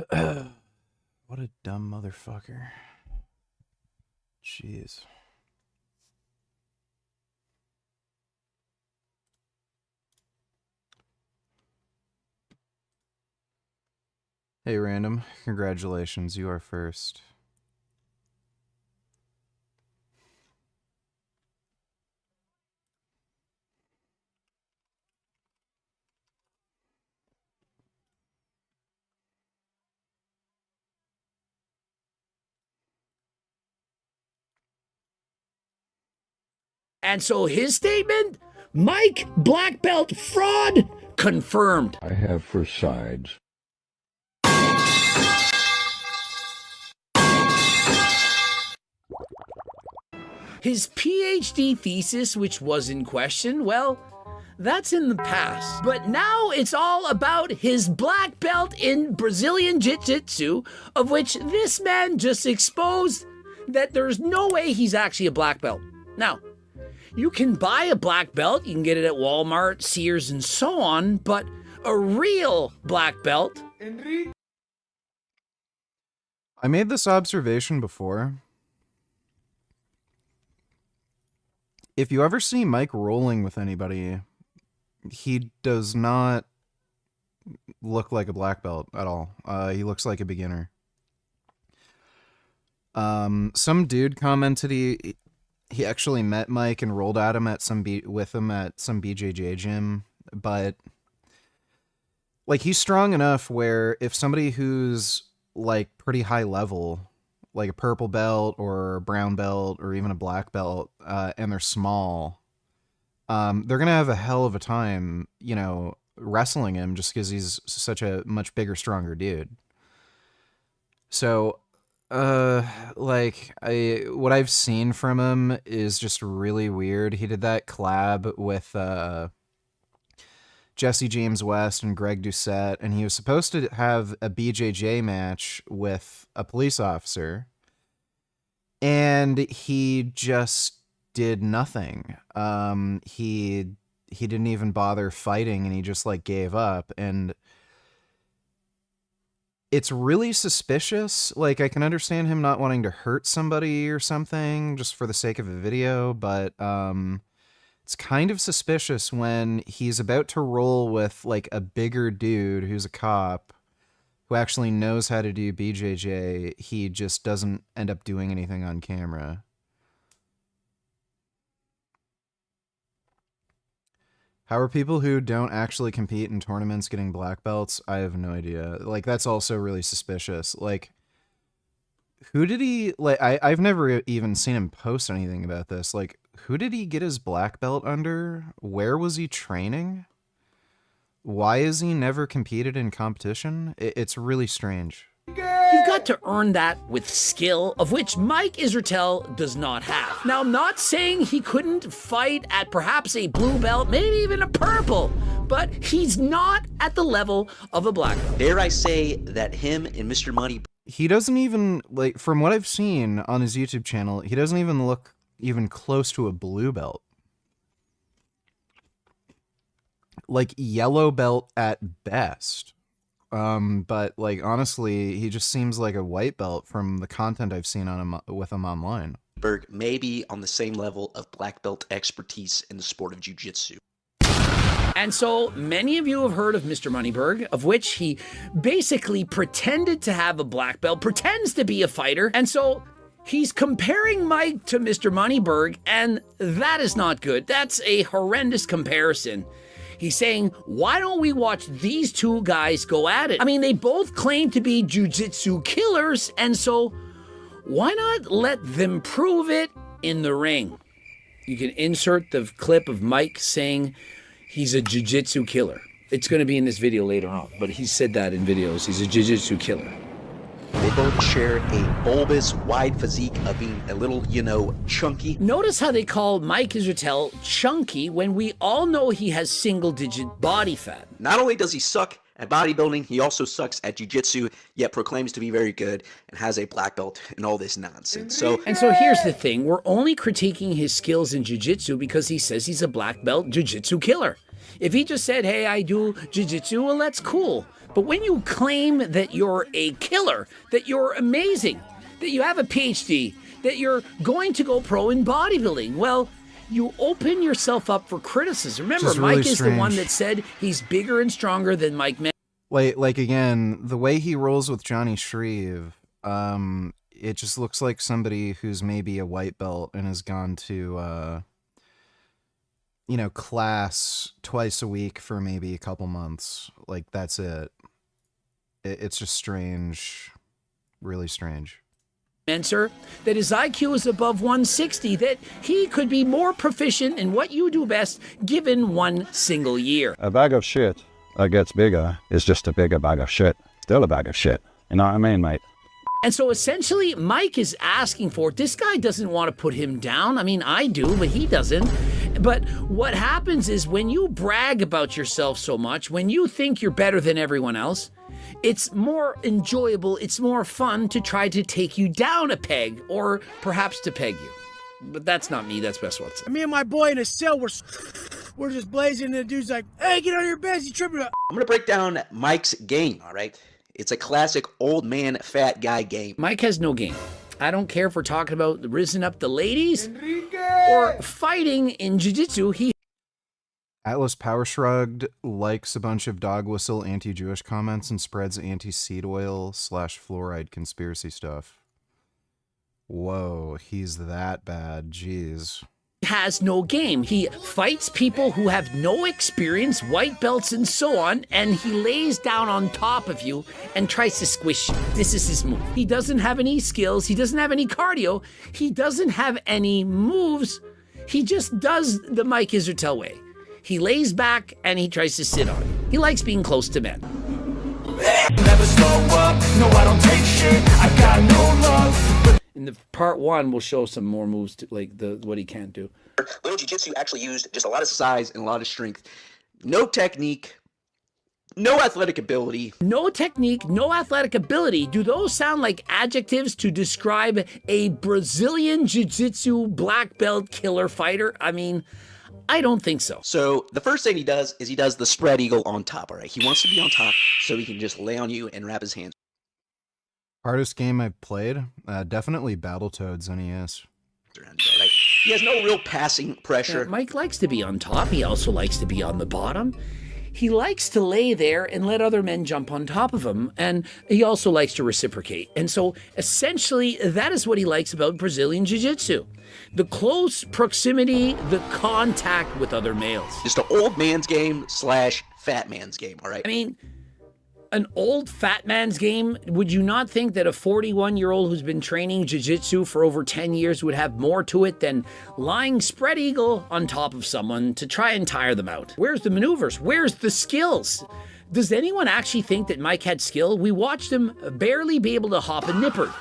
What a dumb motherfucker. Jeez. Hey, Random. Congratulations. You are first. And so his statement, Mike, black belt fraud, confirmed. I have for sides. His PhD thesis, which was in question, well, that's in the past. But now it's all about his black belt in Brazilian Jiu-Jitsu, of which this man just exposed that there's no way he's actually a black belt. Now, you can buy a black belt, you can get it at Walmart, Sears, and so on, but a real black belt... I made this observation before. If you ever see Mike rolling with anybody, he does not look like a black belt at all. He looks like a beginner. Some dude commented he actually met Mike and rolled at him at with him at some BJJ gym, but like he's strong enough where if somebody who's like pretty high level, like a purple belt or a brown belt or even a black belt, and they're small, they're gonna have a hell of a time, you know, wrestling him just because he's such a much bigger, stronger dude. So, like, what I've seen from him is just really weird. He did that collab with, Jesse James West and Greg Doucette, and he was supposed to have a BJJ match with a police officer, and he just did nothing. He didn't even bother fighting, and he just like gave up, and it's really suspicious. Like, I can understand him not wanting to hurt somebody or something just for the sake of a video, but it's kind of suspicious when he's about to roll with like a bigger dude who's a cop who actually knows how to do BJJ. He just doesn't end up doing anything on camera. How are people who don't actually compete in tournaments getting black belts? I have no idea. Like, that's also really suspicious. Like, who did he, like, I've never even seen him post anything about this. Like, who did he get his black belt under? Where was he training? Why has he never competed in competition? It's really strange. You've got to earn that with skill, of which Mike Israetel does not have. Now, I'm not saying he couldn't fight at perhaps a blue belt, maybe even a purple, but he's not at the level of a black belt. Dare I say that him and Mr. Money... He doesn't even, like, from what I've seen on his YouTube channel, he doesn't even look even close to a blue belt. Like, yellow belt at best. But like, honestly, he just seems like a white belt from the content I've seen on him with him online. Berg may be on the same level of black belt expertise in the sport of jiu-jitsu. And so many of you have heard of Mr. Moneyberg, of which he basically pretended to have a black belt, pretends to be a fighter, and so he's comparing Mike to Mr. Moneyberg, and that is not good. That's a horrendous comparison. He's saying, why don't we watch these two guys go at it? I mean, they both claim to be jiu-jitsu killers, and so why not let them prove it in the ring? You can insert the clip of Mike saying he's a jiu-jitsu killer. It's going to be in this video later on, but he said that in videos. He's a jiu-jitsu killer. They both share a bulbous, wide physique of being a little, you know, chunky. Notice how they call Mike Israetel chunky when we all know he has single-digit body fat. Not only does he suck at bodybuilding, he also sucks at jiu-jitsu, yet proclaims to be very good and has a black belt and all this nonsense. And so here's the thing. We're only critiquing his skills in jiu-jitsu because he says he's a black belt jiu-jitsu killer. If he just said, hey, I do jiu-jitsu, well, that's cool. But when you claim that you're a killer, that you're amazing, that you have a PhD, that you're going to go pro in bodybuilding, well, you open yourself up for criticism. Remember, really Mike is the one strange. that said he's bigger and stronger than Mike Mann. Like again, the way he rolls with Johnny Shreve, it just looks like somebody who's maybe a white belt and has gone to, class twice a week for maybe a couple months. Like, that's it. It's just strange. Really strange. Sir, that his IQ is above 160, that he could be more proficient in what you do best given one single year. A bag of shit that gets bigger is just a bigger bag of shit. Still a bag of shit. You know what I mean, mate? And so essentially, Mike is asking for it. This guy doesn't want to put him down. I mean, I do, but he doesn't. But what happens is when you brag about yourself so much, when you think you're better than everyone else, it's more enjoyable, it's more fun to try to take you down a peg, or perhaps to peg you. But that's not me, that's Best What's. Me and my boy in a cell, we're just blazing, and the dude's like, hey, get on your beds, you tripping. I'm going to break down Mike's game, all right? It's a classic old man, fat guy game. Mike has no game. I don't care if we're talking about risen up the ladies or fighting in jiu-jitsu. Atlaspowershrugged likes a bunch of dog whistle anti-Jewish comments and spreads anti-seed oil / fluoride conspiracy stuff. Whoa, he's that bad. Jeez. Has no game. He fights people who have no experience, white belts and so on, and he lays down on top of you and tries to squish you. This is his move. He doesn't have any skills. He doesn't have any cardio. He doesn't have any moves. He just does the Mike Israetel way. He lays back and he tries to sit on you. He likes being close to men. Never slow up, no I don't take shit, I got no love. In the part one, we'll show some more moves to like what he can't do. Little jiu-jitsu actually used just a lot of size and a lot of strength. No technique, no athletic ability. No technique, no athletic ability. Do those sound like adjectives to describe a Brazilian jiu-jitsu black belt killer fighter? I mean, I don't think so. So the first thing he does is he does the spread eagle on top, all right? He wants to be on top so he can just lay on you and wrap his hands. Hardest game I've played? Definitely Battletoads NES. Around you, all right? He has no real passing pressure. Mike likes to be on top. He also likes to be on the bottom. He likes to lay there and let other men jump on top of him, and he also likes to reciprocate. And so essentially, that is what he likes about Brazilian Jiu-Jitsu. The close proximity, the contact with other males. Just an old man's game / fat man's game, all right? I mean, an old fat man's game, would you not think that a 41-year-old who's been training jiu-jitsu for over 10 years would have more to it than lying spread eagle on top of someone to try and tire them out? Where's the maneuvers? Where's the skills? Does anyone actually think that Mike had skill? We watched him barely be able to hop a nipper.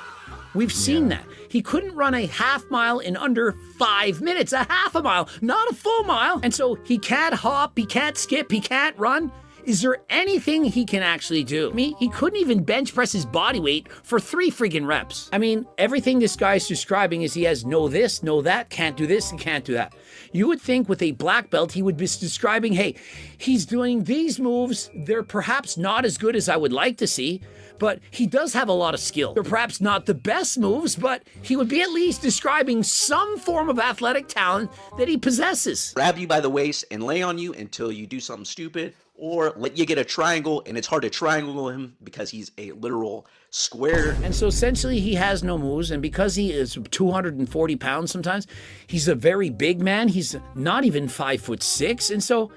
We've seen that. He couldn't run a half mile in under 5 minutes. A half a mile, not a full mile. And so he can't hop, he can't skip, he can't run. Is there anything he can actually do? I mean, he couldn't even bench press his body weight for 3 friggin' reps. I mean, everything this guy's describing is he has no this, no that, can't do this, and can't do that. You would think with a black belt, he would be describing, hey, he's doing these moves. They're perhaps not as good as I would like to see, but he does have a lot of skill. They're perhaps not the best moves, but he would be at least describing some form of athletic talent that he possesses. Grab you by the waist and lay on you until you do something stupid, or let you get a triangle, and it's hard to triangle him because he's a literal square. And so essentially he has no moves, and because he is 240 pounds sometimes, he's a very big man. He's not even 5'6", and so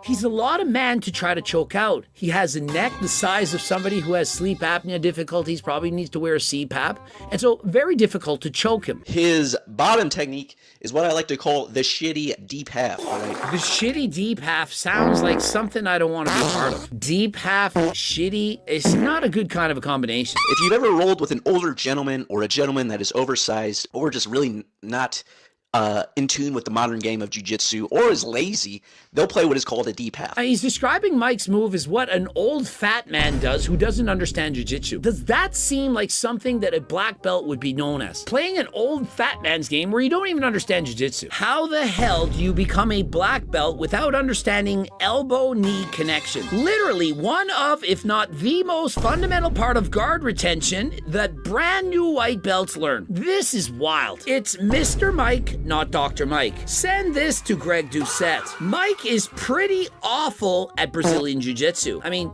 he's a lot of man to try to choke out. He has a neck the size of somebody who has sleep apnea difficulties, probably needs to wear a CPAP, and so very difficult to choke him. His bottom technique is what I like to call the shitty deep half, all right? The shitty deep half sounds like something I don't want to be part of. Deep half, shitty, it's not a good kind of a combination. If you've ever rolled with an older gentleman or a gentleman that is oversized or just really not in tune with the modern game of jiu-jitsu or is lazy, they'll play what is called a deep half. He's describing Mike's move as what an old fat man does who doesn't understand jiu-jitsu. Does that seem like something that a black belt would be known as? Playing an old fat man's game where you don't even understand jiu-jitsu. How the hell do you become a black belt without understanding elbow-knee connection? Literally one of, if not the most fundamental part of guard retention that brand new white belts learn. This is wild. It's Mr. Mike, not Dr. Mike. Send this to Greg Doucette. Mike is pretty awful at Brazilian Jiu-Jitsu. I mean,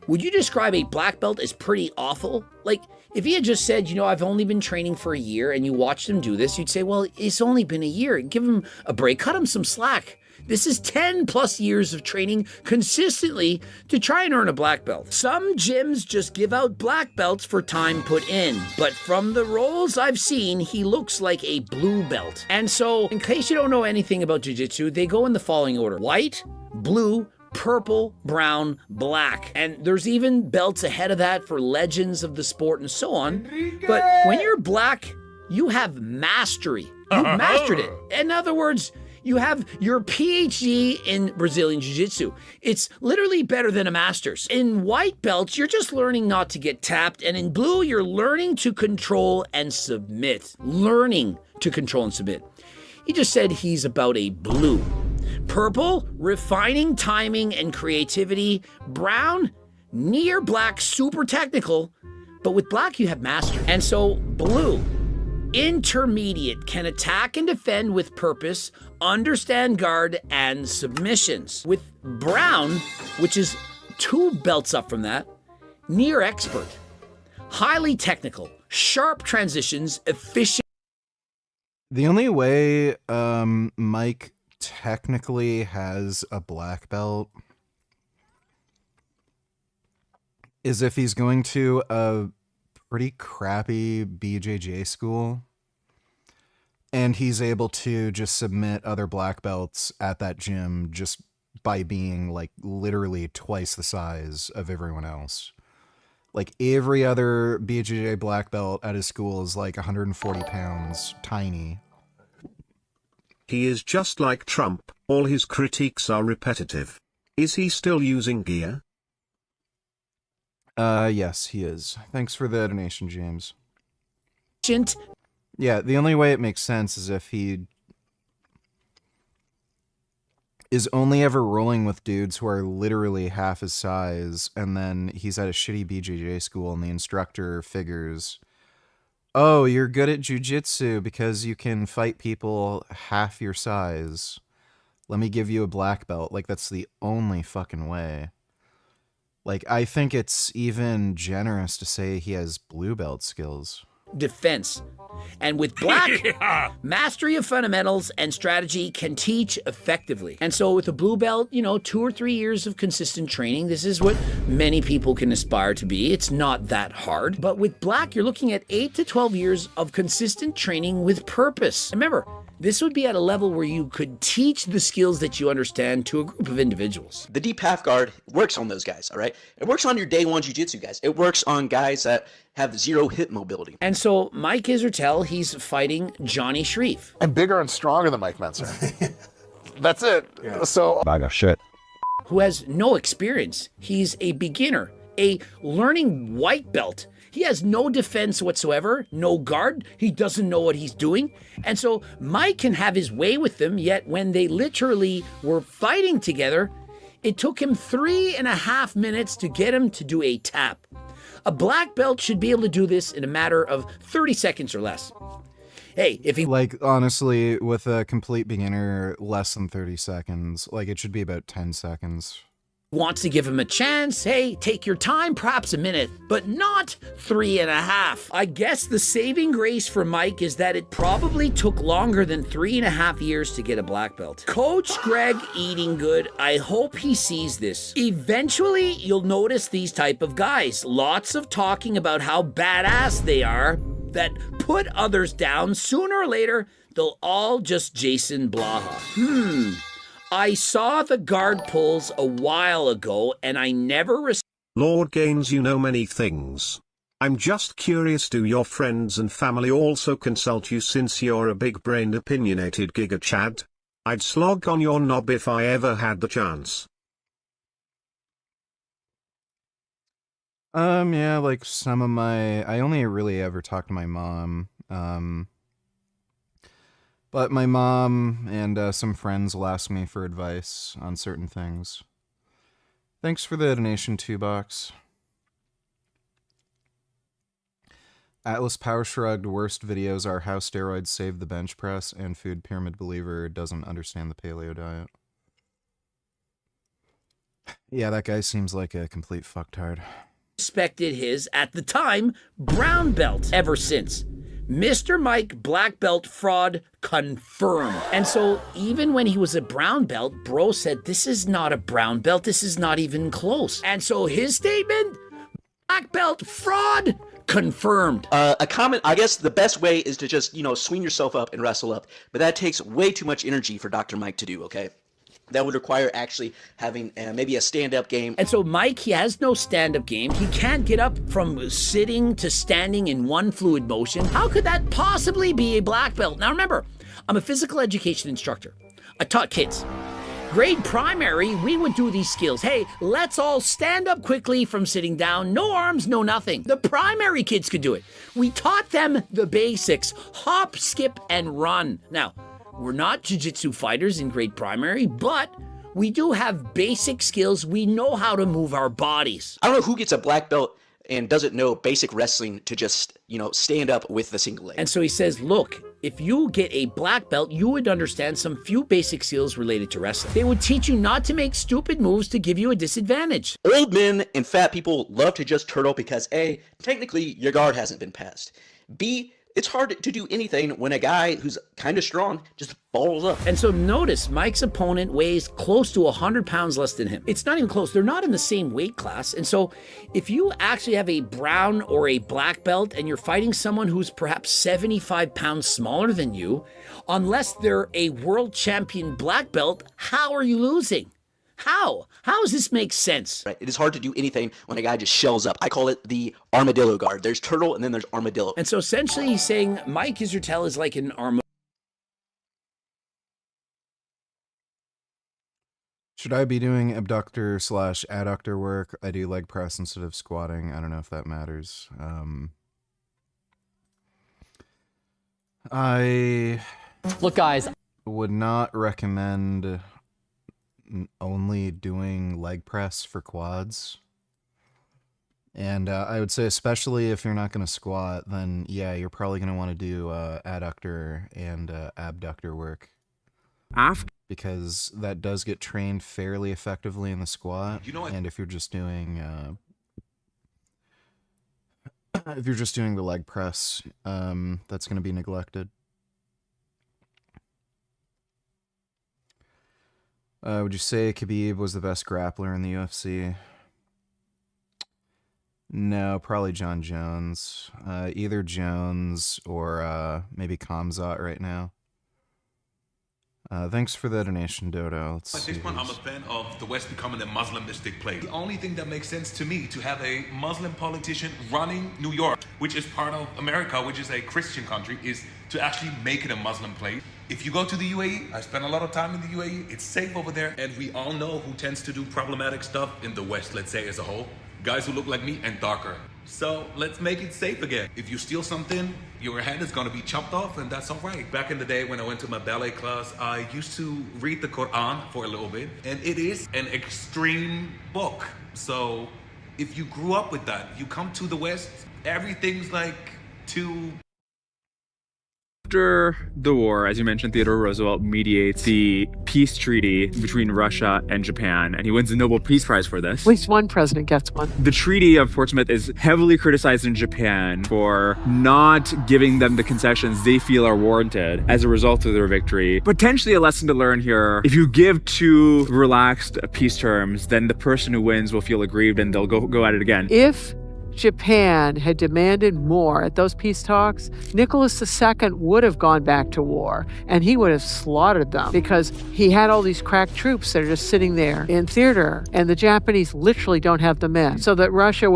would you describe a black belt as pretty awful? Like, if he had just said, you know, I've only been training for a year and you watched him do this, you'd say, well, it's only been a year. Give him a break. Cut him some slack. This is 10 plus years of training consistently to try and earn a black belt. Some gyms just give out black belts for time put in, but from the roles I've seen, he looks like a blue belt. And so, in case you don't know anything about jiu-jitsu, they go in the following order: white, blue, purple, brown, black. And there's even belts ahead of that for legends of the sport and so on. But when you're black, you have mastery. You've mastered it. In other words, you have your PhD in Brazilian Jiu-Jitsu. It's literally better than a master's. In white belts, you're just learning not to get tapped. And in blue, you're learning to control and submit. Learning to control and submit. He just said he's about a blue. Purple, refining timing and creativity. Brown, near black, super technical. But with black, you have mastery. And so blue, intermediate, can attack and defend with purpose, understand guard and submissions. With brown, which is 2 belts up from that, near expert, highly technical, sharp transitions, efficient. The only way Mike technically has a black belt is if he's going to a pretty crappy BJJ school and he's able to just submit other black belts at that gym just by being like literally twice the size of everyone else. Like every other BJJ black belt at his school is like 140 pounds, tiny. He is just like Trump, all his critiques are repetitive. Is he still using gear? Yes, he is. Thanks for the donation, James. Efficient. Yeah, the only way it makes sense is if he is only ever rolling with dudes who are literally half his size, and then he's at a shitty BJJ school and the instructor figures, oh, you're good at jiu-jitsu because you can fight people half your size. Let me give you a black belt. Like, that's the only fucking way. Like, I think it's even generous to say he has blue belt skills. Defense. And with black, mastery of fundamentals and strategy can teach effectively. And so with a blue belt, 2 or 3 years of consistent training, this is what many people can aspire to be. It's not that hard. But with black, you're looking at 8 to 12 years of consistent training with purpose. Remember, this would be at a level where you could teach the skills that you understand to a group of individuals. The deep half guard works on those guys, all right? It works on your day one jiu-jitsu guys. It works on guys that have 0 hip mobility. And so Mike Israetel, he's fighting Johnny Shreve. I'm bigger and stronger than Mike Menzer. That's it. Yeah. So Bag of shit. Who has no experience. He's a beginner, a learning white belt. He has no defense whatsoever, no guard. He doesn't know what he's doing. And so Mike can have his way with them, yet when they literally were fighting together, it took him 3.5 minutes to get him to do a tap. A black belt should be able to do this in a matter of 30 seconds or less. Hey, if he... Like, honestly, with a complete beginner, less than 30 seconds. Like, it should be about 10 seconds. Wants to give him a chance, hey, take your time, perhaps a minute, but not 3.5. I guess the saving grace for Mike is that it probably took longer than 3.5 years to get a black belt. Coach Greg Eating Good, I hope he sees this. Eventually, you'll notice these type of guys. Lots of talking about how badass they are that put others down. Sooner or later, they'll all just Jason Blaha. I saw the guard pulls a while ago, and I never... Lord Gaines, you know many things. I'm just curious, do your friends and family also consult you since you're a big-brained opinionated Giga Chad? I'd slog on your knob if I ever had the chance. Yeah, like some of I only really ever talk to my mom. But my mom and some friends will ask me for advice on certain things. Thanks for the donation, 2 bucks. Atlaspowershrugged, worst videos are how steroids save the bench press and food pyramid believer doesn't understand the paleo diet. Yeah, that guy seems like a complete fucktard. Respected his, at the time, brown belt ever since. Mr. Mike black belt fraud confirmed. And so even when he was a brown belt, bro said, this is not a brown belt, this is not even close. And so his statement, black belt fraud confirmed. A comment, I guess the best way is to just, swing yourself up and wrestle up. But that takes way too much energy for Dr. Mike to do, okay? That would require actually having maybe a stand-up game. And so Mike, he has no stand-up game. He can't get up from sitting to standing in one fluid motion. How could that possibly be a black belt? Now remember, I'm a physical education instructor. I taught kids. Grade primary, we would do these skills. Hey, let's all stand up quickly from sitting down. No arms, no nothing. The primary kids could do it. We taught them the basics. Hop, skip, and run. Now, we're not jiu-jitsu fighters in grade primary, but we do have basic skills. We know how to move our bodies. I don't know who gets a black belt and doesn't know basic wrestling to just, stand up with the single leg. And so he says, look, if you get a black belt, you would understand some few basic skills related to wrestling. They would teach you not to make stupid moves to give you a disadvantage. Old men and fat people love to just turtle because A, technically your guard hasn't been passed. B, it's hard to do anything when a guy who's kind of strong just balls up. And so notice Mike's opponent weighs close to 100 pounds less than him. It's not even close. They're not in the same weight class. And so if you actually have a brown or a black belt and you're fighting someone who's perhaps 75 pounds smaller than you, unless they're a world champion black belt, how are you losing? How? How does this make sense? Right. It is hard to do anything when a guy just shells up. I call it the armadillo guard. There's turtle and then there's armadillo. And so essentially he's saying Mike Israetel is like an armadillo. Should I be doing abductor/adductor work? I do leg press instead of squatting. I don't know if that matters. I Look, guys, would not recommend only doing leg press for quads. And I would say, especially if you're not going to squat, then yeah, you're probably going to want to do adductor and abductor work. Because that does get trained fairly effectively in the squat. And if you're just doing the leg press, that's going to be neglected. Would you say Khabib was the best grappler in the UFC? No, probably John Jones. Either Jones or maybe Khamzat right now. Thanks for the donation, Dodo. At this point, I'm a fan of the West becoming a Muslimistic place. The only thing that makes sense to me to have a Muslim politician running New York, which is part of America, which is a Christian country, is to actually make it a Muslim place. If you go to the UAE, I spent a lot of time in the UAE, it's safe over there, and we all know who tends to do problematic stuff in the West, let's say as a whole. Guys who look like me and darker. So let's make it safe again. If you steal something, your hand is gonna be chopped off, and that's all right. Back in the day when I went to my ballet class, I used to read the Quran for a little bit, and it is an extreme book. So if you grew up with that, you come to the West, everything's like too... After the war, as you mentioned, Theodore Roosevelt mediates the peace treaty between Russia and Japan, and he wins the Nobel Peace Prize for this. At least one president gets one. The Treaty of Portsmouth is heavily criticized in Japan for not giving them the concessions they feel are warranted as a result of their victory. Potentially a lesson to learn here. If you give too relaxed peace terms, then the person who wins will feel aggrieved and they'll go at it again. If Japan had demanded more at those peace talks, Nicholas II would have gone back to war, and he would have slaughtered them because he had all these crack troops that are just sitting there in theater, and the Japanese literally don't have the men. So that Russia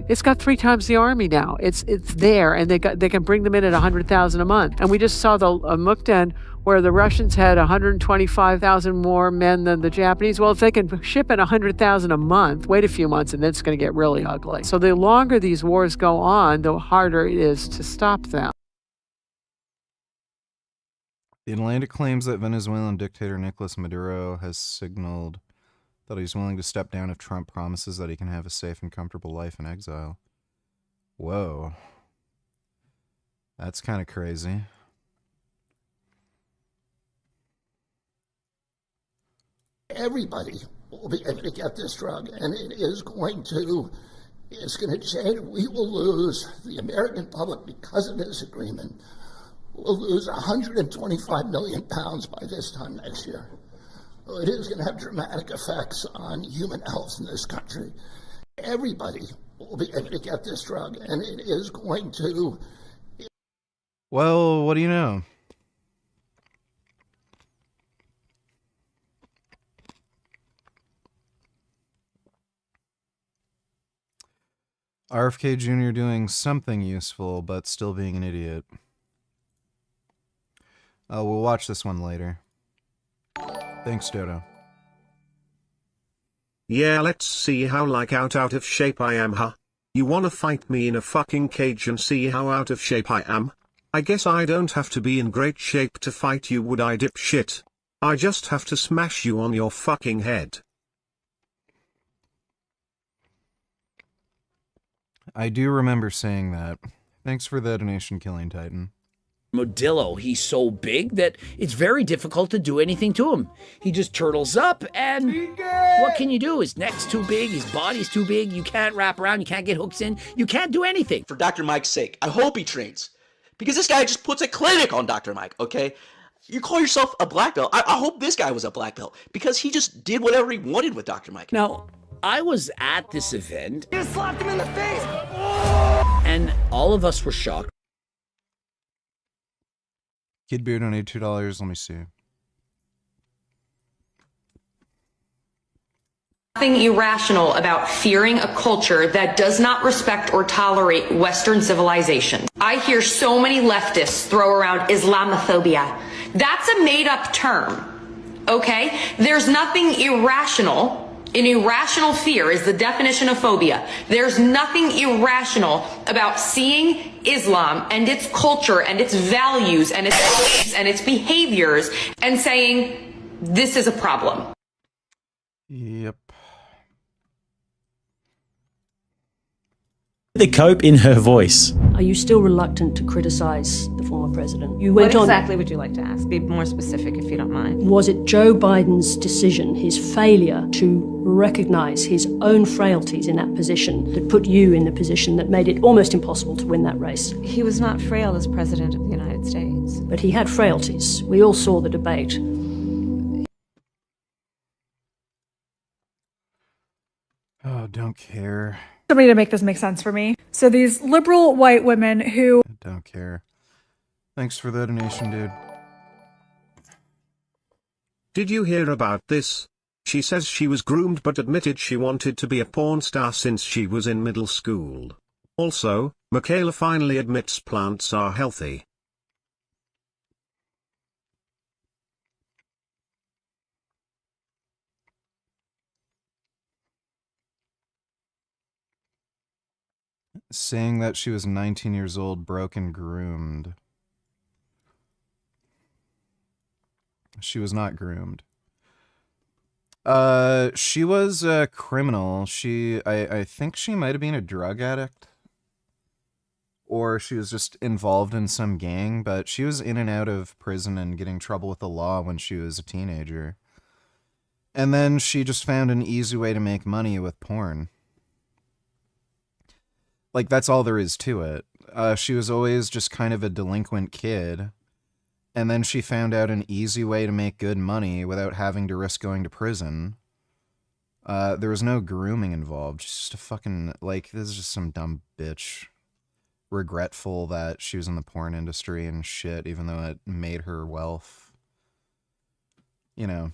it's got 3 times the army now. It's there, and they can bring them in at 100,000 a month. And we just saw the Mukden, where the Russians had 125,000 more men than the Japanese. Well, if they can ship in 100,000 a month, wait a few months and then it's going to get really ugly. So the longer these wars go on, the harder it is to stop them. The Atlantic claims that Venezuelan dictator Nicolas Maduro has signaled that he's willing to step down if Trump promises that he can have a safe and comfortable life in exile. Whoa. That's kind of crazy. Everybody will be able to get this drug, and it's going to change. We will lose, the American public, because of this agreement, will lose 125 million pounds by this time next year. It is going to have dramatic effects on human health in this country. Everybody will be able to get this drug, and it is going to... Well, what do you know? RFK Jr. doing something useful, but still being an idiot. We'll watch this one later. Thanks, Dodo. Yeah, let's see how out of shape I am, huh? You wanna fight me in a fucking cage and see how out of shape I am? I guess I don't have to be in great shape to fight you, would I, dipshit? I just have to smash you on your fucking head. I do remember saying that. Thanks for the donation, Killing Titan. Modillo, he's so big that it's very difficult to do anything to him. He just turtles up, and what can you do? His neck's too big, his body's too big, you can't wrap around, you can't get hooks in, you can't do anything. For Dr. Mike's sake, I hope he trains. Because this guy just puts a clinic on Dr. Mike, okay? You call yourself a black belt. I hope this guy was a black belt, because he just did whatever he wanted with Dr. Mike. Now, I was at this event. You slapped him in the face! And all of us were shocked. Kid Beer donated $2. Let me see. Nothing irrational about fearing a culture that does not respect or tolerate Western civilization. I hear so many leftists throw around Islamophobia. That's a made-up term, okay? There's nothing irrational. An irrational fear is the definition of phobia. There's nothing irrational about seeing Islam and its culture and its values and its behaviors and saying, this is a problem. Yep. The cope in her voice. Are you still reluctant to criticize the former president? You What went on. exactly would you like to ask? Be more specific if you don't mind. Was it Joe Biden's decision, his failure to recognize his own frailties in that position, that put you in the position that made it almost impossible to win that race? He was not frail as president of the United States. But he had frailties. We all saw the debate. Oh, don't care. Somebody to make this make sense for me. So these liberal white women who... Don't care. Thanks for the donation, dude. Did you hear about this? She says she was groomed but admitted she wanted to be a porn star since she was in middle school. Also, Michaela finally admits plants are healthy. Saying that she was 19 years old, broke and groomed. She was not groomed. She was a criminal. I think she might have been a drug addict. Or she was just involved in some gang, but she was in and out of prison and getting trouble with the law when she was a teenager. And then she just found an easy way to make money with porn. Like, that's all there is to it. She was always just kind of a delinquent kid. And then she found out an easy way to make good money without having to risk going to prison. There was no grooming involved. She's just a fucking, like, this is just some dumb bitch. Regretful that she was in the porn industry and shit, even though it made her wealth. You know.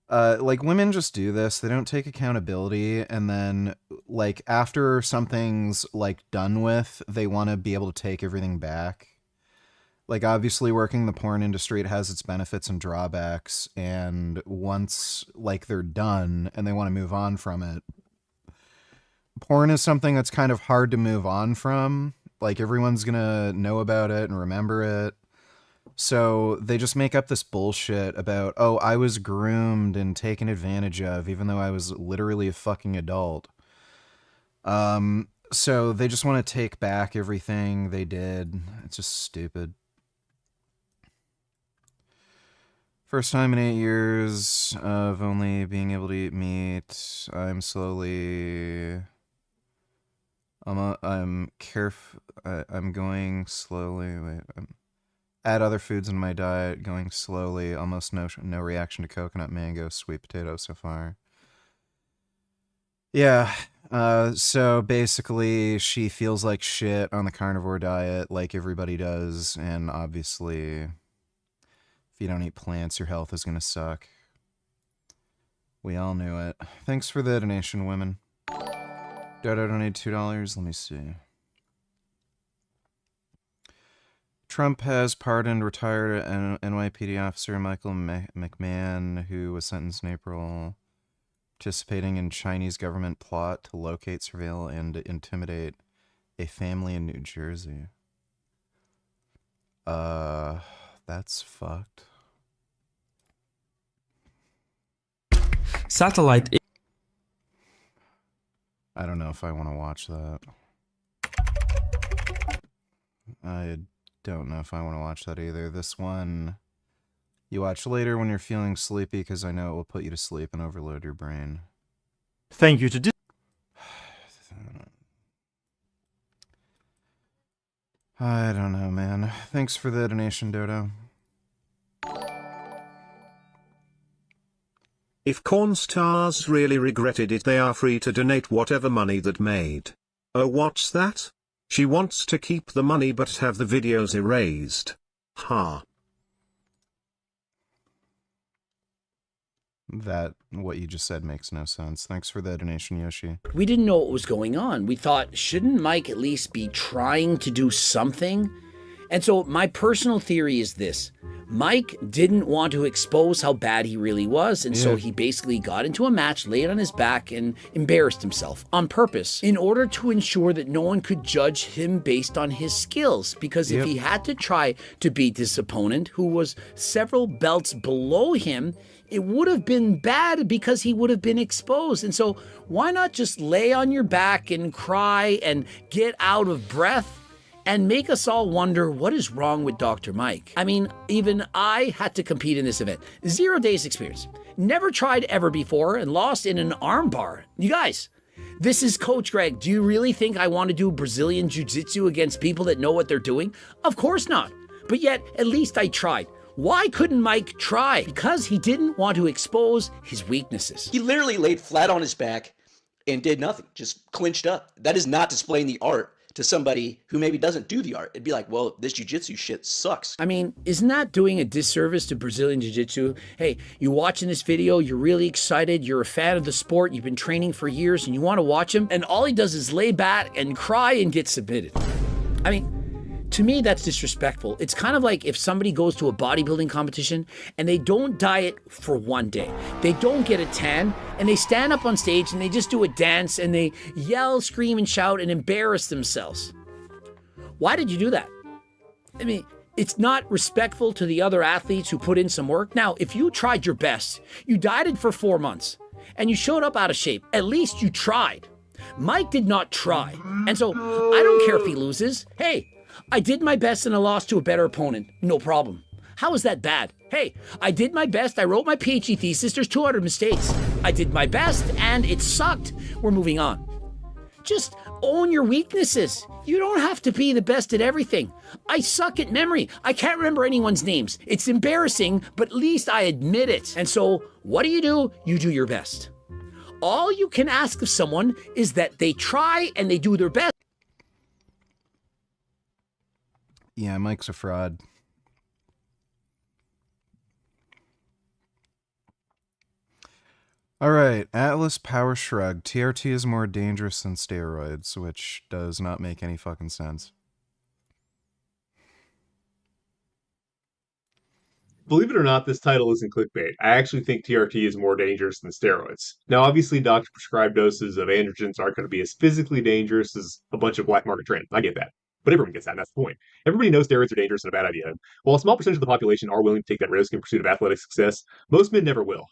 Like, women just do this. They don't take accountability, and then, like, after something's, like, done with, they want to be able to take everything back. Like, obviously, working in the porn industry, it has its benefits and drawbacks, and once, like, they're done, and they want to move on from it, porn is something that's kind of hard to move on from. Like, everyone's gonna know about it and remember it. So they just make up this bullshit about, oh, I was groomed and taken advantage of, even though I was literally a fucking adult. So they just want to take back everything they did. It's just stupid. First time in 8 years of only being able to eat meat. I'm slowly... I'm going slowly. Wait, add other foods in my diet, going slowly. Almost no reaction to coconut, mango, sweet potato so far. Yeah. So basically, she feels like shit on the carnivore diet, like everybody does, and obviously, if you don't eat plants, your health is gonna suck. We all knew it. Thanks for the donation, women. Dodo donated $2. Let me see. Trump has pardoned retired NYPD officer Michael McMahon, who was sentenced in April, participating in Chinese government plot to locate, surveil, and intimidate a family in New Jersey. That's fucked. Satellite. I don't know if I want to watch that. I don't know if I want to watch that either. This one, you watch later when you're feeling sleepy, because I know it will put you to sleep and overload your brain. Thank you to I don't know, man. Thanks for the donation, Dodo. If corn stars really regretted it, they are free to donate whatever money that made. Oh, what's that? She wants to keep the money but have the videos erased. Ha. That, what you just said makes no sense. Thanks for the donation, Yoshi. We didn't know what was going on. We thought, shouldn't Mike at least be trying to do something? And so my personal theory is this. Mike didn't want to expose how bad he really was, and so he basically got into a match, laid on his back, and embarrassed himself on purpose in order to ensure that no one could judge him based on his skills. Because if he had to try to beat this opponent, who was several belts below him, it would have been bad because he would have been exposed. And so why not just lay on your back and cry and get out of breath and make us all wonder what is wrong with Dr. Mike? I mean, even I had to compete in this event. 0 days experience. Never tried ever before and lost in an arm bar. You guys, this is Coach Greg. Do you really think I want to do Brazilian Jiu-Jitsu against people that know what they're doing? Of course not. But yet, at least I tried. Why couldn't Mike try? Because he didn't want to expose his weaknesses. He literally laid flat on his back and did nothing, just clinched up. That is not displaying the art to somebody who maybe doesn't do the art. It'd be like, well, this jiu-jitsu shit sucks. I mean, isn't that doing a disservice to Brazilian Jiu-Jitsu? Hey, you watching this video, you're really excited, you're a fan of the sport, you've been training for years, and you want to watch him, and all he does is lay back and cry and get submitted. I mean, to me, that's disrespectful. It's kind of like if somebody goes to a bodybuilding competition and they don't diet for 1 day. They don't get a tan, and they stand up on stage and they just do a dance and they yell, scream, and shout and embarrass themselves. Why did you do that? I mean, it's not respectful to the other athletes who put in some work. Now, if you tried your best, you dieted for 4 months, and you showed up out of shape, at least you tried. Mike did not try. And so I don't care if he loses. Hey, I did my best and I lost to a better opponent. No problem. How is that bad? Hey, I did my best. I wrote my PhD thesis. There's 200 mistakes. I did my best and it sucked. We're moving on. Just own your weaknesses. You don't have to be the best at everything. I suck at memory. I can't remember anyone's names. It's embarrassing, but at least I admit it. And so what do? You do your best. all you can ask of someone is that they try and they do their best. Yeah, Mike's a fraud. All right, Atlaspowershrugged. TRT is more dangerous than steroids, which does not make any fucking sense. Believe it or not, this title isn't clickbait. I actually think TRT is more dangerous than steroids. Now, obviously, doctor-prescribed doses of androgens aren't going to be as physically dangerous as a bunch of black market trends. I get that. But everyone gets that, and that's the point. Everybody knows steroids are dangerous and a bad idea. While a small percentage of the population are willing to take that risk in pursuit of athletic success, most men never will.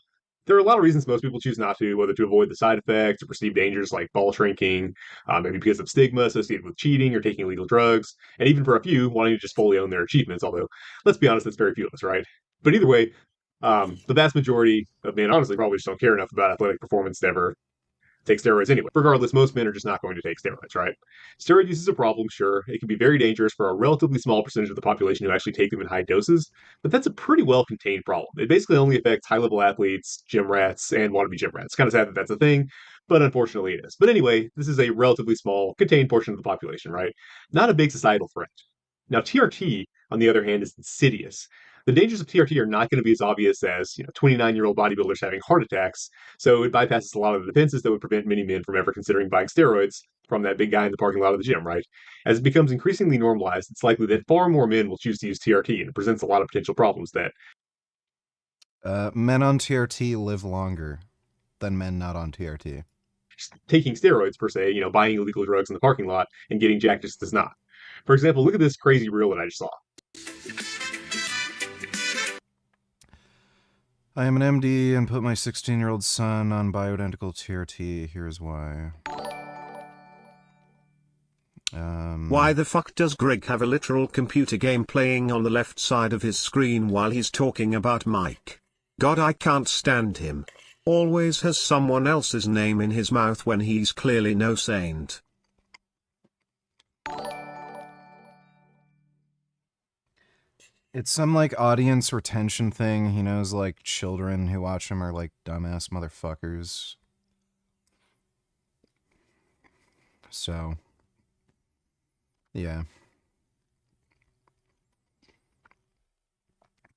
There are a lot of reasons most people choose not to, whether to avoid the side effects or perceived dangers like ball shrinking, maybe because of stigma associated with cheating or taking illegal drugs, and even for a few, wanting to just fully own their achievements, although, let's be honest, that's very few of us, right? But either way, the vast majority of men honestly probably just don't care enough about athletic performance to ever take steroids anyway. Regardless, most men are just not going to take steroids, right? Steroid use is a problem, sure. It can be very dangerous for a relatively small percentage of the population who actually take them in high doses, but that's a pretty well contained problem. It basically only affects high level athletes, gym rats, and wannabe gym rats. Kind of sad that that's a thing, but unfortunately it is. But anyway, this is a relatively small, contained portion of the population, right? Not a big societal threat. Now, TRT, on the other hand, is insidious. The dangers of TRT are not going to be as obvious as 29-year-old bodybuilders having heart attacks, so it bypasses a lot of the defenses that would prevent many men from ever considering buying steroids from that big guy in the parking lot of the gym, right? As it becomes increasingly normalized, it's likely that far more men will choose to use TRT, and it presents a lot of potential problems that... Men on TRT live longer than men not on TRT. Taking steroids, per se, buying illegal drugs in the parking lot and getting jacked just does not. For example, look at this crazy reel that I just saw. I am an MD and put my 16-year-old son on bioidentical TRT. Here's why. Why the fuck does Greg have a literal computer game playing on the left side of his screen while he's talking about Mike? God, I can't stand him. Always has someone else's name in his mouth when he's clearly no saint. It's some audience retention thing. He knows children who watch him are dumbass motherfuckers. So, yeah.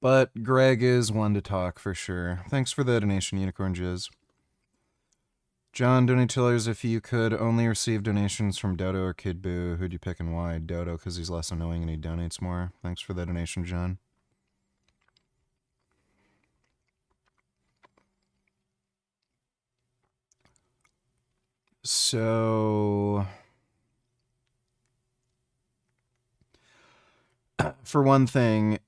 But Greg is one to talk for sure. Thanks for the donation, Unicorn Jizz. John, donatillers, if you could only receive donations from Dodo or Kid Boo, who'd you pick and why? Dodo, because he's less annoying and he donates more. Thanks for the donation, John. So, for one thing,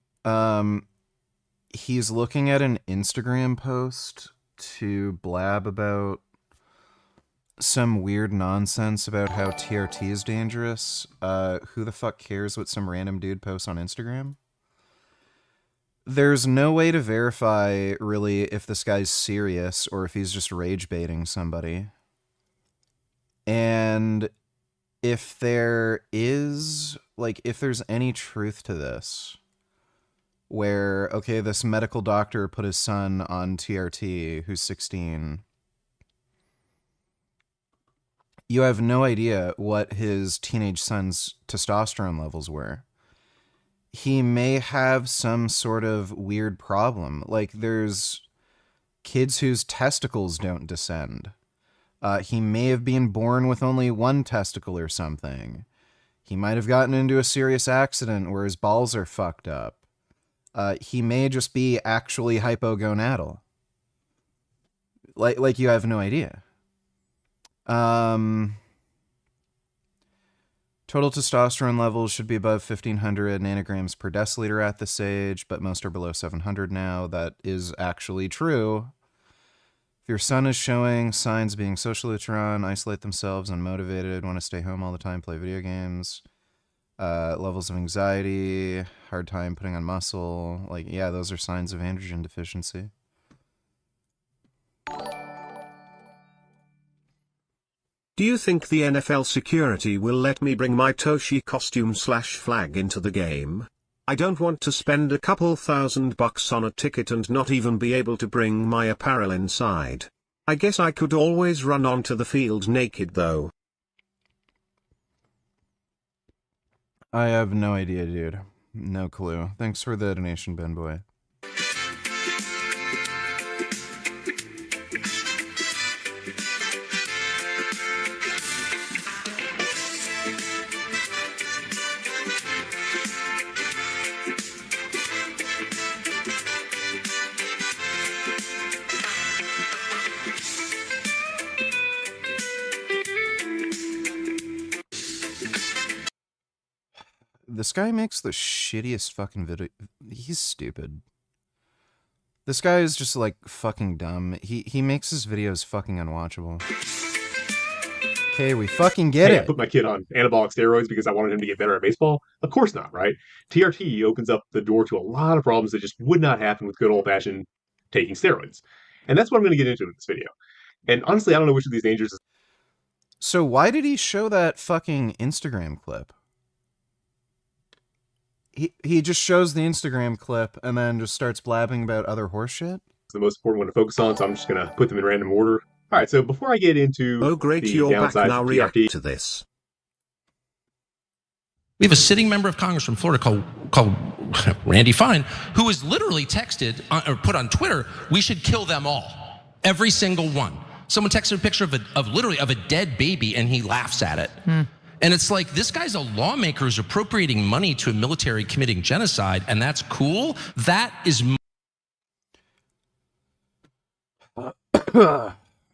he's looking at an Instagram post to blab about some weird nonsense about how TRT is dangerous. Who the fuck cares what some random dude posts on Instagram? There's no way to verify, really, if this guy's serious or if he's just rage baiting somebody. And if there is, if there's any truth to this, where, okay, this medical doctor put his son on TRT, who's 16, you have no idea what his teenage son's testosterone levels were. He may have some sort of weird problem. There's kids whose testicles don't descend. He may have been born with only one testicle or something. He might have gotten into a serious accident where his balls are fucked up. He may just be actually hypogonadal. You have no idea. Total testosterone levels should be above 1,500 nanograms per deciliter at this age, but most are below 700 now. That is actually true. If your son is showing signs of being socially withdrawn, isolate themselves, unmotivated, want to stay home all the time, play video games, levels of anxiety, hard time putting on muscle, yeah, those are signs of androgen deficiency. Do you think the NFL security will let me bring my Toshi costume/flag into the game? I don't want to spend a couple $1,000 on a ticket and not even be able to bring my apparel inside. I guess I could always run onto the field naked though. I have no idea, dude. No clue. Thanks for the donation, Ben Boy. This guy makes the shittiest fucking video. He's stupid. This guy is just like fucking dumb. He makes his videos fucking unwatchable. Okay, we fucking get it. I put my kid on anabolic steroids because I wanted him to get better at baseball? Of course not, right? TRT opens up the door to a lot of problems that just would not happen with good old-fashioned taking steroids. And that's what I'm going to get into in this video. And honestly, I don't know which of these dangers is... So why did he show that fucking Instagram clip? He just shows the Instagram clip and then just starts blabbing about other horse shit? It's the most important one to focus on, so I'm just going to put them in random order. All right, so before I get into great, the you're back downsides now. of React TRT, to this. We have a sitting member of Congress from Florida called Randy Fine, who was literally texted or put on Twitter, we should kill them all. Every single one. Someone texted a picture of literally a dead baby and he laughs at it. And it's like, this guy's a lawmaker who's appropriating money to a military committing genocide, and that's cool? That is...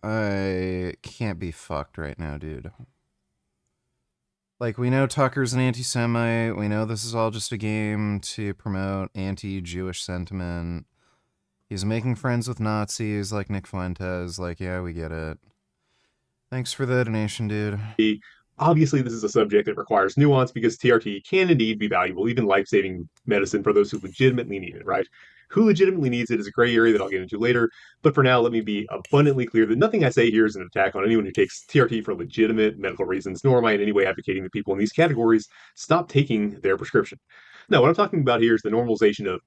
I can't be fucked right now, dude. Like, we know Tucker's an anti-Semite. We know this is all just a game to promote anti-Jewish sentiment. He's making friends with Nazis like Nick Fuentes. Like, yeah, we get it. Thanks for the donation, dude. Obviously, this is a subject that requires nuance because TRT can indeed be valuable, even life-saving medicine for those who legitimately need it, right? Who legitimately needs it is a gray area that I'll get into later, but for now, let me be abundantly clear that nothing I say here is an attack on anyone who takes TRT for legitimate medical reasons, nor am I in any way advocating that people in these categories stop taking their prescription. No, what I'm talking about here is the normalization of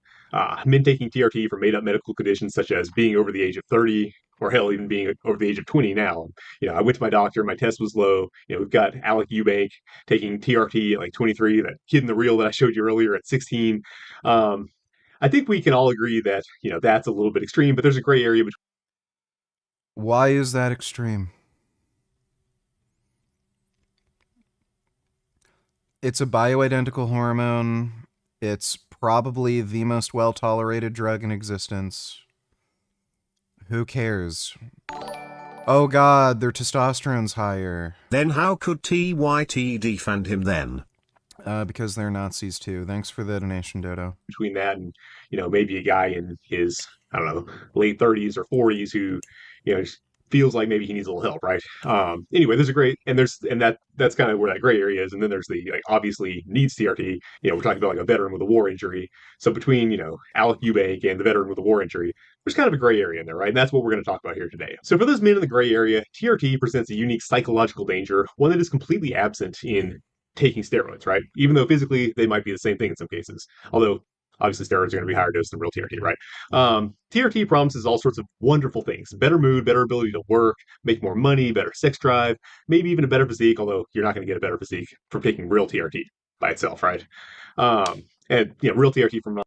men taking TRT for made-up medical conditions such as being over the age of 30, or hell, even being over the age of 20 now. I went to my doctor, my test was low. We've got Alec Eubank taking TRT at like 23, that kid in the reel that I showed you earlier at 16. I think we can all agree that, that's a little bit extreme, but there's a gray area between. Why is that extreme? It's a bioidentical hormone. It's probably the most well-tolerated drug in existence. Who cares? Oh god, their testosterone's higher. Then how could TYT defend him then? Because they're Nazis too. Thanks for the donation, Dodo. Between that and, maybe a guy in his, I don't know, late 30s or 40s who, feels like maybe he needs a little help, right? Anyway, there's a great, and that's kind of where that gray area is. And then there's the, obviously needs TRT. We're talking about like a veteran with a war injury. So between, Alec Eubank and the veteran with a war injury, there's kind of a gray area in there, right? And that's what we're going to talk about here today. So for those men in the gray area, TRT presents a unique psychological danger, one that is completely absent in taking steroids, right? Even though physically they might be the same thing in some cases. Although obviously steroids are going to be higher dose than real TRT, right? TRT promises all sorts of wonderful things. Better mood, better ability to work, make more money, better sex drive, maybe even a better physique, although you're not going to get a better physique from taking real TRT by itself, right? And real TRT from...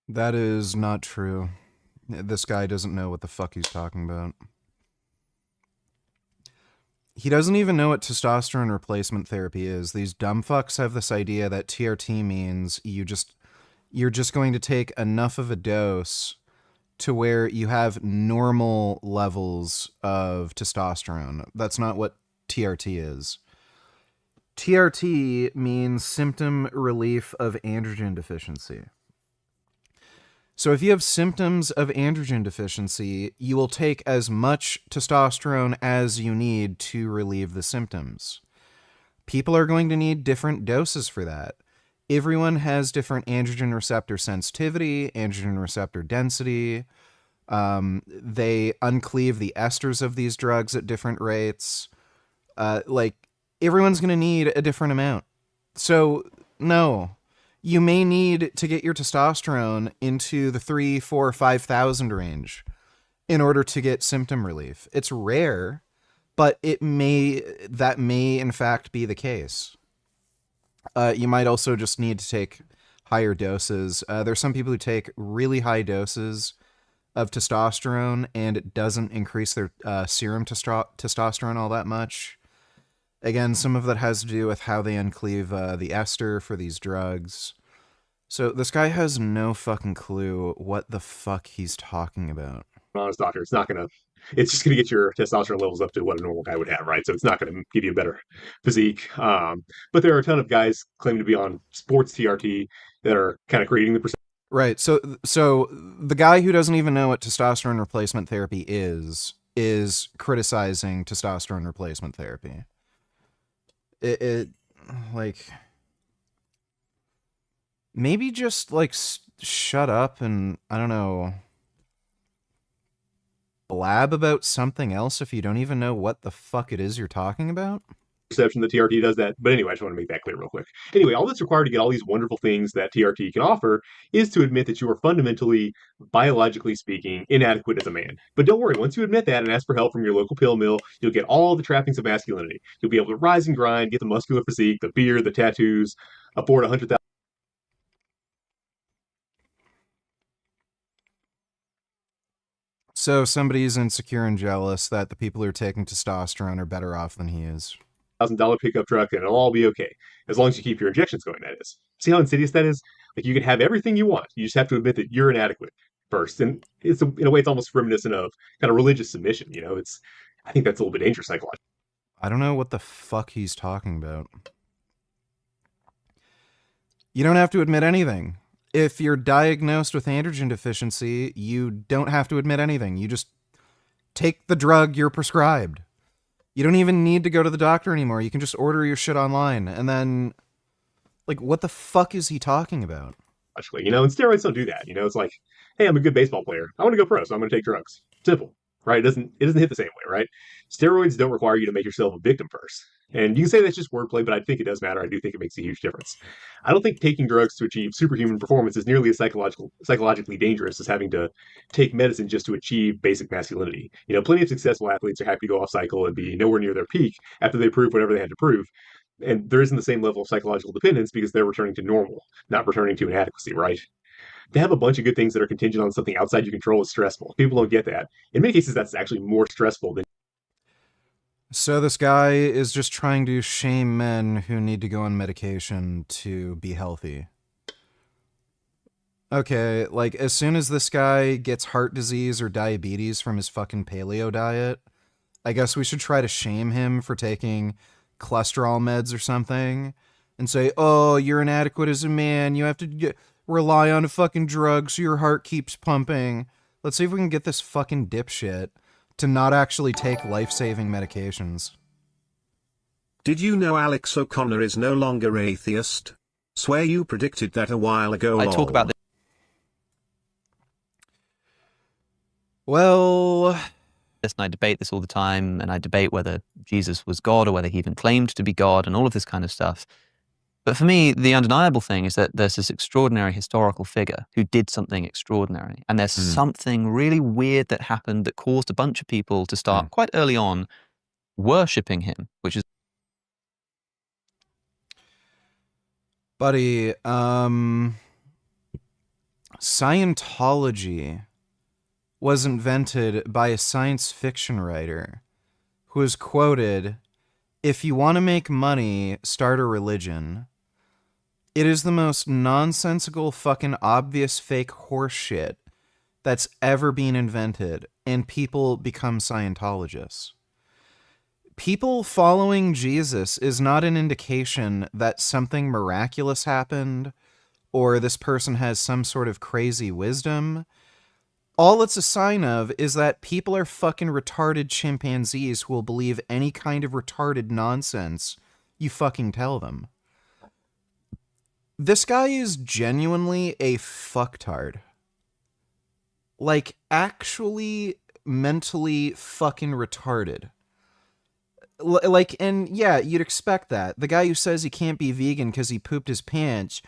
That is not true. This guy doesn't know what the fuck he's talking about. He doesn't even know what testosterone replacement therapy is. These dumb fucks have this idea that TRT means you're just going to take enough of a dose to where you have normal levels of testosterone. That's not what TRT is. TRT means symptom relief of androgen deficiency. So if you have symptoms of androgen deficiency, you will take as much testosterone as you need to relieve the symptoms. People are going to need different doses for that. Everyone has different androgen receptor sensitivity, androgen receptor density. They uncleave the esters of these drugs at different rates. Everyone's going to need a different amount. So, no. You may need to get your testosterone into the 3, 4, 5,000 range. in order to get symptom relief. It's rare, but that may in fact be the case. You might also just need to take higher doses. There's some people who take really high doses of testosterone, and it doesn't increase their serum testosterone all that much. Again, some of that has to do with how they uncleave the ester for these drugs. So this guy has no fucking clue what the fuck he's talking about. Honest doctor, it's just gonna get your testosterone levels up to what a normal guy would have, right? So it's not gonna give you a better physique. But there are a ton of guys claiming to be on sports TRT that are kind of creating the perception. Right. So the guy who doesn't even know what testosterone replacement therapy is criticizing testosterone replacement therapy. It like, maybe just like shut up and, I don't know, blab about something else if you don't even know what the fuck it is you're talking about. Perception that TRT does that. But anyway, I just want to make that clear real quick. Anyway, all that's required to get all these wonderful things that TRT can offer is to admit that you are fundamentally, biologically speaking, inadequate as a man. But don't worry, once you admit that and ask for help from your local pill mill, you'll get all the trappings of masculinity. You'll be able to rise and grind, get the muscular physique, the beard, the tattoos, afford $100,000. So somebody's insecure and jealous that the people who are taking testosterone are better off than he is. $1,000 pickup truck, and it'll all be okay. As long as you keep your injections going, that is. See how insidious that is? Like, you can have everything you want. You just have to admit that you're inadequate first. And in a way, it's almost reminiscent of kind of religious submission, you know? I think that's a little bit dangerous psychologically. I don't know what the fuck he's talking about. You don't have to admit anything. If you're diagnosed with androgen deficiency, you don't have to admit anything. You just take the drug you're prescribed. You don't even need to go to the doctor anymore. You can just order your shit online. And then, like, what the fuck is he talking about? You know, and steroids don't do that. You know, it's like, hey, I'm a good baseball player. I want to go pro, so I'm going to take drugs. Simple, right? It doesn't hit the same way, right? Steroids don't require you to make yourself a victim first. And you can say that's just wordplay, but I think it does matter. I do think it makes a huge difference. I don't think taking drugs to achieve superhuman performance is nearly as psychologically dangerous as having to take medicine just to achieve basic masculinity. You know, plenty of successful athletes are happy to go off cycle and be nowhere near their peak after they prove whatever they had to prove. And there isn't the same level of psychological dependence because they're returning to normal, not returning to inadequacy, right? To have a bunch of good things that are contingent on something outside your control is stressful. People don't get that. In many cases, that's actually more stressful than. So this guy is just trying to shame men who need to go on medication to be healthy. Okay, like, as soon as this guy gets heart disease or diabetes from his fucking paleo diet, I guess we should try to shame him for taking cholesterol meds or something and say, oh, you're inadequate as a man. You have to rely on a fucking drug so your heart keeps pumping. Let's see if we can get this fucking dipshit to not actually take life-saving medications. Did you know Alex O'Connor is no longer atheist? Swear you predicted that a while ago. I talk about this. Well, and I debate this all the time, and I debate whether Jesus was God or whether he even claimed to be God and all of this kind of stuff. But for me, the undeniable thing is that there's this extraordinary historical figure who did something extraordinary. And there's something really weird that happened that caused a bunch of people to start quite early on worshipping him, which is... Buddy, Scientology was invented by a science fiction writer who is quoted, "If you want to make money, start a religion." It is the most nonsensical, fucking obvious fake horseshit that's ever been invented, and people become Scientologists. People following Jesus is not an indication that something miraculous happened or this person has some sort of crazy wisdom. All it's a sign of is that people are fucking retarded chimpanzees who will believe any kind of retarded nonsense you fucking tell them. This guy is genuinely a fucktard. Like, actually mentally fucking retarded. Like, and yeah, you'd expect that. The guy who says he can't be vegan because he pooped his pants.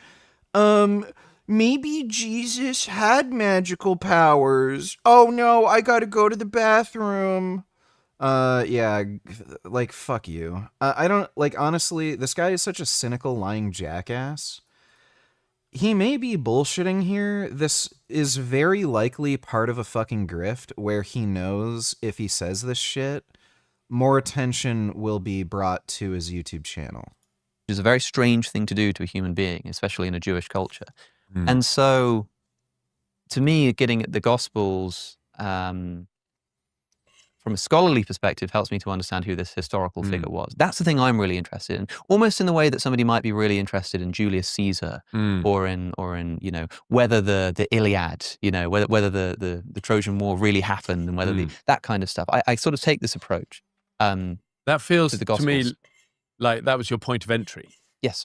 maybe Jesus had magical powers. Oh no, I gotta go to the bathroom. Yeah, like, fuck you. I don't, like, honestly, this guy is such a cynical, lying jackass. He may be bullshitting here. This is very likely part of a fucking grift where he knows if he says this shit, more attention will be brought to his YouTube channel. Which is a very strange thing to do to a human being, especially in a Jewish culture. Mm. And so, to me, getting at the Gospels from a scholarly perspective helps me to understand who this historical figure was. That's the thing I'm really interested in. Almost in the way that somebody might be really interested in Julius Caesar or in you know, whether the Iliad, you know, whether the Trojan War really happened and whether that kind of stuff. I sort of take this approach. That feels to, the to me Gospels. like that was your point of entry. Yes.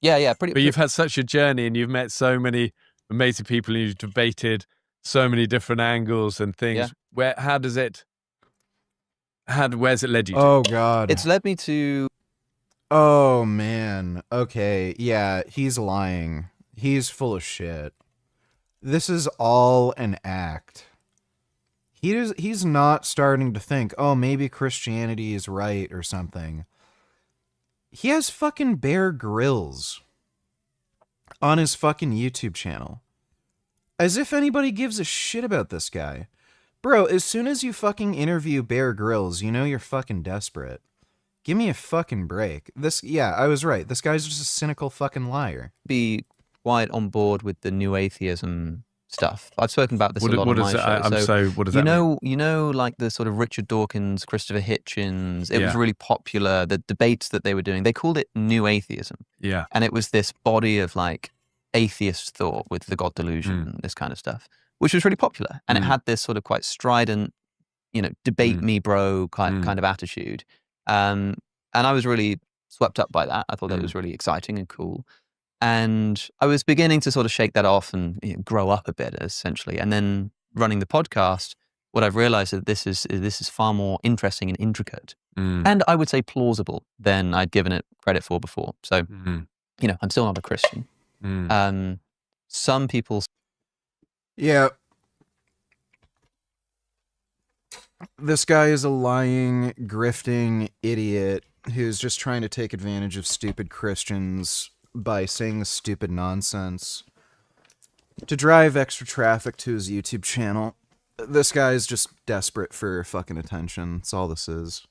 Yeah, pretty. But you've had such a journey and you've met so many amazing people and you've debated so many different angles and things. Yeah. Where's it led you to? Oh, God. It's led me to... Oh, man. Okay, yeah, he's lying. He's full of shit. This is all an act. He's not starting to think, oh, maybe Christianity is right or something. He has fucking Bear Grylls on his fucking YouTube channel. As if anybody gives a shit about this guy. Bro, as soon as you fucking interview Bear Grylls, you know you're fucking desperate. Give me a fucking break. Yeah, I was right. This guy's just a cynical fucking liar. Be quite on board with the new atheism stuff. I've spoken about this a lot on my show. What does that mean? You know, like the sort of Richard Dawkins, Christopher Hitchens, it was Yeah. really popular, the debates that they were doing, they called it new atheism. Yeah. And it was this body of like atheist thought with the God delusion, this kind of stuff, which was really popular. And it had this sort of quite strident, you know, debate me bro kind of attitude. And I was really swept up by that. I thought that was really exciting and cool. And I was beginning to sort of shake that off and grow up a bit, essentially. And then running the podcast, what I've realized is that this is far more interesting and intricate, and I would say plausible than I'd given it credit for before. So, you know, I'm still not a Christian. Some people, Yeah. This guy is a lying, grifting idiot who's just trying to take advantage of stupid Christians by saying stupid nonsense to drive extra traffic to his YouTube channel. This guy is just desperate for fucking attention. That's all this is.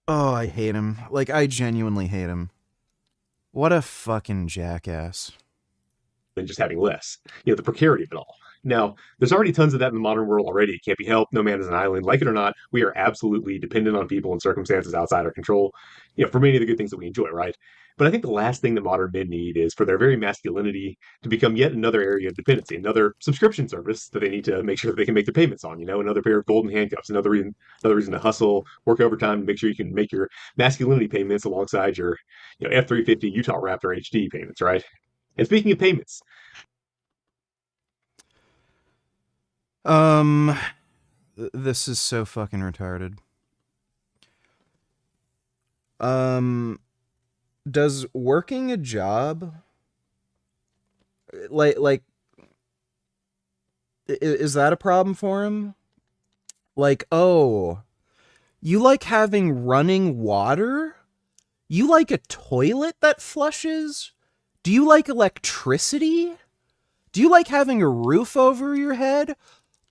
Oh, I hate him. Like, I genuinely hate him. What a fucking jackass. Than just having less. You know, the precarity of it all. Now, there's already tons of that in the modern world already. It can't be helped. No man is an island. Like it or not, we are absolutely dependent on people and circumstances outside our control, you know, for many of the good things that we enjoy, right? But I think the last thing that modern men need is for their very masculinity to become yet another area of dependency, another subscription service that they need to make sure that they can make their payments on, you know, another pair of golden handcuffs, another reason to hustle, work overtime to make sure you can make your masculinity payments alongside your, you know, F-350 Utah Raptor HD payments, right? And speaking of payments, this is so fucking retarded. Does working a job, like, is that a problem for him? Like, oh, you like having running water? You like a toilet that flushes? Do you like electricity? Do you like having a roof over your head?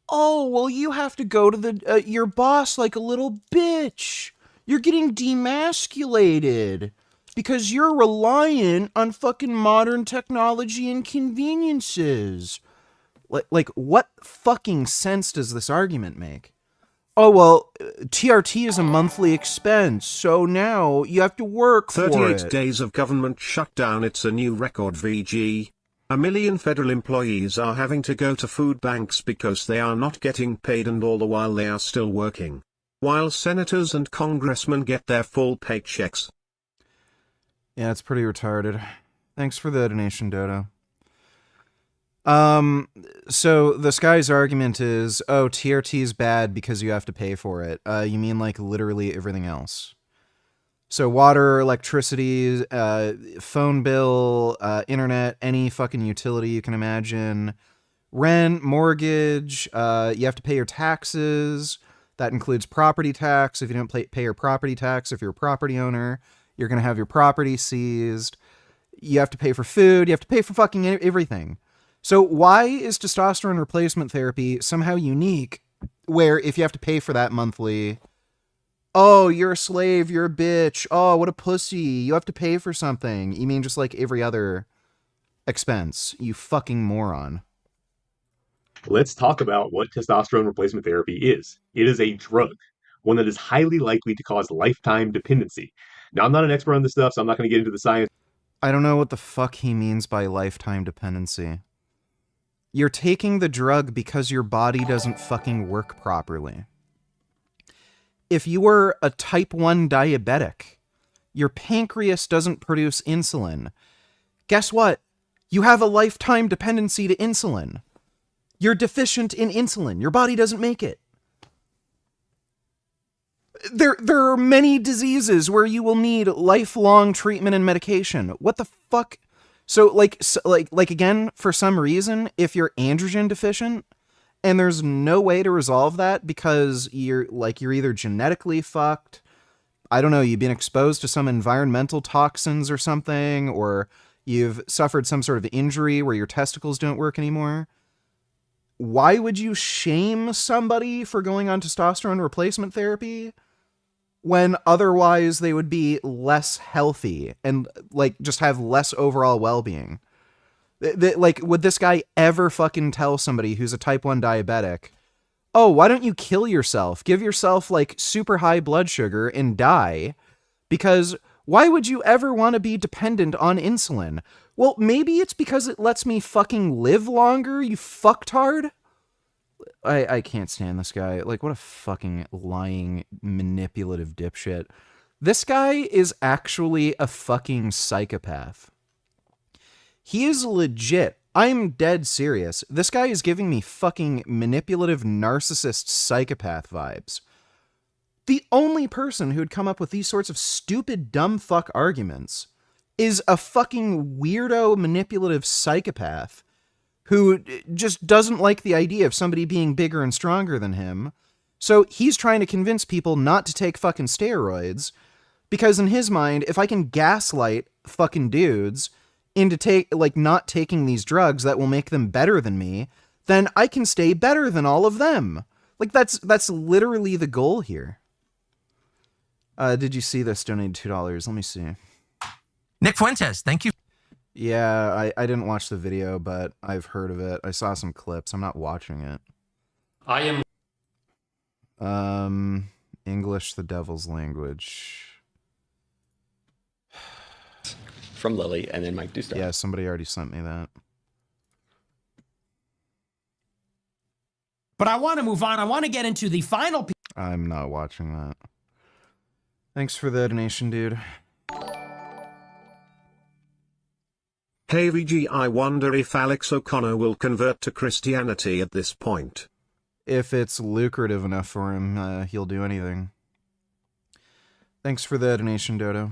Oh, well, you have to go to your boss like a little bitch. You're getting demasculated because you're reliant on fucking modern technology and conveniences. Like, what fucking sense does this argument make? Oh, well, TRT is a monthly expense, so now you have to work for it. 38 days of government shutdown, it's a new record, VG. 1 million federal employees are having to go to food banks because they are not getting paid, and all the while they are still working. While senators and congressmen get their full paychecks. Yeah, it's pretty retarded. Thanks for the donation, Dodo. So this guy's argument is, oh, TRT is bad because you have to pay for it. You mean like literally everything else. So water, electricity, phone bill, internet, any fucking utility you can imagine, rent, mortgage, you have to pay your taxes. That includes property tax. If you don't pay your property tax, if you're a property owner, you're going to have your property seized. You have to pay for food. You have to pay for fucking everything. So why is testosterone replacement therapy somehow unique where if you have to pay for that monthly, oh, you're a slave, you're a bitch, oh, what a pussy, you have to pay for something. You mean just like every other expense, you fucking moron. Let's talk about what testosterone replacement therapy is. It is a drug, one that is highly likely to cause lifetime dependency. Now, I'm not an expert on this stuff, so I'm not going to get into the science. I don't know what the fuck he means by lifetime dependency. You're taking the drug because your body doesn't fucking work properly. If you were a type 1 diabetic, your pancreas doesn't produce insulin. Guess what? You have a lifetime dependency to insulin. You're deficient in insulin. Your body doesn't make it. There are many diseases where you will need lifelong treatment and medication. What the fuck? So again, for some reason, if you're androgen deficient, and there's no way to resolve that because you're either genetically fucked, I don't know, you've been exposed to some environmental toxins or something, or you've suffered some sort of injury where your testicles don't work anymore. Why would you shame somebody for going on testosterone replacement therapy when otherwise they would be less healthy and just have less overall well-being? Would this guy ever fucking tell somebody who's a type 1 diabetic, oh, why don't you kill yourself? Give yourself super high blood sugar and die? Because why would you ever want to be dependent on insulin? Well, maybe it's because it lets me fucking live longer, you fucktard. I can't stand this guy. What a fucking lying, manipulative dipshit. This guy is actually a fucking psychopath. He is legit. I'm dead serious. This guy is giving me fucking manipulative narcissist psychopath vibes. The only person who would come up with these sorts of stupid dumb fuck arguments is a fucking weirdo manipulative psychopath who just doesn't like the idea of somebody being bigger and stronger than him. So he's trying to convince people not to take fucking steroids because in his mind, if I can gaslight fucking dudes into not taking these drugs that will make them better than me, then I can stay better than all of them. That's literally the goal here. Did you see this? Donated $2. Let me see. Nick Fuentes, thank you. Yeah, I didn't watch the video, but I've heard of it. I saw some clips. I'm not watching it. I am... English, the devil's language. From Lily, and then Mike Dustar. Yeah, somebody already sent me that. But I want to move on. I want to get into the final... I'm not watching that. Thanks for the donation, dude. Hey VG, I wonder if Alex O'Connor will convert to Christianity at this point. If it's lucrative enough for him, he'll do anything. Thanks for the donation, Dodo.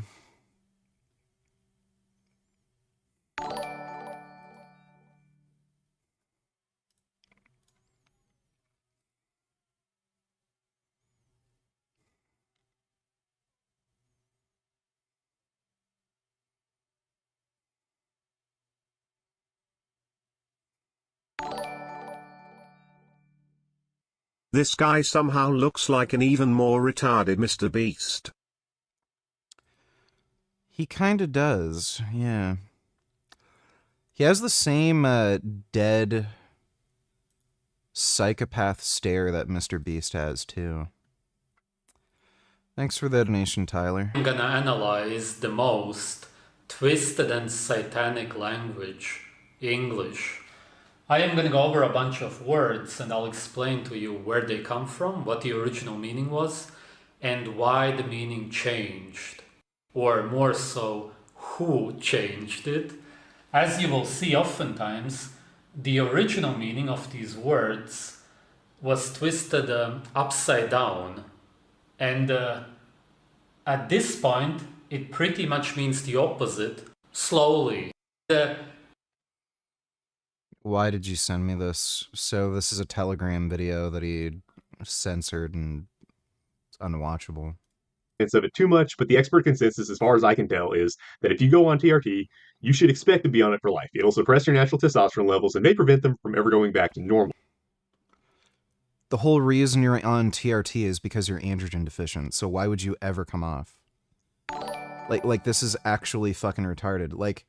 This guy somehow looks like an even more retarded Mr. Beast. He kinda does, yeah. He has the same dead psychopath stare that Mr. Beast has, too. Thanks for the donation, Tyler. I'm gonna analyze the most twisted and satanic language, English. I am gonna go over a bunch of words and I'll explain to you where they come from, what the original meaning was, and why the meaning changed. Or more so, who changed it. As you will see oftentimes, the original meaning of these words was twisted upside down. And At this point, it pretty much means the opposite. Slowly. Why did you send me this? So this is a Telegram video that he censored and it's unwatchable. Of it too much, but the expert consensus, as far as I can tell, is that if you go on TRT, you should expect to be on it for life. It'll suppress your natural testosterone levels and may prevent them from ever going back to normal. The whole reason you're on TRT is because you're androgen deficient, so why would you ever come off? Like this is actually fucking retarded. Like,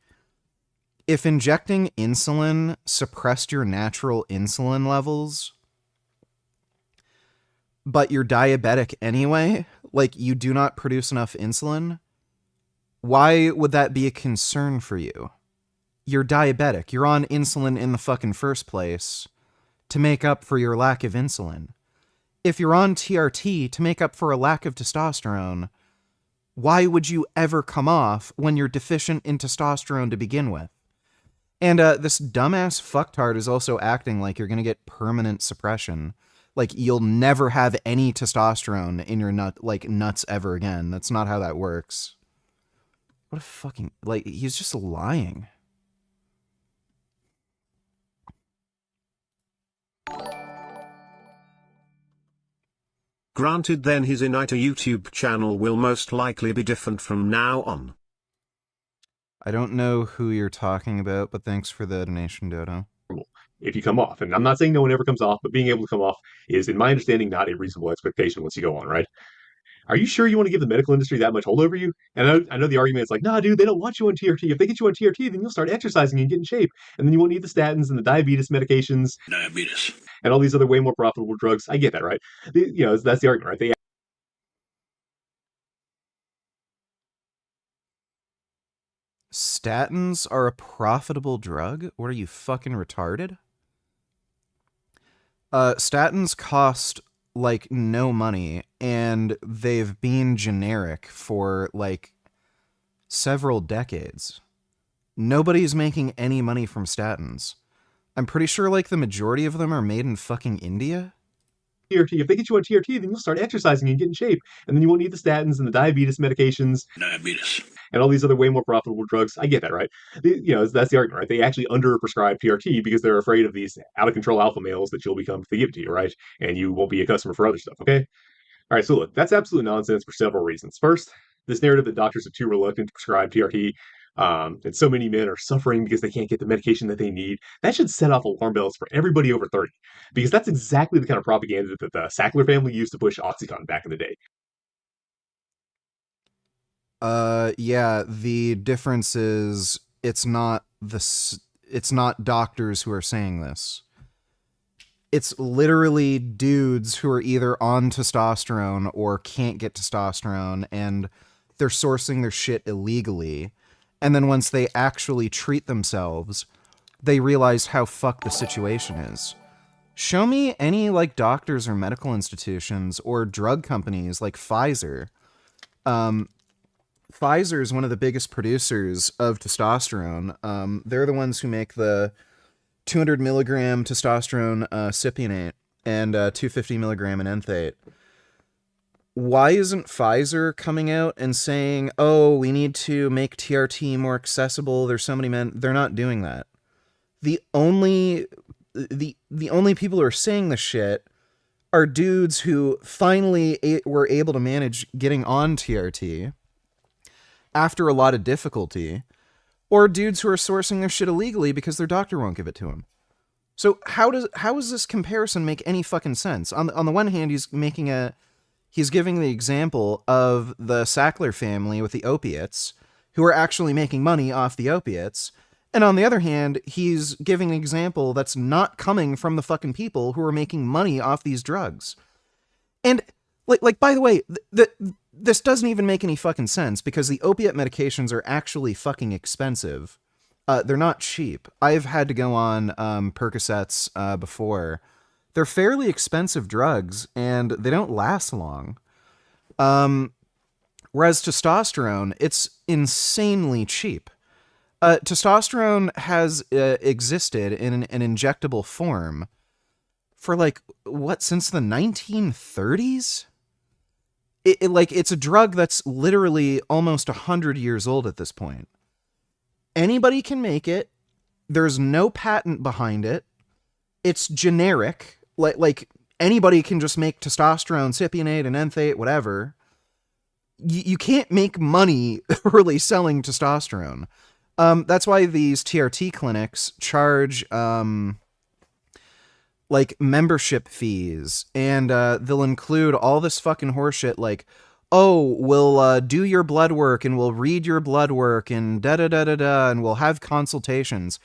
if injecting insulin suppressed your natural insulin levels, but you're diabetic anyway, like you do not produce enough insulin, why would that be a concern for you? You're diabetic. You're on insulin in the fucking first place to make up for your lack of insulin. If you're on TRT to make up for a lack of testosterone, why would you ever come off when you're deficient in testosterone to begin with? And this dumbass fucktard is also acting like you're going to get permanent suppression. Like, you'll never have any testosterone in your nuts ever again. That's not how that works. What a fucking... Like, he's just lying. Granted, then his Inita YouTube channel will most likely be different from now on. I don't know who you're talking about, but thanks for the donation, Dodo. If you come off, and I'm not saying no one ever comes off, but being able to come off is, in my understanding, not a reasonable expectation once you go on, right? Are you sure you want to give the medical industry that much hold over you? And I know the argument is like, nah, dude, they don't want you on TRT. If they get you on TRT, then you'll start exercising and get in shape. And then you won't need the statins and the diabetes medications. Diabetes. And all these other way more profitable drugs. I get that, right? That's the argument, right? Statins are a profitable drug? What, are you fucking retarded? Statins cost like no money, and they've been generic for like several decades. Nobody's making any money from statins. I'm pretty sure like the majority of them are made in fucking India. TRT. If they get you on TRT, then you'll start exercising and get in shape. And then you won't need the statins and the diabetes medications. Diabetes. And all these other way more profitable drugs. I get that, right? That's the argument, right? They actually underprescribe TRT because they're afraid of these out-of-control alpha males that you'll become if they give it to you, right? And you won't be a customer for other stuff, okay? All right, so look, that's absolute nonsense for several reasons. First, this narrative that doctors are too reluctant to prescribe TRT, and so many men are suffering because they can't get the medication that they need, that should set off alarm bells for everybody over 30, because that's exactly the kind of propaganda that the Sackler family used to push OxyContin back in the day. Yeah, the difference is it's not doctors who are saying this. It's literally dudes who are either on testosterone or can't get testosterone, and they're sourcing their shit illegally. And then once they actually treat themselves, they realize how fucked the situation is. Show me any like doctors or medical institutions or drug companies like Pfizer. Pfizer is one of the biggest producers of testosterone. They're the ones who make the 200 milligram testosterone cypionate and 250 milligram enanthate. Why isn't Pfizer coming out and saying, oh, we need to make TRT more accessible, there's so many men? They're not doing that. The only people who are saying this shit are dudes who finally were able to manage getting on TRT after a lot of difficulty, or dudes who are sourcing their shit illegally because their doctor won't give it to them. So how does this comparison make any fucking sense? On the one hand, he's giving the example of the Sackler family with the opiates, who are actually making money off the opiates. And on the other hand, he's giving an example that's not coming from the fucking people who are making money off these drugs. And, like by the way, this doesn't even make any fucking sense, because the opiate medications are actually fucking expensive. They're not cheap. I've had to go on Percocets before. They're fairly expensive drugs, and they don't last long. Whereas testosterone, it's insanely cheap. Testosterone has existed in an injectable form for, like, what, since the 1930s? it's a drug that's literally almost 100 years old at this point. Anybody can make it. There's no patent behind it. It's generic. Like anybody can just make testosterone, cypionate, and enthate, whatever. You can't make money really selling testosterone. That's why these TRT clinics charge like membership fees, and they'll include all this fucking horseshit like, oh, we'll do your blood work and we'll read your blood work and da-da-da-da-da, and we'll have consultations.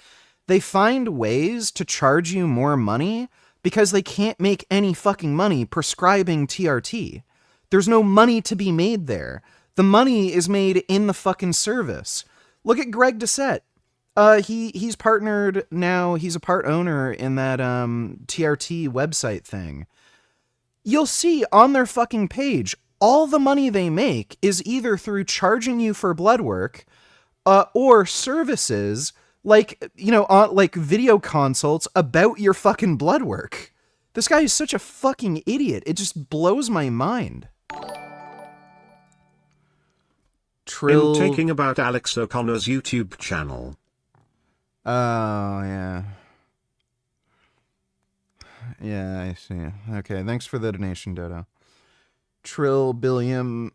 They find ways to charge you more money because they can't make any fucking money prescribing TRT. There's no money to be made there. The money is made in the fucking service. Look at Greg Doucette. He's partnered now. He's a part owner in that TRT website thing. You'll see on their fucking page, all the money they make is either through charging you for blood work, or services like, like video consults about your fucking blood work. This guy is such a fucking idiot. It just blows my mind. Trill taking about Alex O'Connor's YouTube channel. Oh, yeah. Yeah, I see. Okay, thanks for the donation, Dodo. Trill Billiam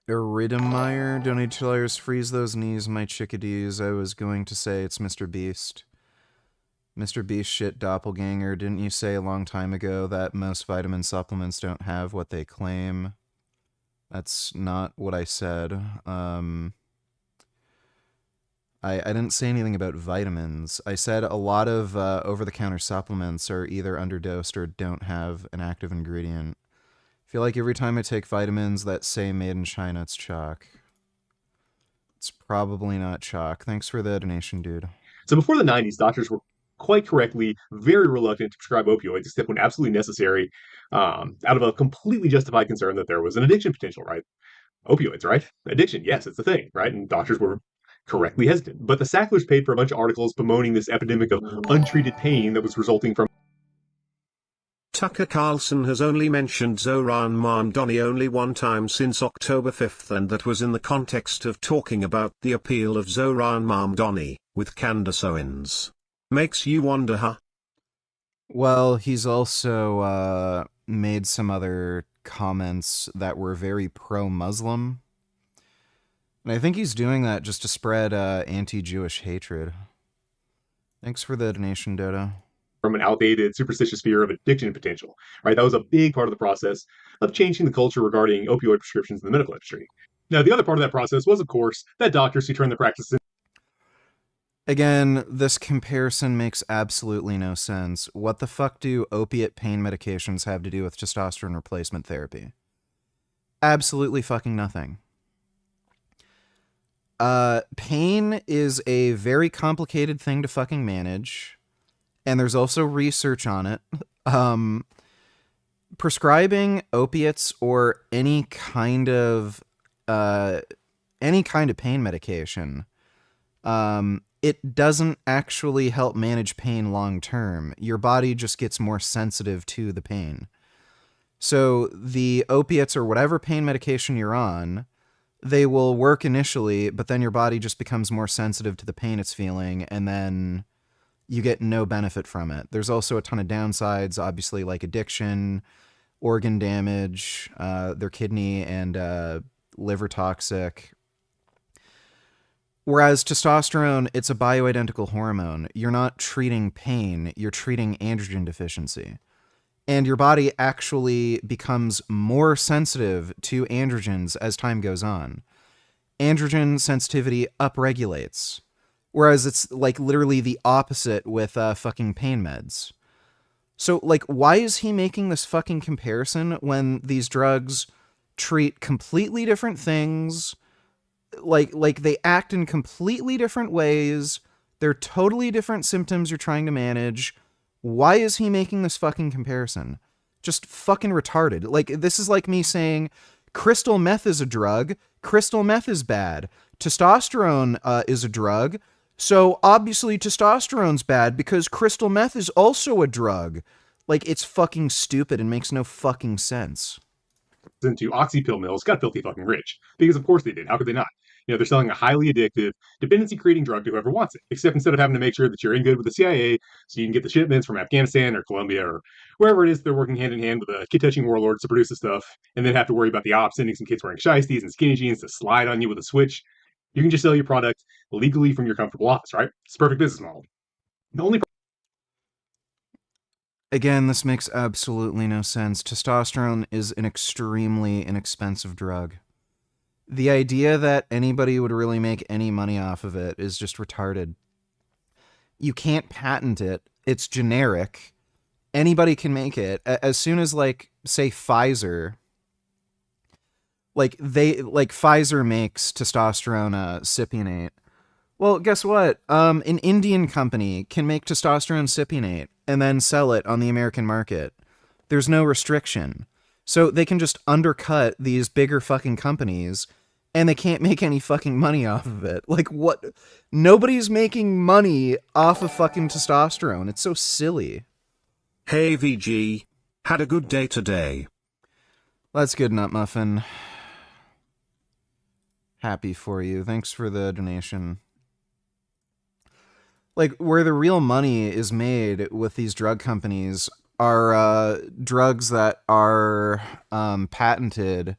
Iridemeyer donated $2. Freeze those knees, my chickadees. I was going to say it's Mr. Beast. Mr. Beast shit doppelganger. Didn't you say a long time ago that most vitamin supplements don't have what they claim? That's not what I said. I didn't say anything about vitamins. I said a lot of over-the-counter supplements are either underdosed or don't have an active ingredient. I feel like every time I take vitamins that say made in China, it's chalk. It's probably not chalk. Thanks for the donation, dude. So before the 90s, doctors were quite correctly very reluctant to prescribe opioids, except when absolutely necessary, out of a completely justified concern that there was an addiction potential, right? Opioids, right? Addiction, yes, it's a thing, right? And doctors were correctly hesitant. But the Sacklers paid for a bunch of articles bemoaning this epidemic of untreated pain that was resulting from... Tucker Carlson has only mentioned Zoran Mamdani only one time since October 5th, and that was in the context of talking about the appeal of Zoran Mamdani, with Candace Owens. Makes you wonder, huh? Well, he's also made some other comments that were very pro-Muslim. And I think he's doing that just to spread anti-Jewish hatred. Thanks for the donation, Dodo. From an outdated, superstitious fear of addiction potential, right? That was a big part of the process of changing the culture regarding opioid prescriptions in the medical industry. Now, the other part of that process was, of course, that doctors who turned the practice in... Again, this comparison makes absolutely no sense. What the fuck do opiate pain medications have to do with testosterone replacement therapy? Absolutely fucking nothing. Pain is a very complicated thing to fucking manage, and there's also research on it. Prescribing opiates or any kind of pain medication, it doesn't actually help manage pain long term. Your body just gets more sensitive to the pain. So the opiates or whatever pain medication you're on, they will work initially, but then your body just becomes more sensitive to the pain it's feeling, and then you get no benefit from it. There's also a ton of downsides, obviously, like addiction, organ damage, their kidney and liver toxic. Whereas testosterone, it's a bioidentical hormone. You're not treating pain, you're treating androgen deficiency. And your body actually becomes more sensitive to androgens as time goes on. Androgen sensitivity upregulates. Whereas it's like literally the opposite with fucking pain meds. So like, why is he making this fucking comparison when these drugs treat completely different things? Like they act in completely different ways. They're totally different symptoms you're trying to manage. Why is he making this fucking comparison? Just fucking retarded. Like, this is like me saying crystal meth is a drug. Crystal meth is bad. Testosterone is a drug. So obviously testosterone's bad because crystal meth is also a drug. Like, it's fucking stupid and makes no fucking sense. into oxy pill mills got filthy fucking rich. Because of course they did. How could they not? They're selling a highly addictive, dependency-creating drug to whoever wants it. Except instead of having to make sure that you're in good with the CIA, so you can get the shipments from Afghanistan or Colombia or wherever it is they're working hand in hand with the kid-touching warlords to produce the stuff, and then have to worry about the ops sending some kids wearing shiesties and skinny jeans to slide on you with a switch. You can just sell your product legally from your comfortable office, right? It's a perfect business model. The only Again, this makes absolutely no sense. Testosterone is an extremely inexpensive drug. The idea that anybody would really make any money off of it is just retarded. You can't patent it. It's generic. Anybody can make it. As soon as, like, say Pfizer, Pfizer makes testosterone cypionate. Well, guess what? An Indian company can make testosterone cypionate and then sell it on the American market. There's no restriction. So they can just undercut these bigger fucking companies, and they can't make any fucking money off of it. Like, what? Nobody's making money off of fucking testosterone. It's so silly. Hey VG, had a good day today. That's good, Nut Muffin. Happy for you. Thanks for the donation. Like, where the real money is made with these drug companies are drugs that are patented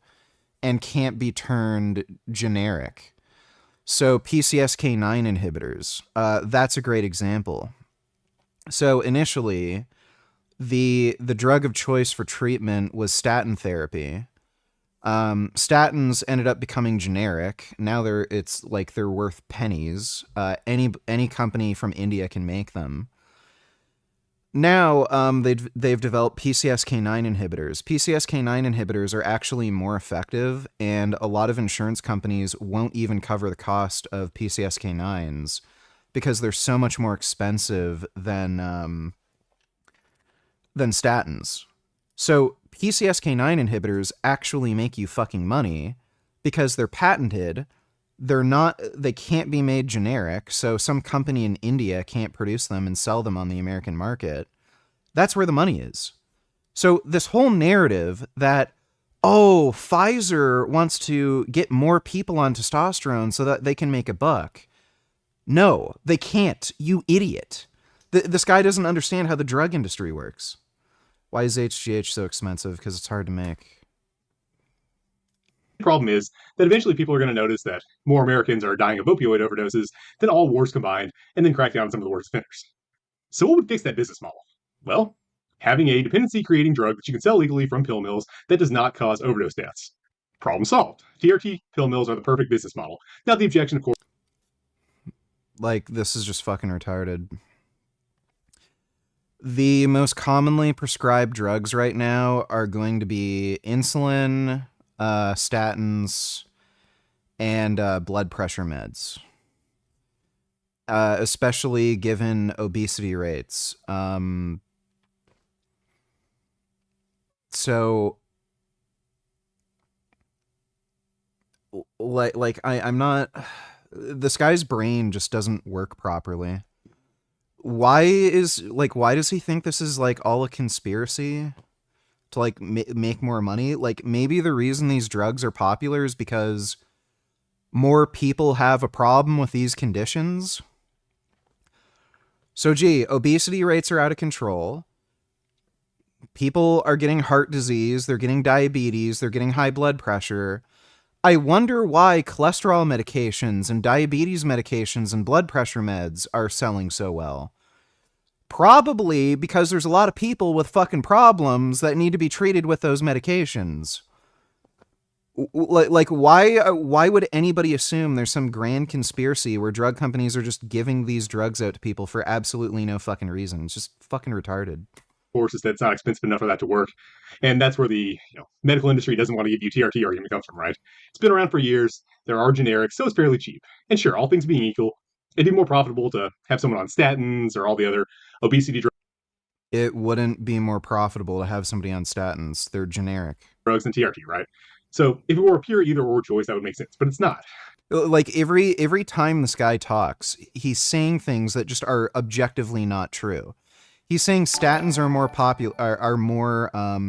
and can't be turned generic. So PCSK9 inhibitors, that's a great example. So initially, the drug of choice for treatment was statin therapy. Statins ended up becoming generic. Now they're worth pennies. Any company from India can make them. Now, they've developed PCSK9 inhibitors. PCSK9 inhibitors are actually more effective, and a lot of insurance companies won't even cover the cost of PCSK9s because they're so much more expensive than statins. So PCSK9 inhibitors actually make you fucking money because they're patented. They can't be made generic, so some company in India can't produce them and sell them on the American market. That's where the money is. So this whole narrative that, oh, Pfizer wants to get more people on testosterone so that they can make a buck. No, they can't, you idiot. This guy doesn't understand how the drug industry works. Why is HGH so expensive? Because it's hard to make. The problem is that eventually people are going to notice that more Americans are dying of opioid overdoses than all wars combined, and then crack down on some of the worst offenders. So what would fix that business model? Well, having a dependency-creating drug that you can sell legally from pill mills that does not cause overdose deaths. Problem solved. TRT pill mills are the perfect business model. Now the objection, of course... Like, this is just fucking retarded. The most commonly prescribed drugs right now are going to be insulin, statins, and blood pressure meds. Especially given obesity rates. So, I'm not... This guy's brain just doesn't work properly. Why does he think this is, like, all a conspiracy to, like, make more money? Like, maybe the reason these drugs are popular is because more people have a problem with these conditions. So, gee, obesity rates are out of control. People are getting heart disease, they're getting diabetes, they're getting high blood pressure. I wonder why cholesterol medications and diabetes medications and blood pressure meds are selling so well. Probably because there's a lot of people with fucking problems that need to be treated with those medications. Like, why would anybody assume there's some grand conspiracy where drug companies are just giving these drugs out to people for absolutely no fucking reason? It's just fucking retarded. Course is that it's not expensive enough for that to work. And that's where the medical industry doesn't want to give you TRT argument comes from, right? It's been around for years. There are generics, so it's fairly cheap. And sure, all things being equal, it'd be more profitable to have someone on statins or all the other obesity drugs. It wouldn't be more profitable to have somebody on statins. They're generic. Drugs and TRT, right? So if it were a pure either or choice, that would make sense, but it's not. Like, every time this guy talks, he's saying things that just are objectively not true. He's saying statins are more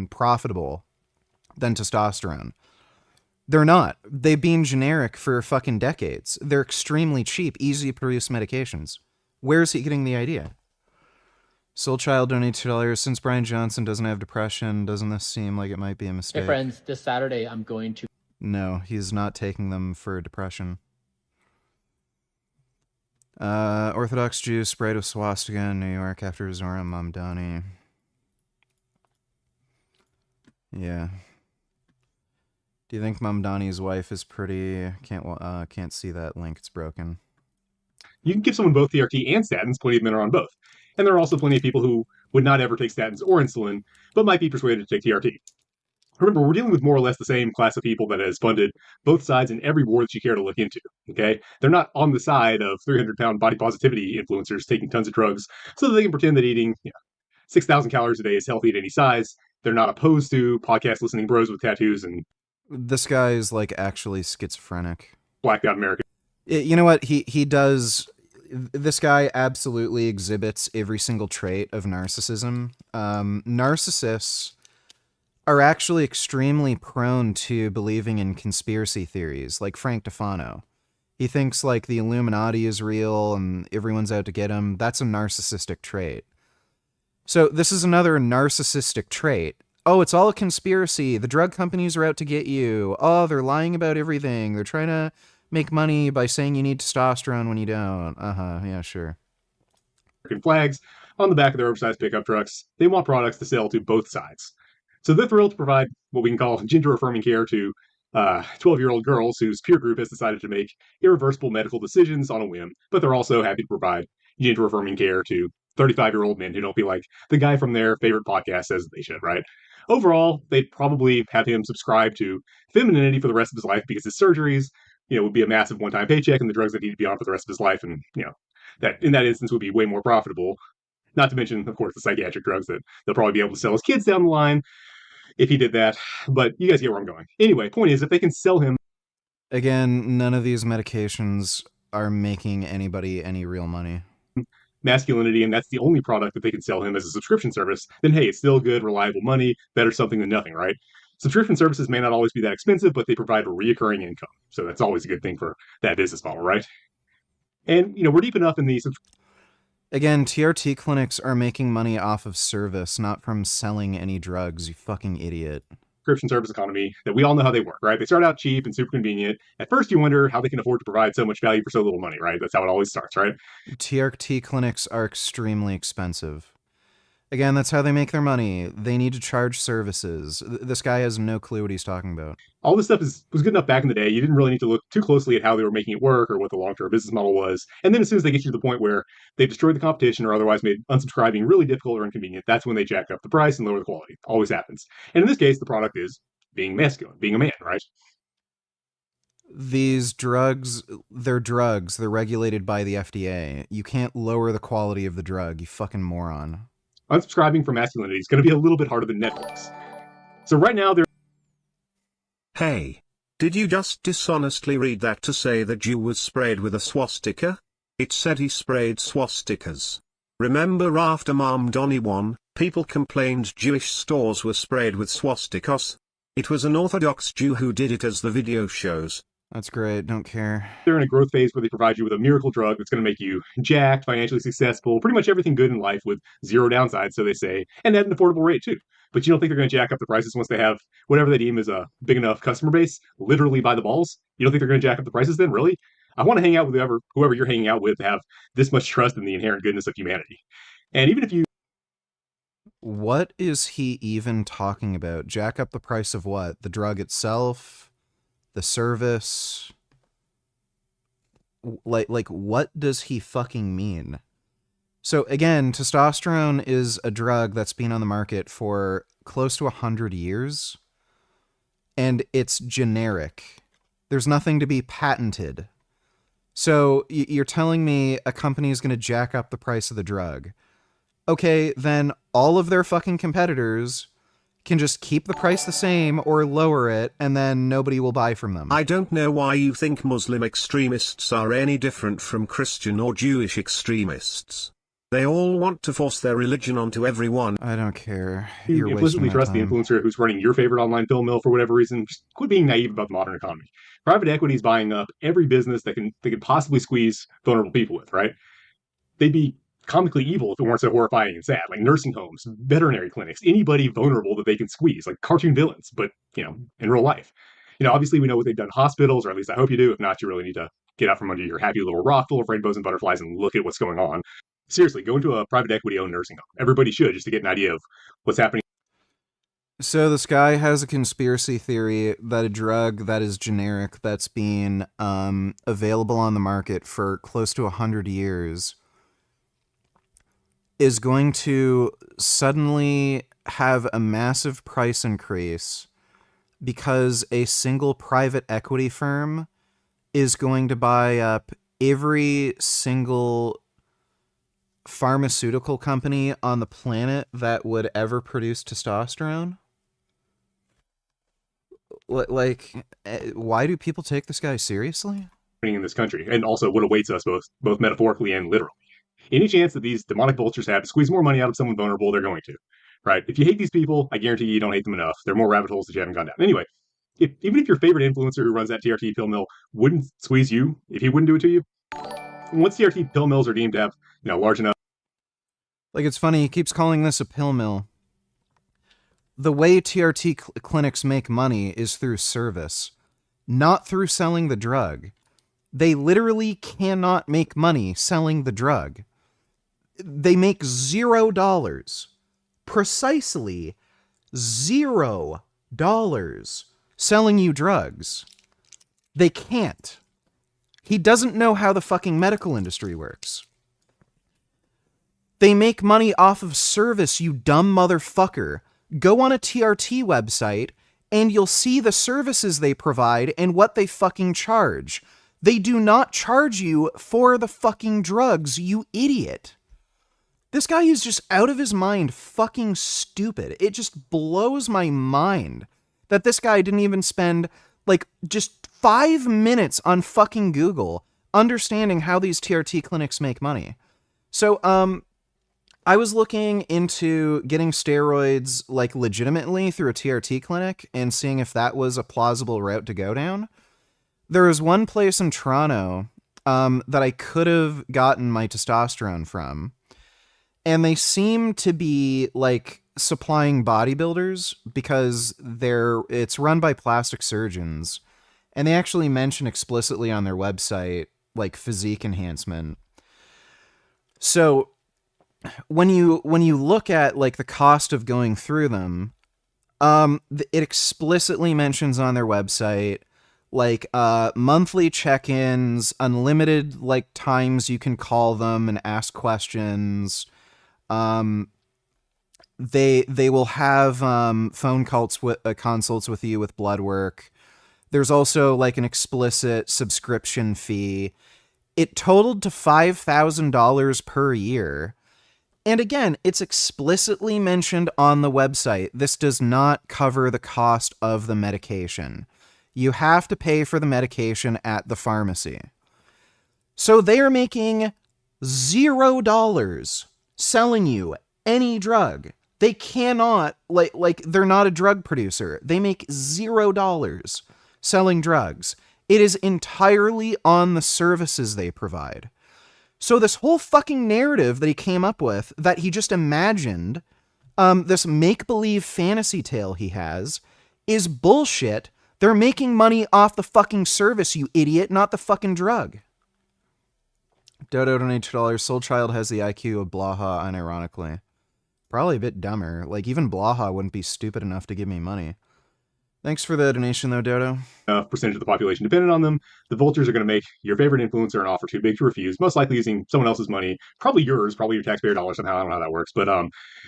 profitable than testosterone. They're not. They've been generic for fucking decades. They're extremely cheap, easy to produce medications. Where's he getting the idea? Soul Child donates $2. Since Brian Johnson doesn't have depression, doesn't this seem like it might be a mistake? Hey friends, this Saturday I'm going to... No, he's not taking them for depression. Orthodox Jew sprayed with swastika in New York after Zoran Mamdani. Yeah. Do you think Mamdani's wife is pretty? Can't see that link. It's broken. You can give someone both TRT and statins. Plenty of men are on both. And there are also plenty of people who would not ever take statins or insulin, but might be persuaded to take TRT. Remember, we're dealing with more or less the same class of people that has funded both sides in every war that you care to look into, okay? They're not on the side of 300-pound body positivity influencers taking tons of drugs so that they can pretend that eating 6,000 calories a day is healthy at any size. They're not opposed to podcast listening bros with tattoos and... This guy is, like, actually schizophrenic. Blacked out American. You know what? He does... This guy absolutely exhibits every single trait of narcissism. Narcissists are actually extremely prone to believing in conspiracy theories, like Frank Tufano. He thinks like the Illuminati is real and everyone's out to get him. That's a narcissistic trait. So this is another narcissistic trait. Oh, it's all a conspiracy. The drug companies are out to get you. Oh, they're lying about everything. They're trying to make money by saying you need testosterone when you don't. Yeah, sure. Flags on the back of their oversized pickup trucks. They want products to sell to both sides. So they're thrilled to provide what we can call gender-affirming care to 12-year-old girls whose peer group has decided to make irreversible medical decisions on a whim, but they're also happy to provide gender-affirming care to 35-year-old men who don't feel like the guy from their favorite podcast says they should, right? Overall, they'd probably have him subscribe to femininity for the rest of his life because his surgeries, would be a massive one-time paycheck and the drugs that he'd be on for the rest of his life, and, that in that instance would be way more profitable. Not to mention, of course, the psychiatric drugs that they'll probably be able to sell his kids down the line if he did that. But you guys get where I'm going. Anyway, point is, if they can sell him... Again, none of these medications are making anybody any real money. Masculinity, and that's the only product that they can sell him as a subscription service, then hey, it's still good, reliable money, better something than nothing, right? Subscription services may not always be that expensive, but they provide a reoccurring income. So that's always a good thing for that business model, right? And, we're deep enough in the... Again, TRT clinics are making money off of service, not from selling any drugs, you fucking idiot. Subscription service economy that we all know how they work, right? They start out cheap and super convenient. At first, you wonder how they can afford to provide so much value for so little money, right? That's how it always starts, right? TRT clinics are extremely expensive. Again, that's how they make their money. They need to charge services. This guy has no clue what he's talking about. All this stuff was good enough back in the day. You didn't really need to look too closely at how they were making it work or what the long-term business model was. And then as soon as they get you to the point where they've destroyed the competition or otherwise made unsubscribing really difficult or inconvenient, that's when they jack up the price and lower the quality. Always happens. And in this case, the product is being masculine, being a man, right? These drugs, they're drugs. They're regulated by the FDA. You can't lower the quality of the drug, you fucking moron. Unsubscribing for masculinity is going to be a little bit harder than Netflix. So right now, they're... Hey, did you just dishonestly read that to say the Jew was sprayed with a swastika? It said he sprayed swastikas. Remember after Mamdani won, people complained Jewish stores were sprayed with swastikas? It was an Orthodox Jew who did it, as the video shows. That's great, don't care. They're in a growth phase where they provide you with a miracle drug that's going to make you jacked, financially successful, pretty much everything good in life with zero downsides, so they say, and at an affordable rate too. But you don't think they're going to jack up the prices once they have whatever they deem is a big enough customer base, literally by the balls? You don't think they're going to jack up the prices then, really? I want to hang out with whoever you're hanging out with to have this much trust in the inherent goodness of humanity. And even if you... What is he even talking about? Jack up the price of what? The drug itself? The service? Like what does he fucking mean? So again, testosterone is a drug that's been on the market for close to 100 years, and it's generic. There's nothing to be patented. So you're telling me a company is going to jack up the price of the drug. Okay, then all of their fucking competitors can just keep the price the same or lower it, and then nobody will buy from them. I don't know why you think Muslim extremists are any different from Christian or Jewish extremists. They all want to force their religion onto everyone. I don't care. You You're implicitly wasting my trust the time. influencer who's running your favorite online pill mill for whatever reason. Just quit being naive about the modern economy. Private equity is buying up every business they could possibly squeeze vulnerable people with, right? They'd be comically evil if it weren't so horrifying and sad, like nursing homes, veterinary clinics, anybody vulnerable that they can squeeze, like cartoon villains, but, in real life. Obviously we know what they've done to hospitals, or at least I hope you do. If not, you really need to get out from under your happy little rock full of rainbows and butterflies and look at what's going on. Seriously, go into a private equity owned nursing home. Everybody should, just to get an idea of what's happening. So this guy has a conspiracy theory that a drug that is generic, that's been available on the market for close to 100 years, is going to suddenly have a massive price increase because a single private equity firm is going to buy up every single pharmaceutical company on the planet that would ever produce testosterone. Like, why do people take this guy seriously? In this country, and also what awaits us both metaphorically and literally. Any chance that these demonic vultures have to squeeze more money out of someone vulnerable, they're going to. Right? If you hate these people, I guarantee you don't hate them enough. There are more rabbit holes that you haven't gone down. Anyway, even if your favorite influencer who runs that TRT pill mill wouldn't squeeze you, if he wouldn't do it to you, once TRT pill mills are deemed to have, large enough. Like, it's funny, he keeps calling this a pill mill. The way TRT clinics make money is through service, not through selling the drug. They literally cannot make money selling the drug. They make $0. Precisely $0 selling you drugs. They can't. He doesn't know how the fucking medical industry works. They make money off of service, you dumb motherfucker. Go on a TRT website and you'll see the services they provide and what they fucking charge. They do not charge you for the fucking drugs, you idiot. This guy is just out of his mind, fucking stupid. It just blows my mind that this guy didn't even spend, just 5 minutes on fucking Google understanding how these TRT clinics make money. So, I was looking into getting steroids, legitimately through a TRT clinic and seeing if that was a plausible route to go down. There was one place in Toronto that I could have gotten my testosterone from, and they seem to be, supplying bodybuilders because it's run by plastic surgeons, and they actually mention explicitly on their website, physique enhancement. So when you look at the cost of going through them, it explicitly mentions on their website monthly check-ins, unlimited times you can call them and ask questions. They will have phone consults with you with blood work. There's also an explicit subscription fee. It totaled to $5,000 per year. And again, it's explicitly mentioned on the website. This does not cover the cost of the medication. You have to pay for the medication at the pharmacy. So they are making $0 selling you any drug. They cannot, they're not a drug producer. They make $0 selling drugs. It is entirely on the services they provide. So this whole fucking narrative that he came up with, that he just imagined, this make-believe fantasy tale he has, is bullshit. They're making money off the fucking service, you idiot, not the fucking drug. Dodo donated $2. Soul Child has the IQ of Blaha, unironically. Probably a bit dumber. Even Blaha wouldn't be stupid enough to give me money. Thanks for the donation, though, Dodo. Percentage of the population dependent on them. The vultures are going to make your favorite influencer an offer too big to refuse, most likely using someone else's money, probably yours, probably your taxpayer dollars somehow. I don't know how that works, but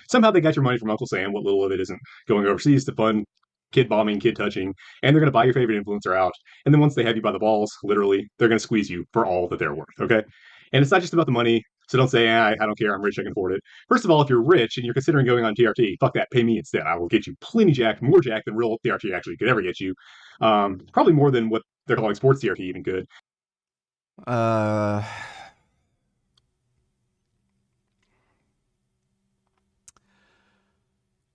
somehow they got your money from Uncle Sam, what little of it isn't going overseas to fund kid bombing, kid touching, and they're going to buy your favorite influencer out. And then once they have you by the balls, literally, they're going to squeeze you for all that they're worth, okay? And it's not just about the money, so don't say, I don't care, I'm rich, I can afford it. First of all, if you're rich and you're considering going on TRT, fuck that, pay me instead. I will get you plenty jacked, more jacked than real TRT actually could ever get you. Probably more than what they're calling sports TRT even could.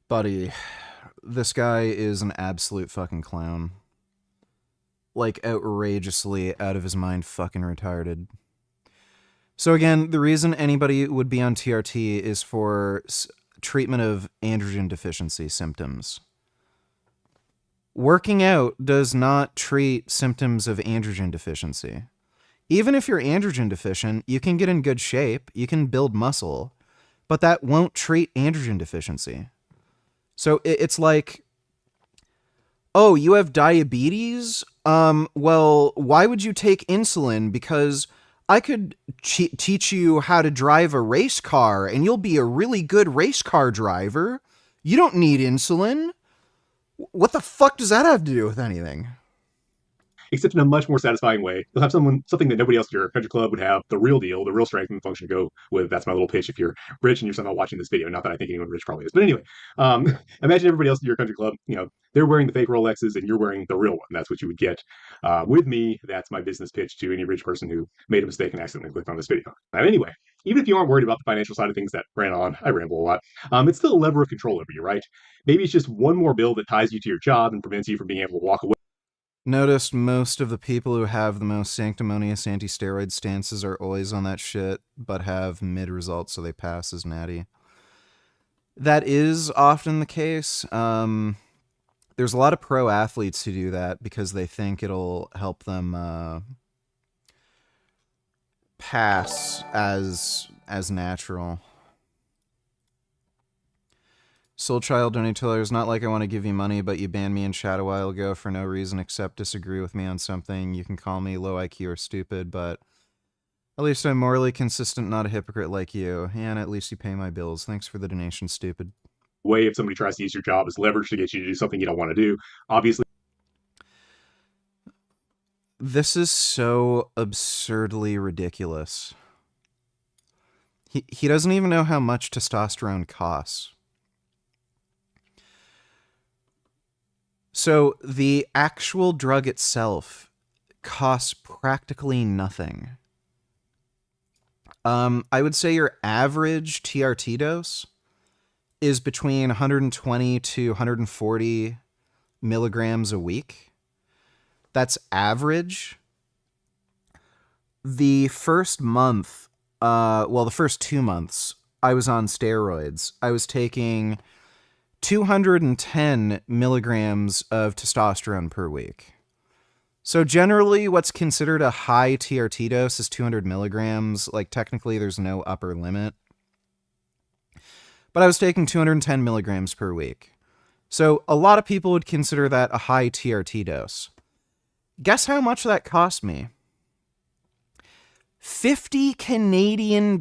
Buddy, this guy is an absolute fucking clown. Like, outrageously out of his mind fucking retarded. So again, the reason anybody would be on TRT is for treatment of androgen deficiency symptoms. Working out does not treat symptoms of androgen deficiency. Even if you're androgen deficient, you can get in good shape, you can build muscle, but that won't treat androgen deficiency. So it's like, oh, you have diabetes? Well, why would you take insulin? Because I could teach you how to drive a race car and you'll be a really good race car driver. You don't need insulin. What the fuck does that have to do with anything? Except in a much more satisfying way. You'll have something that nobody else in your country club would have, the real deal, the real strength and function to go with. That's my little pitch if you're rich and you're somehow watching this video. Not that I think anyone rich probably is. But anyway, imagine everybody else in your country club, they're wearing the fake Rolexes and you're wearing the real one. That's what you would get. With me, that's my business pitch to any rich person who made a mistake and accidentally clicked on this video. Anyway, even if you aren't worried about the financial side of things that ran on, I ramble a lot, it's still a lever of control over you, right? Maybe it's just one more bill that ties you to your job and prevents you from being able to walk away. Noticed most of the people who have the most sanctimonious anti-steroid stances are always on that shit, but have mid results, so they pass as natty. That is often the case. There's a lot of pro athletes who do that because they think it'll help them pass as natural. Soul Child Donateller, it's not like I want to give you money, but you banned me in chat a while ago for no reason except disagree with me on something. You can call me low IQ or stupid, but at least I'm morally consistent, not a hypocrite like you. And at least you pay my bills. Thanks for the donation, stupid. Way if somebody tries to use your job as leverage to get you to do something you don't want to do. Obviously. This is so absurdly ridiculous. He doesn't even know how much testosterone costs. So the actual drug itself costs practically nothing. I would say your average TRT dose is between 120 to 140 milligrams a week. That's average. The first month, the first 2 months, I was on steroids. I was taking 210 milligrams of testosterone per week. So generally what's considered a high TRT dose is 200 milligrams. Like technically there's no upper limit. But I was taking 210 milligrams per week. So a lot of people would consider that a high TRT dose. Guess how much that cost me? $50 Canadian.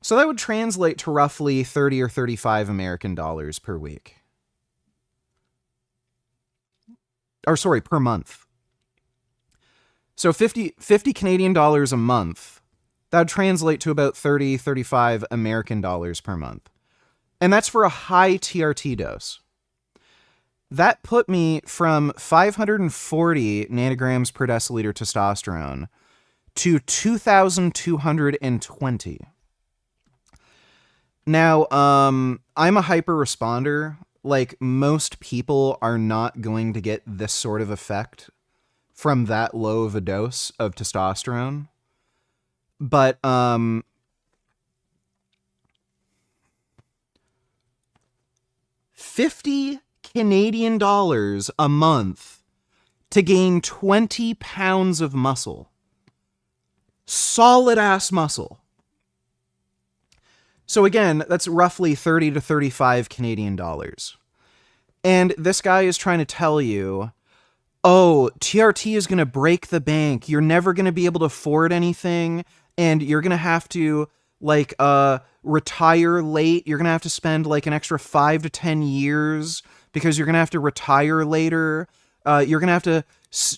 So that would translate to roughly 30 or 35 American dollars per week. Or sorry, per month. So 50 Canadian dollars a month, that would translate to about 30, 35 American dollars per month. And that's for a high TRT dose. That put me from 540 nanograms per deciliter testosterone to 2,220. Now, I'm a hyper responder. Like, most people are not going to get this sort of effect from that low of a dose of testosterone. But, $50 Canadian a month to gain 20 pounds of muscle. Solid ass muscle. So again, that's roughly 30 to 35 Canadian dollars. And this guy is trying to tell you, oh, TRT is going to break the bank. You're never going to be able to afford anything. And you're going to have to, like, retire late. You're going to have to spend, like, an extra 5 to 10 years because you're going to have to retire later. You're going to have to,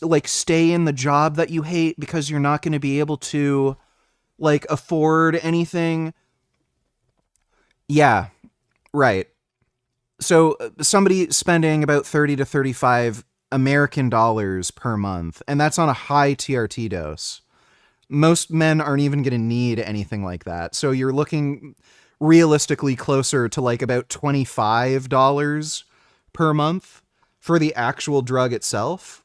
like, stay in the job that you hate because you're not going to be able to, like, afford anything. Yeah, right. So somebody spending about 30 to 35 American dollars per month, and that's on a high TRT dose. Most men aren't even going to need anything like that. So you're looking realistically closer to like about $25 per month for the actual drug itself.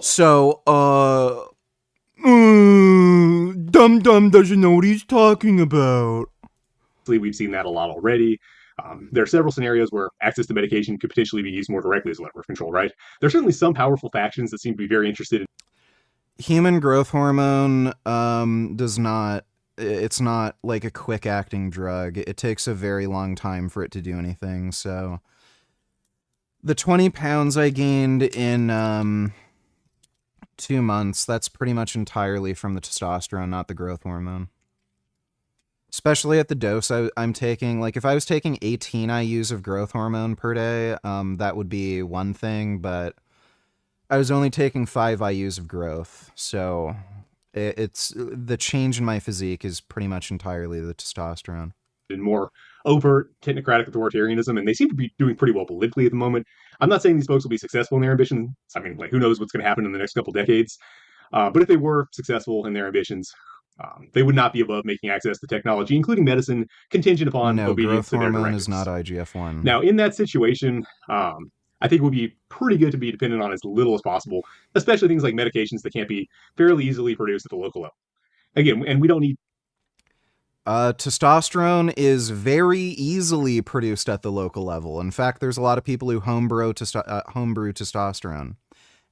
So, Dum Dum doesn't know what he's talking about. We've seen that a lot already. There are several scenarios where access to medication could potentially be used more directly as a lever of control, right? There are certainly some powerful factions that seem to be very interested in human growth hormone. It's not like a quick acting drug. It takes a very long time for it to do anything. So the 20 pounds I gained in 2 months, that's pretty much entirely from the testosterone, not the growth hormone. Especially at the dose I'm taking. Like, if I was taking 18 IUs of growth hormone per day, that would be one thing, but I was only taking 5 IUs of growth, so it's the change in my physique is pretty much entirely the testosterone. more overt technocratic authoritarianism, and they seem to be doing pretty well politically at the moment. I'm not saying these folks will be successful in their ambitions. I mean, like, who knows what's going to happen in the next couple decades? But if they were successful in their ambitions, they would not be above making access to technology, including medicine, contingent upon obedience to their growth hormone directives. is not IGF-1. Now, in that situation, I think it would be pretty good to be dependent on as little as possible, especially things like medications that can't be fairly easily produced at the local level. Again, and we don't need testosterone is very easily produced at the local level. In fact, there's a lot of people who homebrew testosterone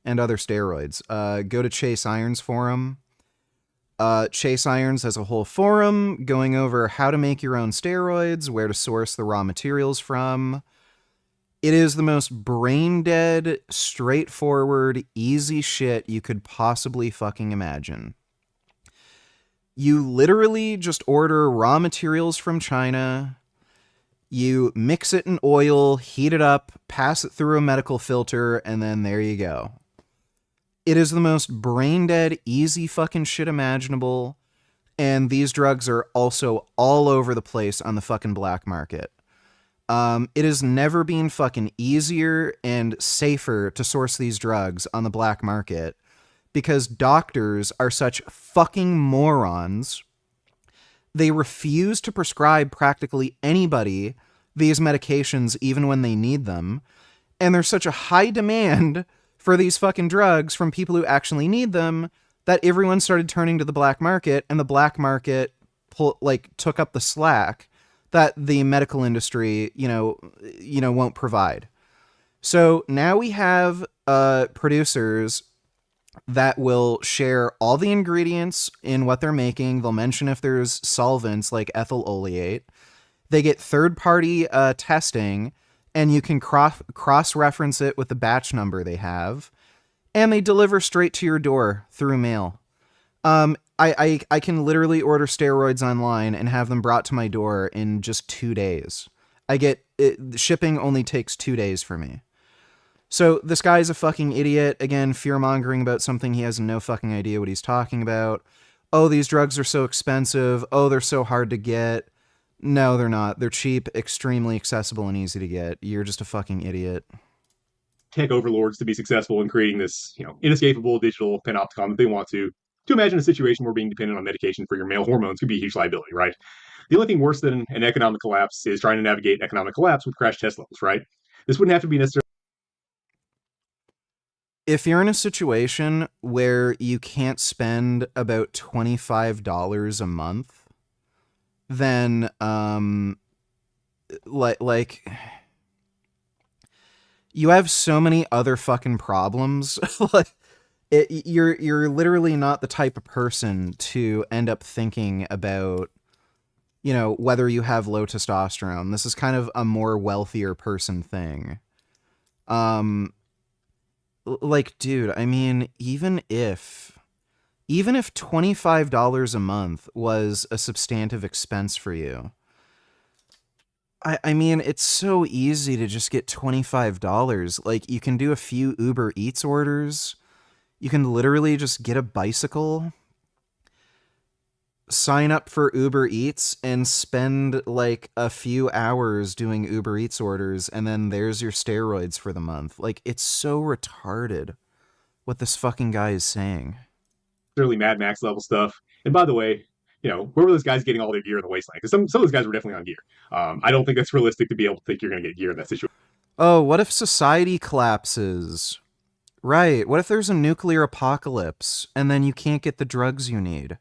and other steroids. Go to Chase Irons forum. Chase Irons has a whole forum going over how to make your own steroids, where to source the raw materials from. It is the most brain-dead, straightforward, easy shit you could possibly fucking imagine. You literally just order raw materials from China, you mix it in oil, heat it up, pass it through a medical filter, and then there you go. It is the most brain-dead, easy fucking shit imaginable, and these drugs are also all over the place on the fucking black market. It has never been fucking easier and safer to source these drugs on the black market because doctors are such fucking morons. They refuse to prescribe practically anybody these medications even when they need them. And there's such a high demand for these fucking drugs from people who actually need them that everyone started turning to the black market, and the black market took up the slack that the medical industry, won't provide. So now we have producers that will share all the ingredients in what they're making. They'll mention if there's solvents like ethyl oleate. They get third-party testing, and you can cross-reference it with the batch number they have, and they deliver straight to your door through mail. I can literally order steroids online and have them brought to my door in just 2 days. Shipping only takes 2 days for me. So this guy's a fucking idiot. Again, fear-mongering about something he has no fucking idea what he's talking about. Oh, these drugs are so expensive. Oh, they're so hard to get. No, they're not. They're cheap, extremely accessible, and easy to get. You're just a fucking idiot. Tech overlords to be successful in creating this, inescapable digital panopticon that they want to imagine a situation where being dependent on medication for your male hormones could be a huge liability, right? The only thing worse than an economic collapse is trying to navigate economic collapse with crash test levels, right? This wouldn't have to be necessary. If you're in a situation where you can't spend about $25 a month, then, you have so many other fucking problems. You're literally not the type of person to end up thinking about, whether you have low testosterone. This is kind of a more wealthier person thing. Dude, I mean, even if $25 a month was a substantive expense for you, I mean, it's so easy to just get $25. Like, you can do a few Uber Eats orders. You can literally just get a bicycle, sign up for Uber Eats, and spend like a few hours doing Uber Eats orders, and then there's your steroids for the month. Like, it's so retarded what this fucking guy is saying. Early Mad Max level stuff. And by the way, where were those guys getting all their gear in the wasteland? Because some of those guys were definitely on gear. I don't think that's realistic to be able to think you're going to get gear in that situation. Oh, what if society collapses? Right. What if there's a nuclear apocalypse and then you can't get the drugs you need?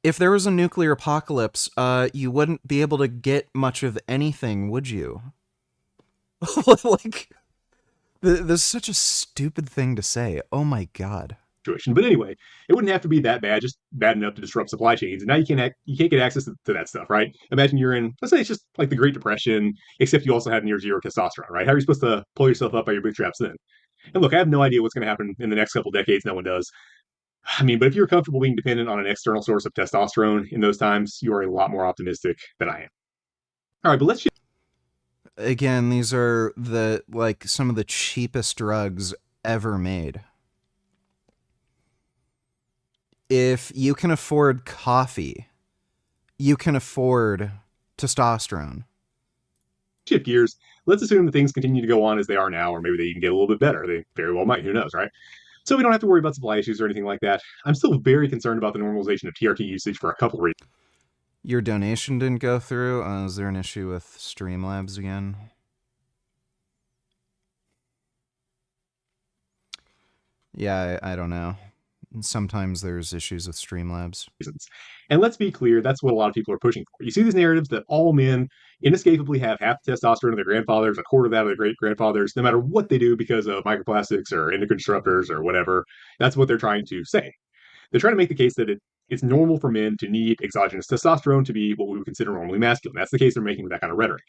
If there was a nuclear apocalypse, you wouldn't be able to get much of anything, would you? Like, this is such a stupid thing to say. Oh my god. But anyway, it wouldn't have to be that bad, just bad enough to disrupt supply chains. And now you can't get access to that stuff, right? Imagine you're in, let's say it's just like the Great Depression, except you also had near zero testosterone, right? How are you supposed to pull yourself up by your bootstraps then? And look, I have no idea what's going to happen in the next couple decades. No one does. I mean, but if you're comfortable being dependent on an external source of testosterone in those times, you are a lot more optimistic than I am. All right, but let's just... Again, these are some of the cheapest drugs ever made. If you can afford coffee, you can afford testosterone. Shift gears. Let's assume that things continue to go on as they are now, or maybe they even get a little bit better. They very well might. Who knows, right? So we don't have to worry about supply issues or anything like that. I'm still very concerned about the normalization of TRT usage for a couple of reasons. Your donation didn't go through? Is there an issue with Streamlabs again? Yeah, I don't know. Sometimes there's issues with Streamlabs. And let's be clear, that's what a lot of people are pushing for. You see these narratives that all men inescapably have half the testosterone of their grandfathers, a quarter of that of their great-grandfathers, no matter what they do because of microplastics or endocrine disruptors or whatever. That's what they're trying to say. They're trying to make the case that it's normal for men to need exogenous testosterone to be what we would consider normally masculine. That's the case they're making with that kind of rhetoric.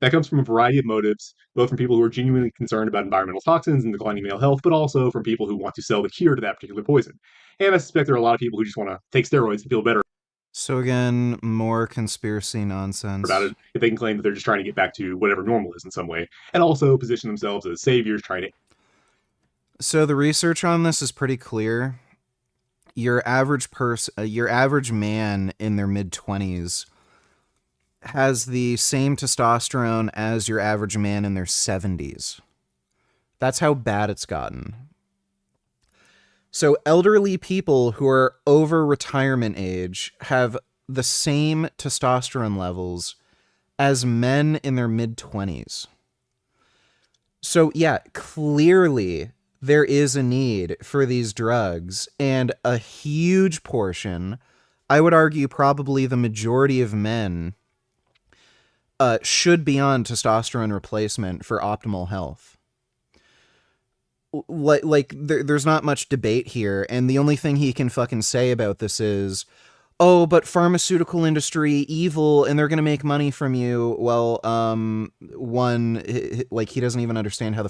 That comes from a variety of motives, both from people who are genuinely concerned about environmental toxins and declining male health, but also from people who want to sell the cure to that particular poison. And I suspect there are a lot of people who just want to take steroids and feel better So again, more conspiracy nonsense about it if they can claim that they're just trying to get back to whatever normal is in some way, and also position themselves as saviors trying to... So the research on this is pretty clear. Your average man in their mid-20s has the same testosterone as your average man in their 70s. That's how bad it's gotten. So elderly people who are over retirement age have the same testosterone levels as men in their mid-20s. So yeah, clearly there is a need for these drugs, and a huge portion, I would argue probably the majority of men, should be on testosterone replacement for optimal health. There's not much debate here, and the only thing he can fucking say about this is, oh, but pharmaceutical industry, evil, and they're gonna make money from you. Well, he doesn't even understand how the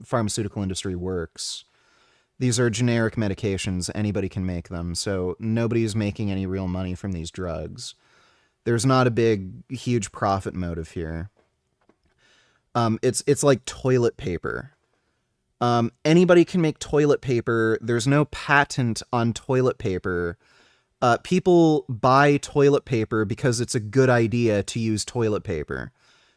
pharmaceutical industry works. These are generic medications, anybody can make them, so nobody's making any real money from these drugs. There's not a huge profit motive here. It's like toilet paper. Anybody can make toilet paper. There's no patent on toilet paper. People buy toilet paper because it's a good idea to use toilet paper.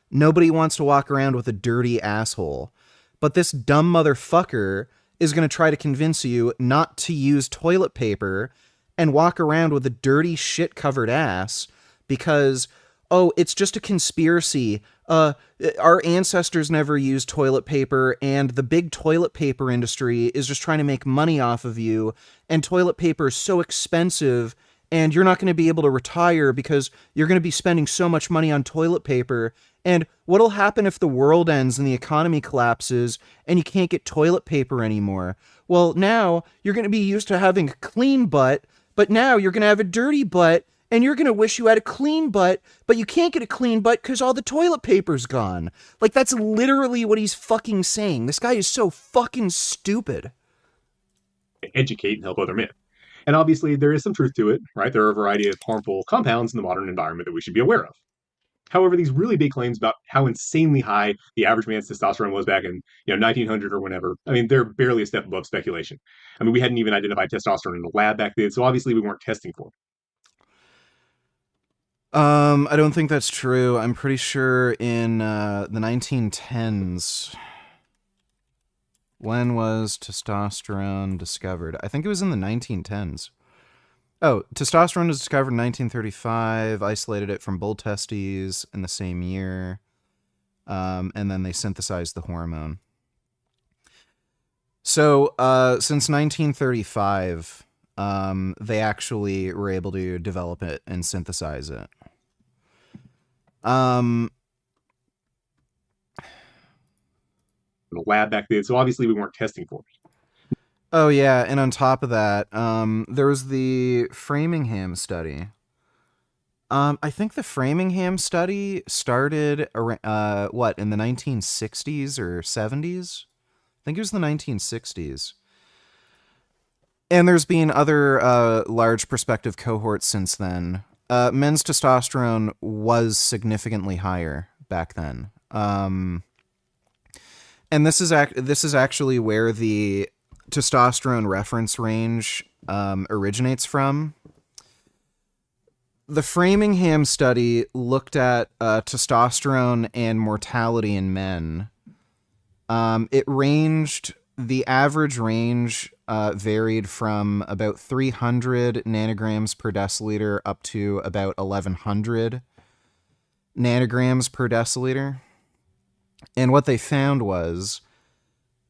Nobody wants to walk around with a dirty asshole. But this dumb motherfucker is going to try to convince you not to use toilet paper and walk around with a dirty shit-covered ass because, oh, it's just a conspiracy. Our ancestors never used toilet paper, and the big toilet paper industry is just trying to make money off of you, and toilet paper is so expensive, and you're not going to be able to retire because you're going to be spending so much money on toilet paper. And what'll happen if the world ends and the economy collapses and you can't get toilet paper anymore? Well, now you're going to be used to having a clean butt, but now you're going to have a dirty butt, and you're going to wish you had a clean butt, but you can't get a clean butt because all the toilet paper's gone. Like, that's literally what he's fucking saying. This guy is so fucking stupid. Educate and help other men. And obviously, there is some truth to it, right? There are a variety of harmful compounds in the modern environment that we should be aware of. However, these really big claims about how insanely high the average man's testosterone was back in 1900 or whenever, I mean, they're barely a step above speculation. I mean, we hadn't even identified testosterone in the lab back then, so obviously we weren't testing for it. I don't think that's true. I'm pretty sure in the 1910s. When was testosterone discovered? I think it was in the 1910s. Oh, testosterone was discovered in 1935, isolated it from bull testes in the same year, and then they synthesized the hormone. So, since 1935, they actually were able to develop it and synthesize it. In a lab back then, so obviously we weren't testing for it. Oh yeah, and on top of that, there was the Framingham study. I think the Framingham study started in the 1960s or 70s? I think it was the 1960s. And there's been other large prospective cohorts since then. Men's testosterone was significantly higher back then. And this is actually where the testosterone reference range originates from. The Framingham study looked at testosterone and mortality in men. The average range varied from about 300 nanograms per deciliter up to about 1100 nanograms per deciliter. And what they found was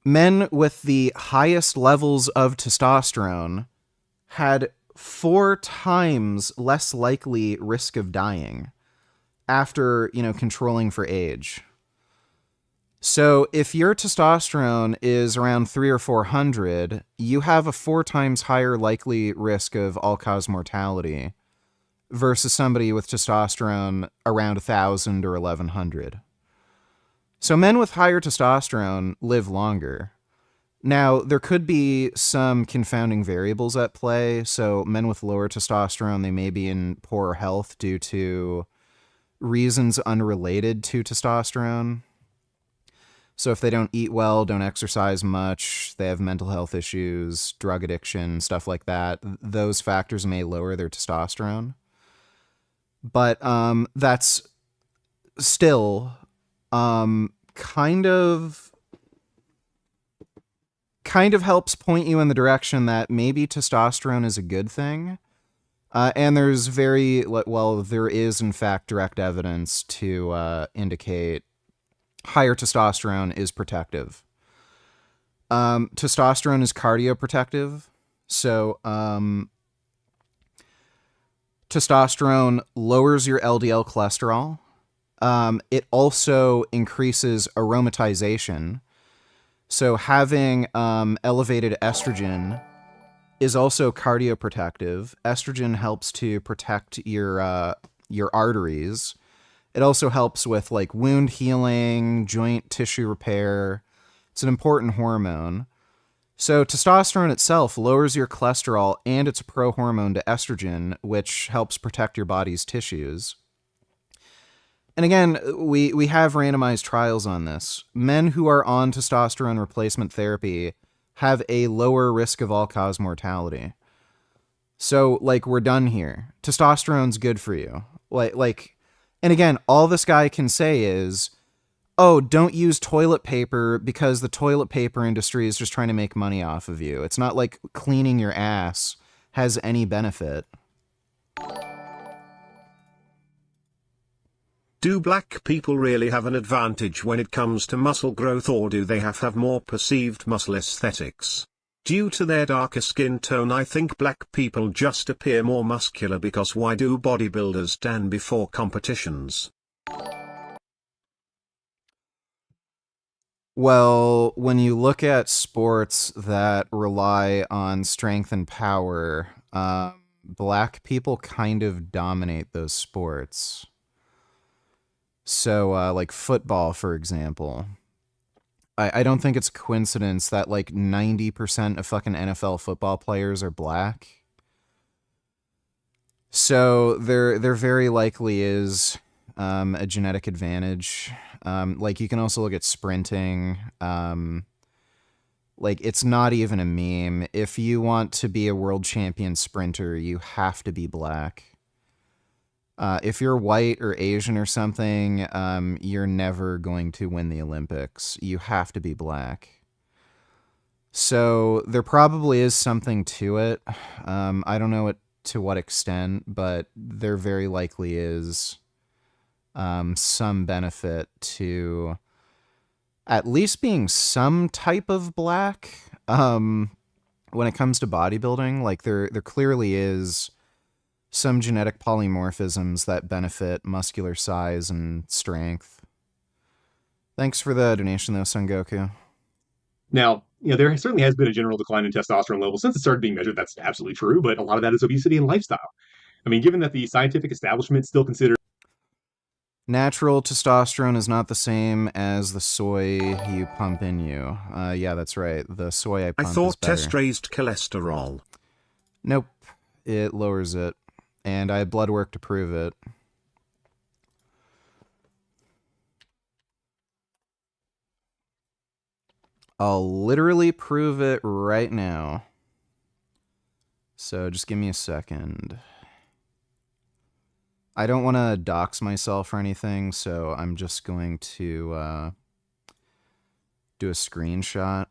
men with the highest levels of testosterone had 4 times less likely risk of dying after, controlling for age. So if your testosterone is around 300 or 400, you have a 4 times higher likely risk of all-cause mortality versus somebody with testosterone around 1,000 or 1,100. So men with higher testosterone live longer. Now, there could be some confounding variables at play. So men with lower testosterone, they may be in poorer health due to reasons unrelated to testosterone. So if they don't eat well, don't exercise much, they have mental health issues, drug addiction, stuff like that, those factors may lower their testosterone. But that's still kind of helps point you in the direction that maybe testosterone is a good thing. And there is in fact direct evidence to indicate higher testosterone is protective. Testosterone is cardioprotective. So testosterone lowers your LDL cholesterol. It also increases aromatization. So having elevated estrogen is also cardioprotective. Estrogen helps to protect your arteries. It also helps with like wound healing, joint tissue repair. It's an important hormone. So testosterone itself lowers your cholesterol, and it's a prohormone to estrogen, which helps protect your body's tissues. And again, we have randomized trials on this. Men who are on testosterone replacement therapy have a lower risk of all-cause mortality. So, we're done here. Testosterone's good for you. And again, all this guy can say is, oh, don't use toilet paper because the toilet paper industry is just trying to make money off of you. It's not like cleaning your ass has any benefit. Do black people really have an advantage when it comes to muscle growth, or do they have more perceived muscle aesthetics? Due to their darker skin tone, I think black people just appear more muscular, because why do bodybuilders stand before competitions? Well, when you look at sports that rely on strength and power, black people kind of dominate those sports. So, like football, for example. I don't think it's a coincidence that 90% of fucking NFL football players are black. So there very likely is a genetic advantage. You can also look at sprinting. It's not even a meme. If you want to be a world champion sprinter, you have to be black. If you're white or Asian or something, you're never going to win the Olympics. You have to be black. So there probably is something to it. I don't know what to what extent, but there very likely is some benefit to at least being some type of black. When it comes to bodybuilding, like there clearly is some genetic polymorphisms that benefit muscular size and strength. Thanks for the donation, though, Son Goku. Now, there certainly has been a general decline in testosterone levels since it started being measured. That's absolutely true, but a lot of that is obesity and lifestyle. I mean, given that the scientific establishment still considers natural testosterone is not the same as the soy you pump in you. Yeah, that's right. The soy I pump I thought is better. test raised cholesterol. Nope. It lowers it. And I had blood work to prove it. I'll literally prove it right now. So just give me a second. I don't want to dox myself or anything, so I'm just going to do a screenshot.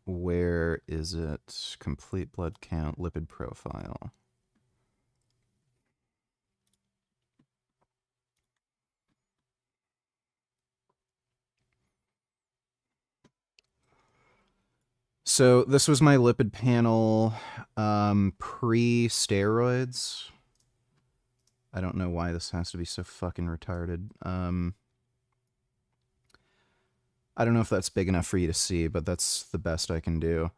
Where is it? Complete blood count, lipid profile. So this was my lipid panel pre-steroids. I don't know why this has to be so fucking retarded. I don't know if that's big enough for you to see, but that's the best I can do.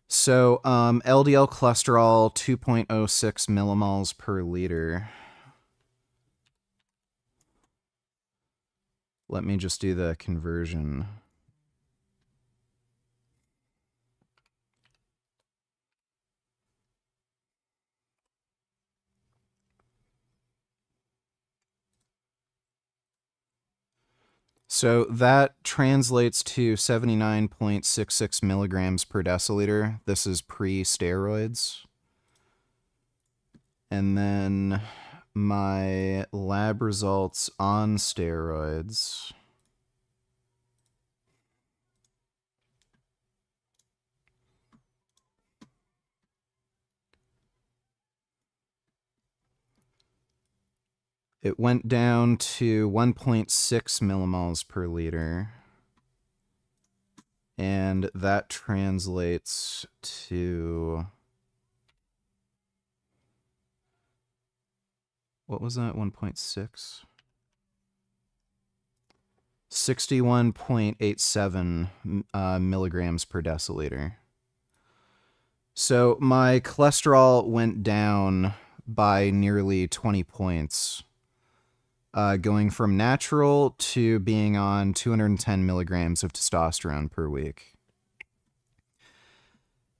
So LDL cholesterol, 2.06 millimoles per liter. Let me just do the conversion. So that translates to 79.66 milligrams per deciliter. This is pre-steroids. And then my lab results on steroids. It went down to 1.6 millimoles per liter. And that translates to... what was that? 1.6? 61.87 milligrams per deciliter. So my cholesterol went down by nearly 20 points. Going from natural to being on 210 milligrams of testosterone per week.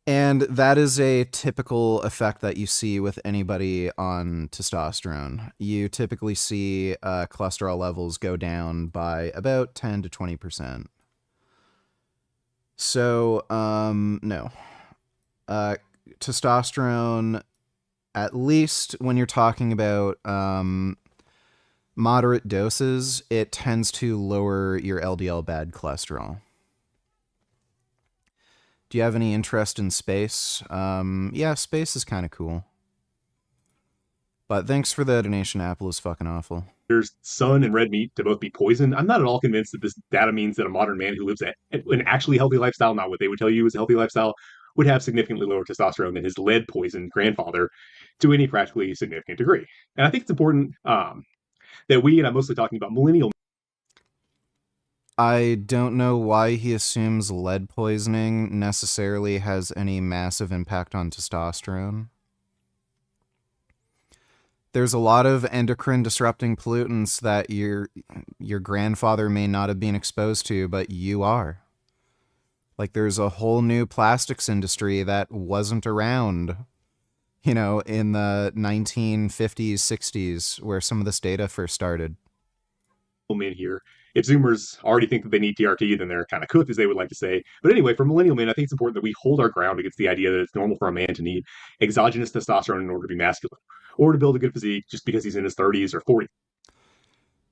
And that is a typical effect that you see with anybody on testosterone. You typically see cholesterol levels go down by about 10 to 20%. So, no. Testosterone, at least when you're talking about moderate doses, it tends to lower your LDL bad cholesterol. Do you have any interest in space? Yeah, space is kind of cool. But thanks for the donation. Apple is fucking awful. There's sun and red meat to both be poison. I'm not at all convinced that this data means that a modern man who lives an actually healthy lifestyle, not what they would tell you is a healthy lifestyle, would have significantly lower testosterone than his lead poisoned grandfather to any practically significant degree. And I think it's important that we, and I'm mostly talking about millennial. I don't know why he assumes lead poisoning necessarily has any massive impact on testosterone. There's a lot of endocrine disrupting pollutants that your grandfather may not have been exposed to, but you are. Like there's a whole new plastics industry that wasn't around, you know, in the 1950s, 60s, where some of this data first started. Men here. If Zoomers already think that they need TRT, then they're kind of cooked, as they would like to say. But anyway, for millennial men, I think it's important that we hold our ground against the idea that it's normal for a man to need exogenous testosterone in order to be masculine, or to build a good physique just because he's in his 30s or 40s.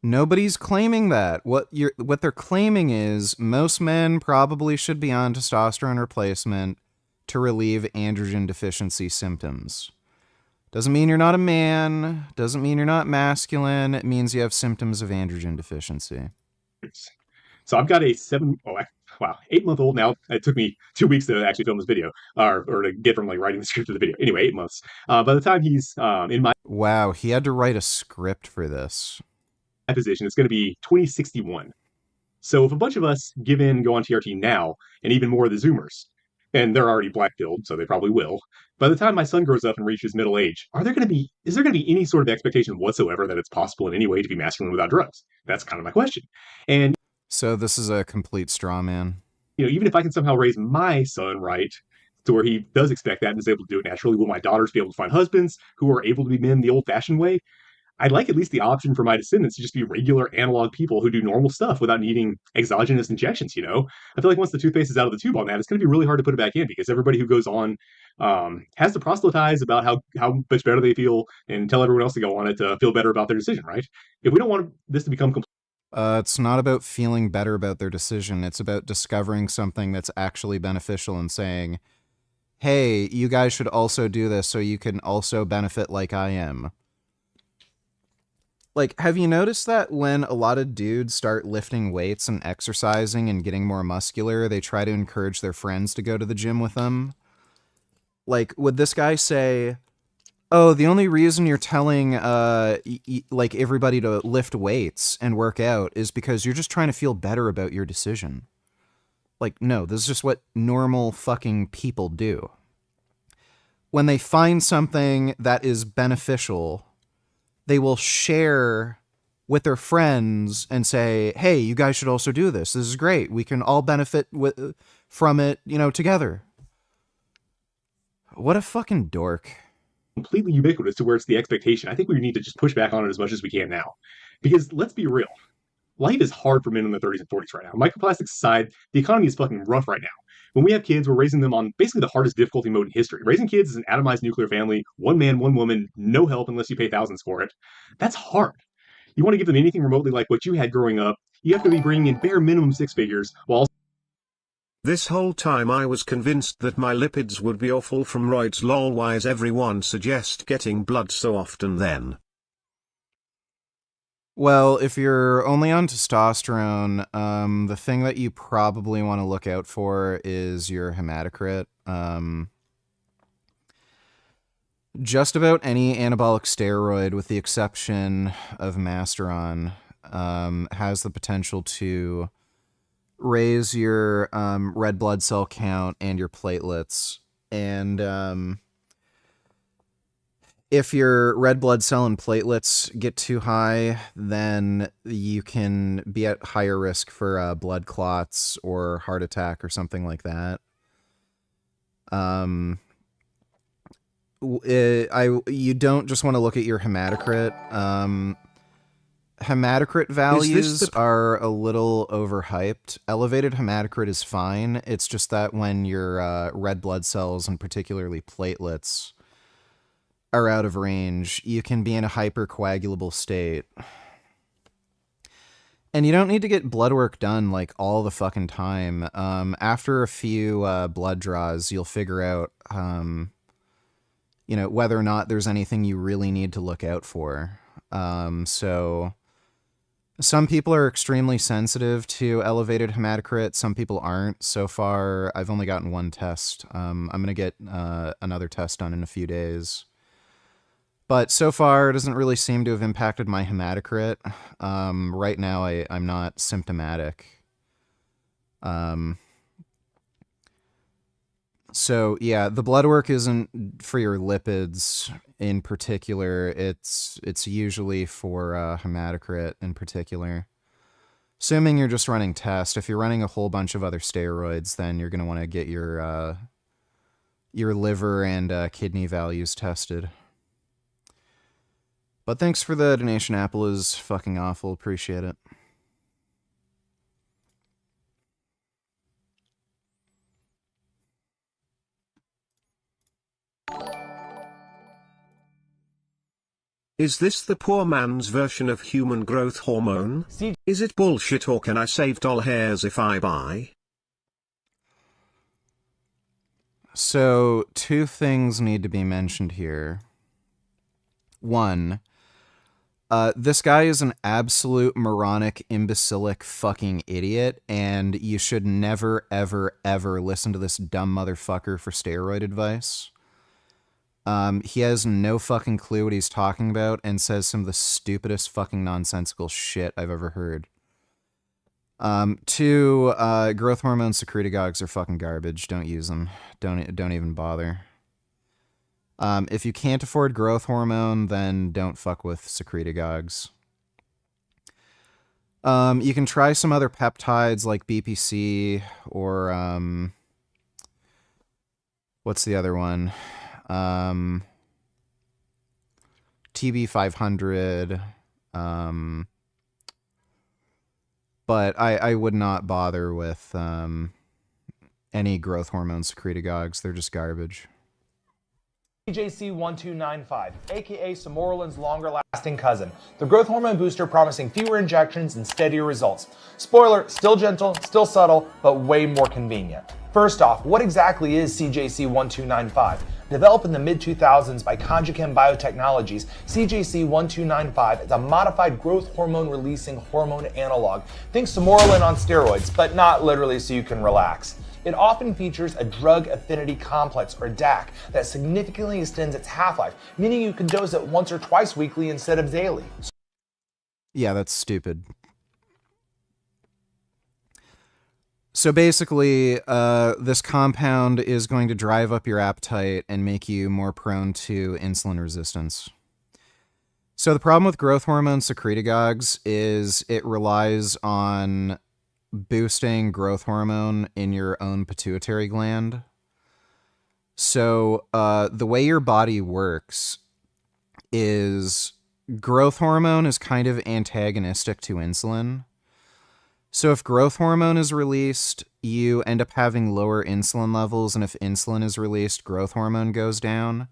Nobody's claiming that. What they're claiming is most men probably should be on testosterone replacement to relieve androgen deficiency symptoms. Doesn't mean you're not a man. Doesn't mean you're not masculine. It means you have symptoms of androgen deficiency. So I've got a 8-month-old now. It took me 2 weeks to actually film this video, or to get from like writing the script of the video. Anyway, 8 months. By the time he's in my Wow, he had to write a script for this. position, it's going to be 2061. So if a bunch of us give in, go on TRT now, and even more of the Zoomers, and they're already black-pilled, so they probably will. By the time my son grows up and reaches middle age, is there going to be any sort of expectation whatsoever that it's possible in any way to be masculine without drugs? That's kind of my question. And so this is a complete straw man. Even if I can somehow raise my son right to where he does expect that and is able to do it naturally, will my daughters be able to find husbands who are able to be men the old-fashioned way? I'd like at least the option for my descendants to just be regular analog people who do normal stuff without needing exogenous injections, I feel like once the toothpaste is out of the tube on that, it's going to be really hard to put it back in because everybody who goes on has to proselytize about how much better they feel and tell everyone else to go on it to feel better about their decision, right? If we don't want this to become it's not about feeling better about their decision. It's about discovering something that's actually beneficial and saying, hey, you guys should also do this so you can also benefit like I am. Like, have you noticed that when a lot of dudes start lifting weights and exercising and getting more muscular, they try to encourage their friends to go to the gym with them? Like, would this guy say, oh, the only reason you're telling, like, everybody to lift weights and work out is because you're just trying to feel better about your decision? Like, no, this is just what normal fucking people do. When they find something that is beneficial, they will share with their friends and say, hey, you guys should also do this. This is great. We can all benefit from it, together. What a fucking dork. Completely ubiquitous to where it's the expectation. I think we need to just push back on it as much as we can now. Because let's be real. Life is hard for men in their 30s and 40s right now. Microplastics aside, the economy is fucking rough right now. When we have kids, we're raising them on basically the hardest difficulty mode in history. Raising kids is an atomized nuclear family, one man, one woman, no help unless you pay thousands for it. That's hard. You want to give them anything remotely like what you had growing up, you have to be bringing in bare minimum six figures while This whole time I was convinced that my lipids would be awful from roids. Lol, why is everyone suggest getting blood so often then? Well, if you're only on testosterone, the thing that you probably want to look out for is your hematocrit. Just about any anabolic steroid, with the exception of Masteron, has the potential to raise your red blood cell count and your platelets. And if your red blood cell and platelets get too high, then you can be at higher risk for blood clots or heart attack or something like that. You don't just want to look at your hematocrit. Hematocrit values are a little overhyped. Elevated hematocrit is fine. It's just that when your red blood cells, and particularly platelets, are out of range, you can be in a hypercoagulable state. And you don't need to get blood work done like all the fucking time. After a few blood draws, you'll figure out whether or not there's anything you really need to look out for. So some people are extremely sensitive to elevated hematocrit. Some people aren't. So far, I've only gotten one test. I'm going to get another test done in a few days. But so far, it doesn't really seem to have impacted my hematocrit. Right now, I'm not symptomatic. So yeah, the blood work isn't for your lipids in particular. It's usually for hematocrit in particular. Assuming you're just running tests. If you're running a whole bunch of other steroids, then you're going to want to get your liver and kidney values tested. But thanks for the donation. Apple is fucking awful. Appreciate it. Is this the poor man's version of human growth hormone? Is it bullshit or can I save doll hairs if I buy? So, two things need to be mentioned here. One, this guy is an absolute moronic, imbecilic fucking idiot, and you should never, ever, ever listen to this dumb motherfucker for steroid advice. He has no fucking clue what he's talking about and says some of the stupidest fucking nonsensical shit I've ever heard. Two, growth hormone secretagogues are fucking garbage. Don't use them. Don't even bother. If you can't afford growth hormone, then don't fuck with secretagogues. You can try some other peptides like BPC or, what's the other one? TB500, but I would not bother with any growth hormone secretagogues. They're just garbage. CJC1295, aka Samorlin's longer-lasting cousin, the growth hormone booster promising fewer injections and steadier results. Spoiler, still gentle, still subtle, but way more convenient. First off, what exactly is CJC1295? Developed in the mid-2000s by Conjugem Biotechnologies, CJC1295 is a modified growth hormone-releasing hormone analog. Think Samorlin on steroids, but not literally so you can relax. It often features a drug affinity complex, or DAC, that significantly extends its half-life, meaning you can dose it once or twice weekly instead of daily. Yeah, that's stupid. So basically, this compound is going to drive up your appetite and make you more prone to insulin resistance. So the problem with growth hormone secretagogues is it relies on boosting growth hormone in your own pituitary gland. So the way your body works is growth hormone is kind of antagonistic to insulin. So if growth hormone is released, you end up having lower insulin levels, and if insulin is released, growth hormone goes down.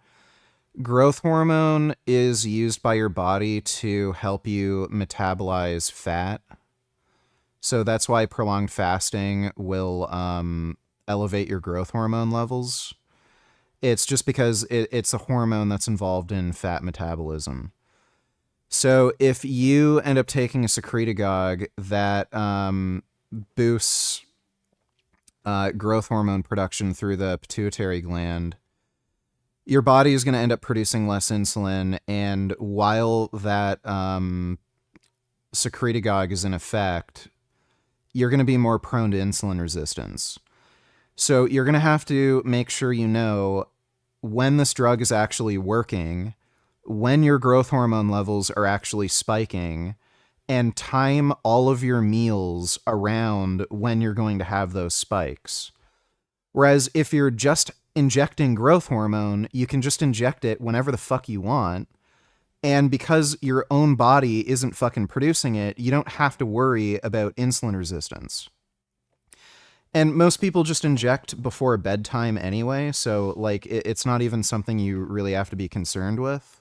Growth hormone is used by your body to help you metabolize fat. So that's why prolonged fasting will elevate your growth hormone levels. It's just because it's a hormone that's involved in fat metabolism. So if you end up taking a secretagogue that boosts growth hormone production through the pituitary gland, your body is going to end up producing less insulin, and while that secretagogue is in effect, you're going to be more prone to insulin resistance. So you're going to have to make sure you know when this drug is actually working, when your growth hormone levels are actually spiking, and time all of your meals around when you're going to have those spikes. Whereas if you're just injecting growth hormone, you can just inject it whenever the fuck you want. And because your own body isn't fucking producing it, you don't have to worry about insulin resistance. And most people just inject before bedtime anyway, so like it's not even something you really have to be concerned with.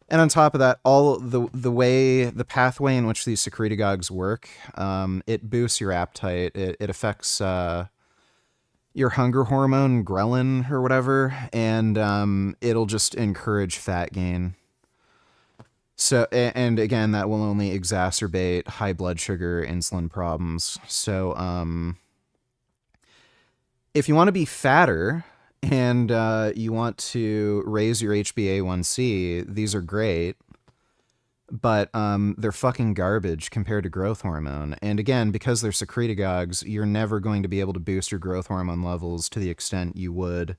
And on top of that, all the pathway in which these secretagogues work, it boosts your appetite. It affects your hunger hormone, ghrelin or whatever, and it'll just encourage fat gain. So, and again, that will only exacerbate high blood sugar, insulin problems. So, if you want to be fatter and you want to raise your HbA1c, these are great, but they're fucking garbage compared to growth hormone. And again, because they're secretagogues, you're never going to be able to boost your growth hormone levels to the extent you would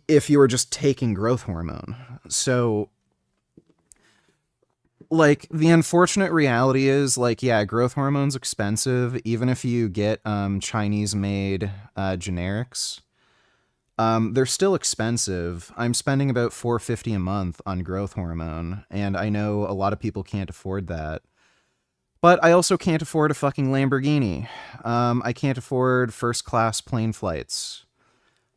if you were just taking growth hormone. So, like, the unfortunate reality is, like, yeah, growth hormone's expensive, even if you get Chinese-made generics. They're still expensive. I'm spending about $450 a month on growth hormone, and I know a lot of people can't afford that. But I also can't afford a fucking Lamborghini. I can't afford first-class plane flights.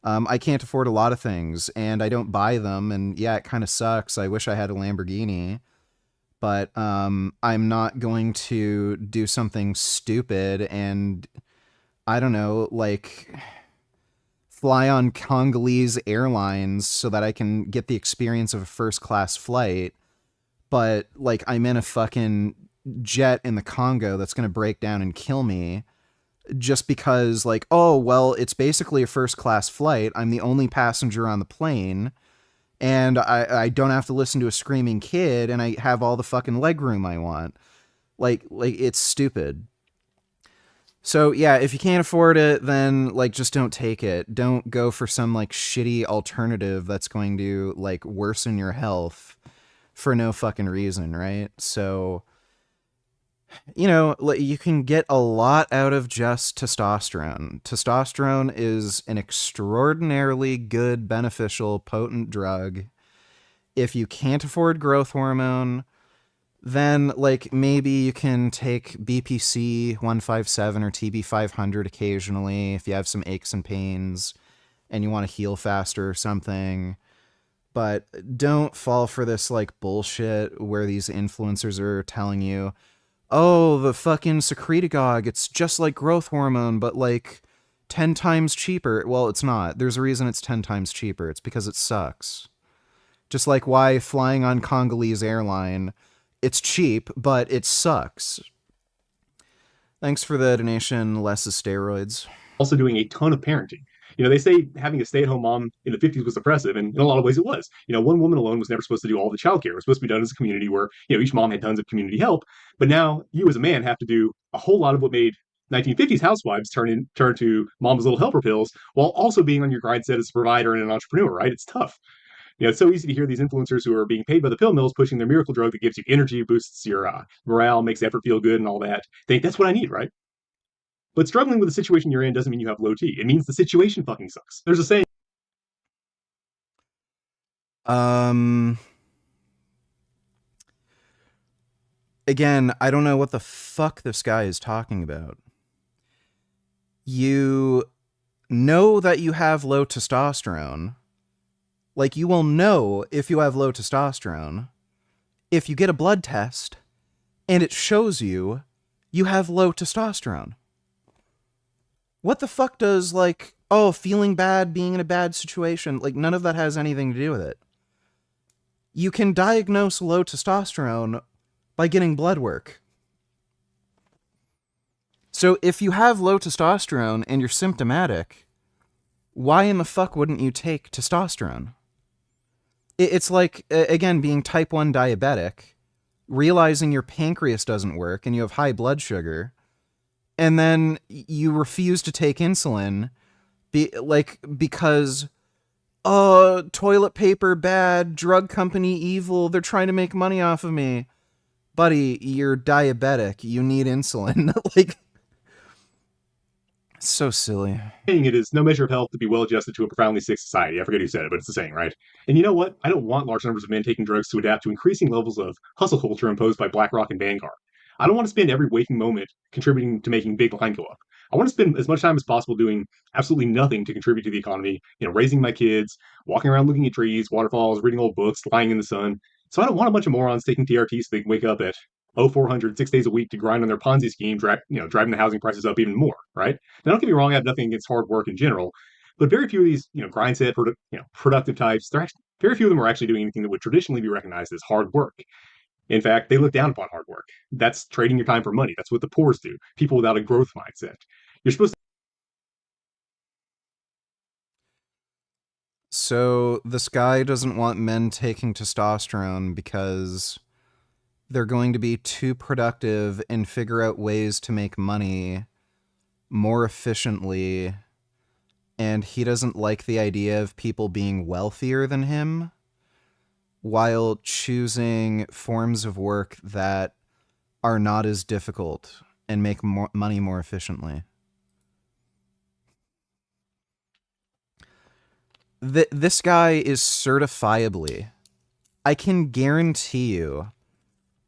I can't afford a lot of things, and I don't buy them, and yeah, it kind of sucks. I wish I had a Lamborghini, but I'm not going to do something stupid and, I don't know, like, fly on Congolese Airlines so that I can get the experience of a first-class flight, but, like, I'm in a fucking jet in the Congo that's going to break down and kill me, just because, like, oh, well, it's basically a first-class flight. I'm the only passenger on the plane, and I don't have to listen to a screaming kid, and I have all the fucking legroom I want. Like, it's stupid. So, yeah, if you can't afford it, then, like, just don't take it. Don't go for some, like, shitty alternative that's going to, like, worsen your health for no fucking reason, right? So, you know, you can get a lot out of just testosterone. Testosterone is an extraordinarily good, beneficial, potent drug. If you can't afford growth hormone, then, like, maybe you can take BPC 157 or TB 500 occasionally if you have some aches and pains and you want to heal faster or something. But don't fall for this, like, bullshit where these influencers are telling you, oh, the fucking secretagogue, it's just like growth hormone, but, like, 10 times cheaper. Well, it's not. There's a reason it's 10 times cheaper. It's because it sucks. Just like why flying on Congolese airline, it's cheap, but it sucks. Thanks for the donation, less is steroids. Also doing a ton of parenting. You know, they say having a stay-at-home mom in the 50s was oppressive, and in a lot of ways it was. You know, one woman alone was never supposed to do all the childcare. It was supposed to be done as a community where, you know, each mom had tons of community help. But now you as a man have to do a whole lot of what made 1950s housewives turn to mom's little helper pills, while also being on your grind set as a provider and an entrepreneur, right? It's tough. You know, it's so easy to hear these influencers who are being paid by the pill mills pushing their miracle drug that gives you energy, boosts your morale, makes effort feel good, and all that. Think that's what I need, right? But struggling with the situation you're in doesn't mean you have low T. It means the situation fucking sucks. There's a saying. Again, I don't know what the fuck this guy is talking about. You know that you have low testosterone. Like, you will know if you have low testosterone if you get a blood test and it shows you have low testosterone. What the fuck does, like, oh, feeling bad, being in a bad situation, like, none of that has anything to do with it. You can diagnose low testosterone by getting blood work. So if you have low testosterone and you're symptomatic, why in the fuck wouldn't you take testosterone? It's like, again, being type 1 diabetic, realizing your pancreas doesn't work and you have high blood sugar, and then you refuse to take insulin because, oh, toilet paper bad, drug company evil, they're trying to make money off of me. Buddy, you're diabetic, you need insulin. Like, so silly. Saying it is no measure of health to be well adjusted to a profoundly sick society. I forget who said it, but it's the saying, right? And you know what? I don't want large numbers of men taking drugs to adapt to increasing levels of hustle culture imposed by BlackRock and Vanguard. I don't want to spend every waking moment contributing to making big line go up. I want to spend as much time as possible doing absolutely nothing to contribute to the economy, you know, raising my kids, walking around looking at trees, waterfalls, reading old books, lying in the sun. So I don't want a bunch of morons taking TRT so they can wake up at 0400 6 days a week to grind on their Ponzi scheme, driving the housing prices up even more, right? Now, don't get me wrong, I have nothing against hard work in general, but very few of these, you know, grind set, productive types, very few of them are actually doing anything that would traditionally be recognized as hard work. In fact, they look down upon hard work. That's trading your time for money. That's what the poors do. People without a growth mindset. You're supposed to. So this guy doesn't want men taking testosterone because they're going to be too productive and figure out ways to make money more efficiently, and he doesn't like the idea of people being wealthier than him while choosing forms of work that are not as difficult and make more money more efficiently. This guy is certifiably, I can guarantee you,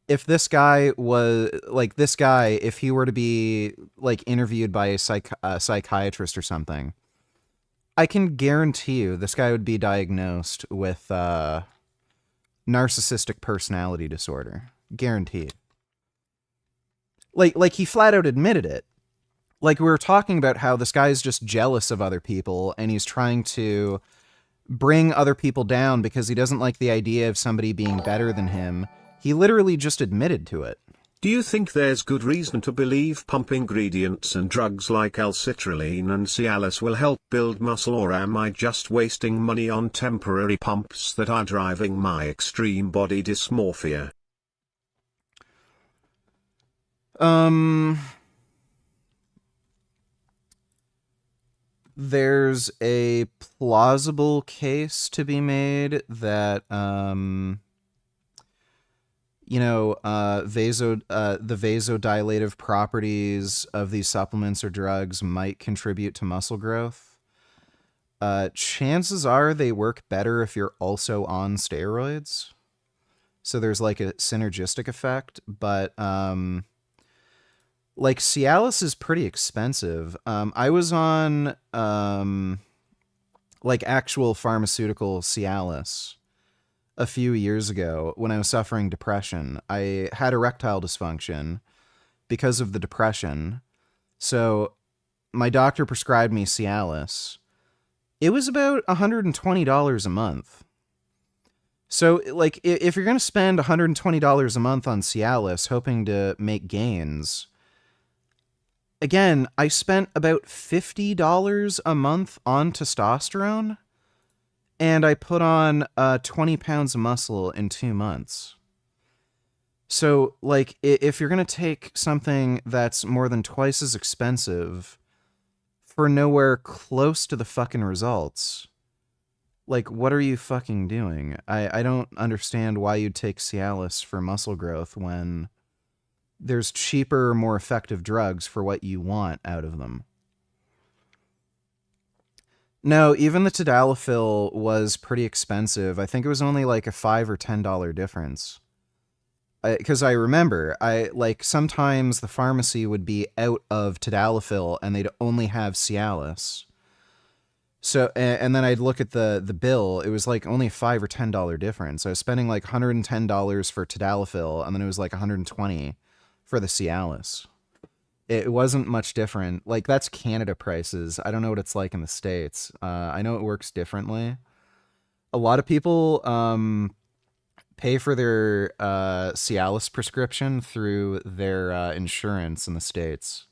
if this guy was, like, if he were to be, like, interviewed by a psychiatrist or something, I can guarantee you this guy would be diagnosed with narcissistic personality disorder. Guaranteed. Like he flat out admitted it. Like we were talking about how this guy is just jealous of other people and he's trying to bring other people down because he doesn't like the idea of somebody being better than him. He literally just admitted to it. Do you think there's good reason to believe pump ingredients and drugs like L-citrulline and Cialis will help build muscle, or am I just wasting money on temporary pumps that are driving my extreme body dysmorphia? There's a plausible case to be made that, the vasodilative properties of these supplements or drugs might contribute to muscle growth. Chances are they work better if you're also on steroids. So there's like a synergistic effect, but like Cialis is pretty expensive. I was on like actual pharmaceutical Cialis a few years ago when I was suffering depression. I had erectile dysfunction because of the depression. So my doctor prescribed me Cialis. It was about $120 a month. So, like, if you're going to spend $120 a month on Cialis hoping to make gains, again, I spent about $50 a month on testosterone, and I put on 20 pounds of muscle in 2 months. So, like, if you're going to take something that's more than twice as expensive for nowhere close to the fucking results, like, what are you fucking doing? I don't understand why you'd take Cialis for muscle growth when there's cheaper, more effective drugs for what you want out of them. No, even the tadalafil was pretty expensive. I think it was only like a $5 or $10 difference. Because I remember, sometimes the pharmacy would be out of tadalafil and they'd only have Cialis. So, and then I'd look at the bill. It was like only a $5 or $10 difference. I was spending like $110 for tadalafil, and then it was like $120 for the Cialis. It wasn't much different. Like, that's Canada prices. I don't know what it's like in the States. I know it works differently. A lot of people pay for their Cialis prescription through their insurance in the States.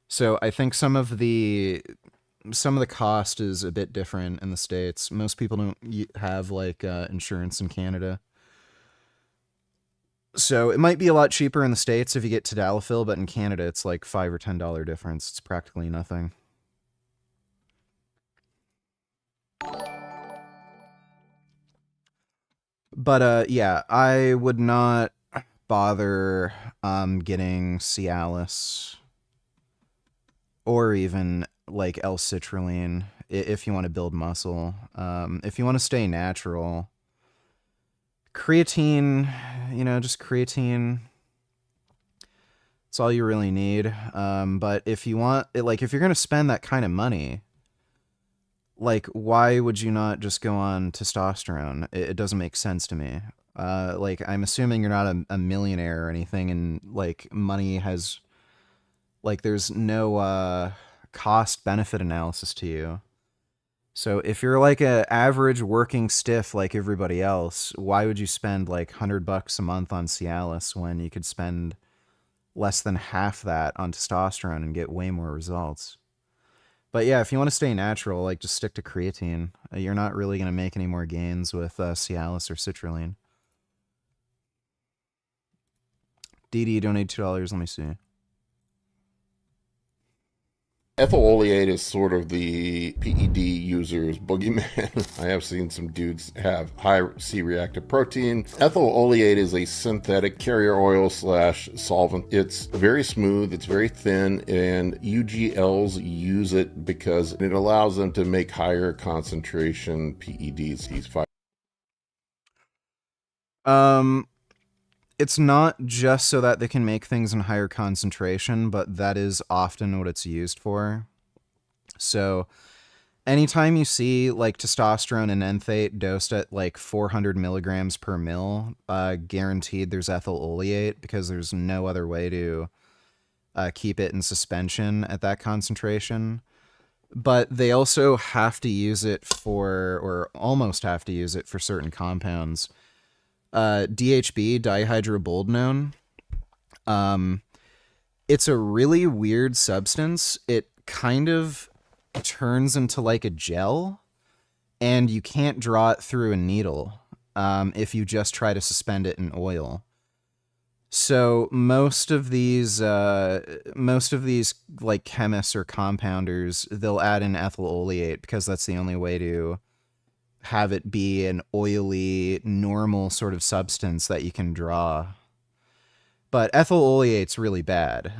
So I think some of the cost is a bit different in the States. Most people don't have like insurance in Canada. So it might be a lot cheaper in the States if you get tadalafil, but in Canada it's like $5 or $10 difference. It's practically nothing. But yeah, I would not bother getting Cialis or even like L-citrulline if you want to build muscle. If you want to stay natural, creatine, just creatine. It's all you really need. But if you want, if you're going to spend that kind of money, like, why would you not just go on testosterone? It doesn't make sense to me. I'm assuming you're not a millionaire or anything, and like money has, like, there's no cost benefit analysis to you. So if you're like a average working stiff like everybody else, why would you spend like $100 a month on Cialis when you could spend less than half that on testosterone and get way more results? But yeah, if you want to stay natural, like, just stick to creatine. You're not really going to make any more gains with Cialis or citrulline. DD donated $2. Let me see. Ethyl oleate is sort of the PED user's boogeyman. I have seen some dudes have high C-reactive protein. Ethyl oleate is a synthetic carrier oil / solvent. It's very smooth, it's very thin, and UGLs use it because it allows them to make higher concentration PEDs. It's not just so that they can make things in higher concentration, but that is often what it's used for. So anytime you see like testosterone and enthate dosed at like 400 milligrams per mil, guaranteed there's ethyl oleate, because there's no other way to keep it in suspension at that concentration. But they also have to use it for, or almost have to use it for, certain compounds. DHB, dihydroboldenone. It's a really weird substance. It kind of turns into like a gel, and you can't draw it through a needle if you just try to suspend it in oil. So most of these like chemists or compounders, they'll add in ethyl oleate because that's the only way to have it be an oily, normal sort of substance that you can draw. But ethyl oleate's really bad.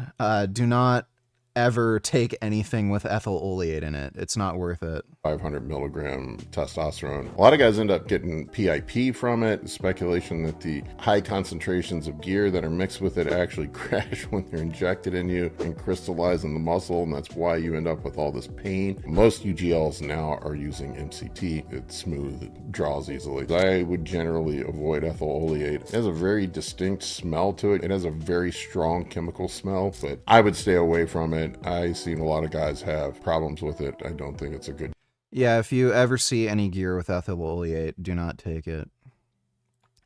Do not ever take anything with ethyl oleate in it. It's not worth it. 500 milligram testosterone. A lot of guys end up getting PIP from it. Speculation that the high concentrations of gear that are mixed with it actually crash when they're injected in you and crystallize in the muscle, and that's why you end up with all this pain. Most UGLs now are using MCT. It's smooth, it draws easily. I would generally avoid ethyl oleate. It has a very distinct smell to it. It has a very strong chemical smell, but I would stay away from it. I've seen a lot of guys have problems with it. I don't think it's a good. Yeah, if you ever see any gear with ethyl oleate, do not take it.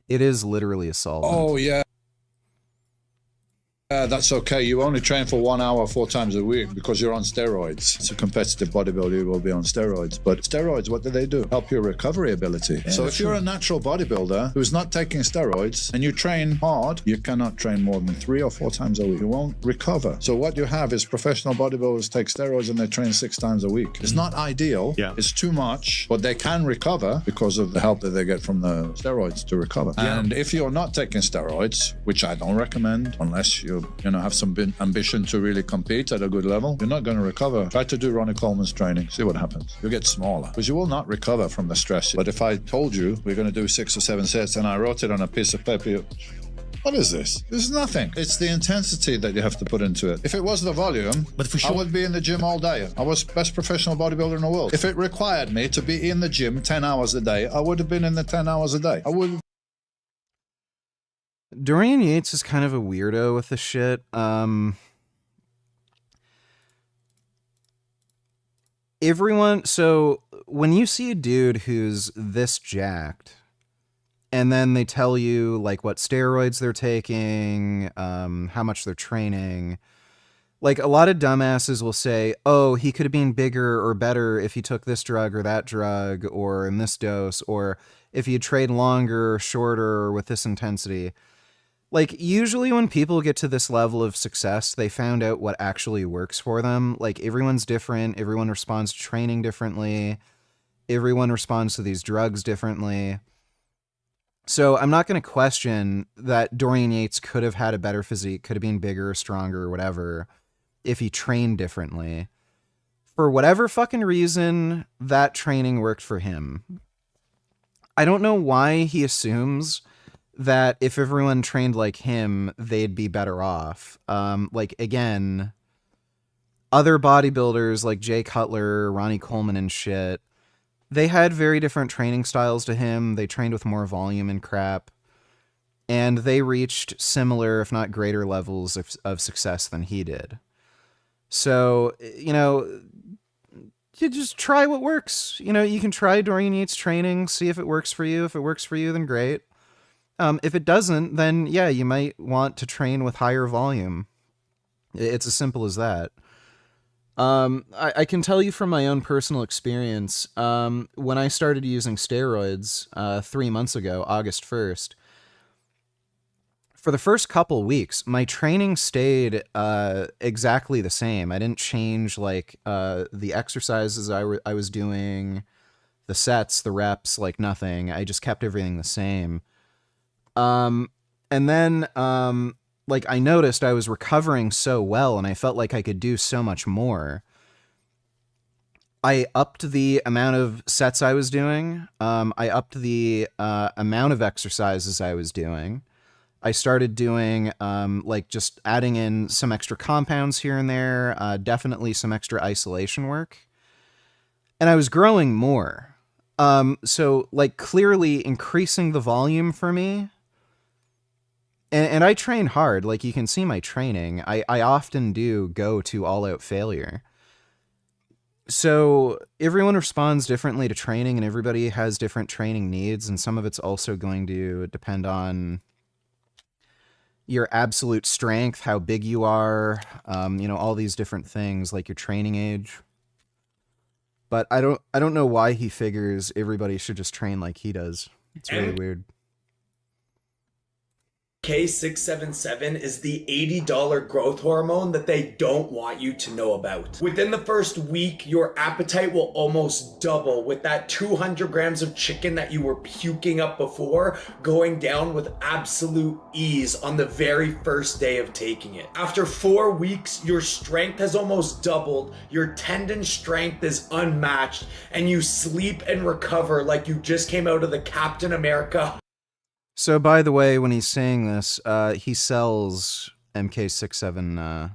It is literally a solvent. Oh, yeah. That's okay. You only train for 1 hour 4 times a week because you're on steroids. It's a competitive bodybuilder, you will be on steroids. But steroids, what do? Help your recovery ability. Yeah, so if you're a natural bodybuilder who's not taking steroids and you train hard, you cannot train more than 3 or 4 times a week. You won't recover. So what you have is professional bodybuilders take steroids and they train 6 times a week. It's not ideal. Yeah. It's too much, but they can recover because of the help that they get from the steroids to recover. Yeah. And if you're not taking steroids, which I don't recommend unless you have some ambition to really compete at a good level, you're not going to recover. Try to do Ronnie Coleman's training. See what happens. You'll get smaller because you will not recover from the stress. But if I told you we're going to do 6 or 7 sets and I wrote it on a piece of paper, what is this? This is nothing. It's the intensity that you have to put into it. If it was the volume, but for sure, I would be in the gym all day. I was best professional bodybuilder in the world. If it required me to be in the gym 10 hours a day, I would have been in the 10 hours a day. I would. Dorian Yates is kind of a weirdo with the shit. So when you see a dude who's this jacked, and then they tell you like what steroids they're taking, how much they're training, like a lot of dumbasses will say, oh, he could have been bigger or better if he took this drug or that drug or in this dose, or if he had trained longer or shorter or with this intensity. Like, usually when people get to this level of success, they found out what actually works for them. Like, everyone's different. Everyone responds to training differently. Everyone responds to these drugs differently. So I'm not going to question that Dorian Yates could have had a better physique, could have been bigger or stronger or whatever, if he trained differently. For whatever fucking reason, that training worked for him. I don't know why he assumes that if everyone trained like him, they'd be better off. Like, again, other bodybuilders like Jay Cutler, Ronnie Coleman and shit, they had very different training styles to him. They trained with more volume and crap. And they reached similar, if not greater levels of success than he did. So, you just try what works. You can try Dorian Yates training, see if it works for you. If it works for you, then great. If it doesn't, then yeah, you might want to train with higher volume. It's as simple as that. I can tell you from my own personal experience, when I started using steroids 3 months ago, August 1st, for the first couple weeks, my training stayed exactly the same. I didn't change like the exercises I was doing, the sets, the reps, like nothing. I just kept everything the same. And then, like I noticed I was recovering so well and I felt like I could do so much more. I upped the amount of sets I was doing. I upped the, amount of exercises I was doing. I started doing, like just adding in some extra compounds here and there, definitely some extra isolation work. and I was growing more. So like clearly increasing the volume for me. And I train hard. Like you can see my training. I often do go to all out failure. So everyone responds differently to training, and everybody has different training needs. And some of it's also going to depend on your absolute strength, how big you are, all these different things, like your training age. But I don't know why he figures everybody should just train like he does. It's really weird. K677 is the $80 growth hormone that they don't want you to know about. Within the first week, your appetite will almost double, with that 200 grams of chicken that you were puking up before going down with absolute ease on the very first day of taking it. After 4 weeks, your strength has almost doubled, your tendon strength is unmatched, and you sleep and recover like you just came out of the Captain America. So, by the way, when he's saying this, he sells MK678.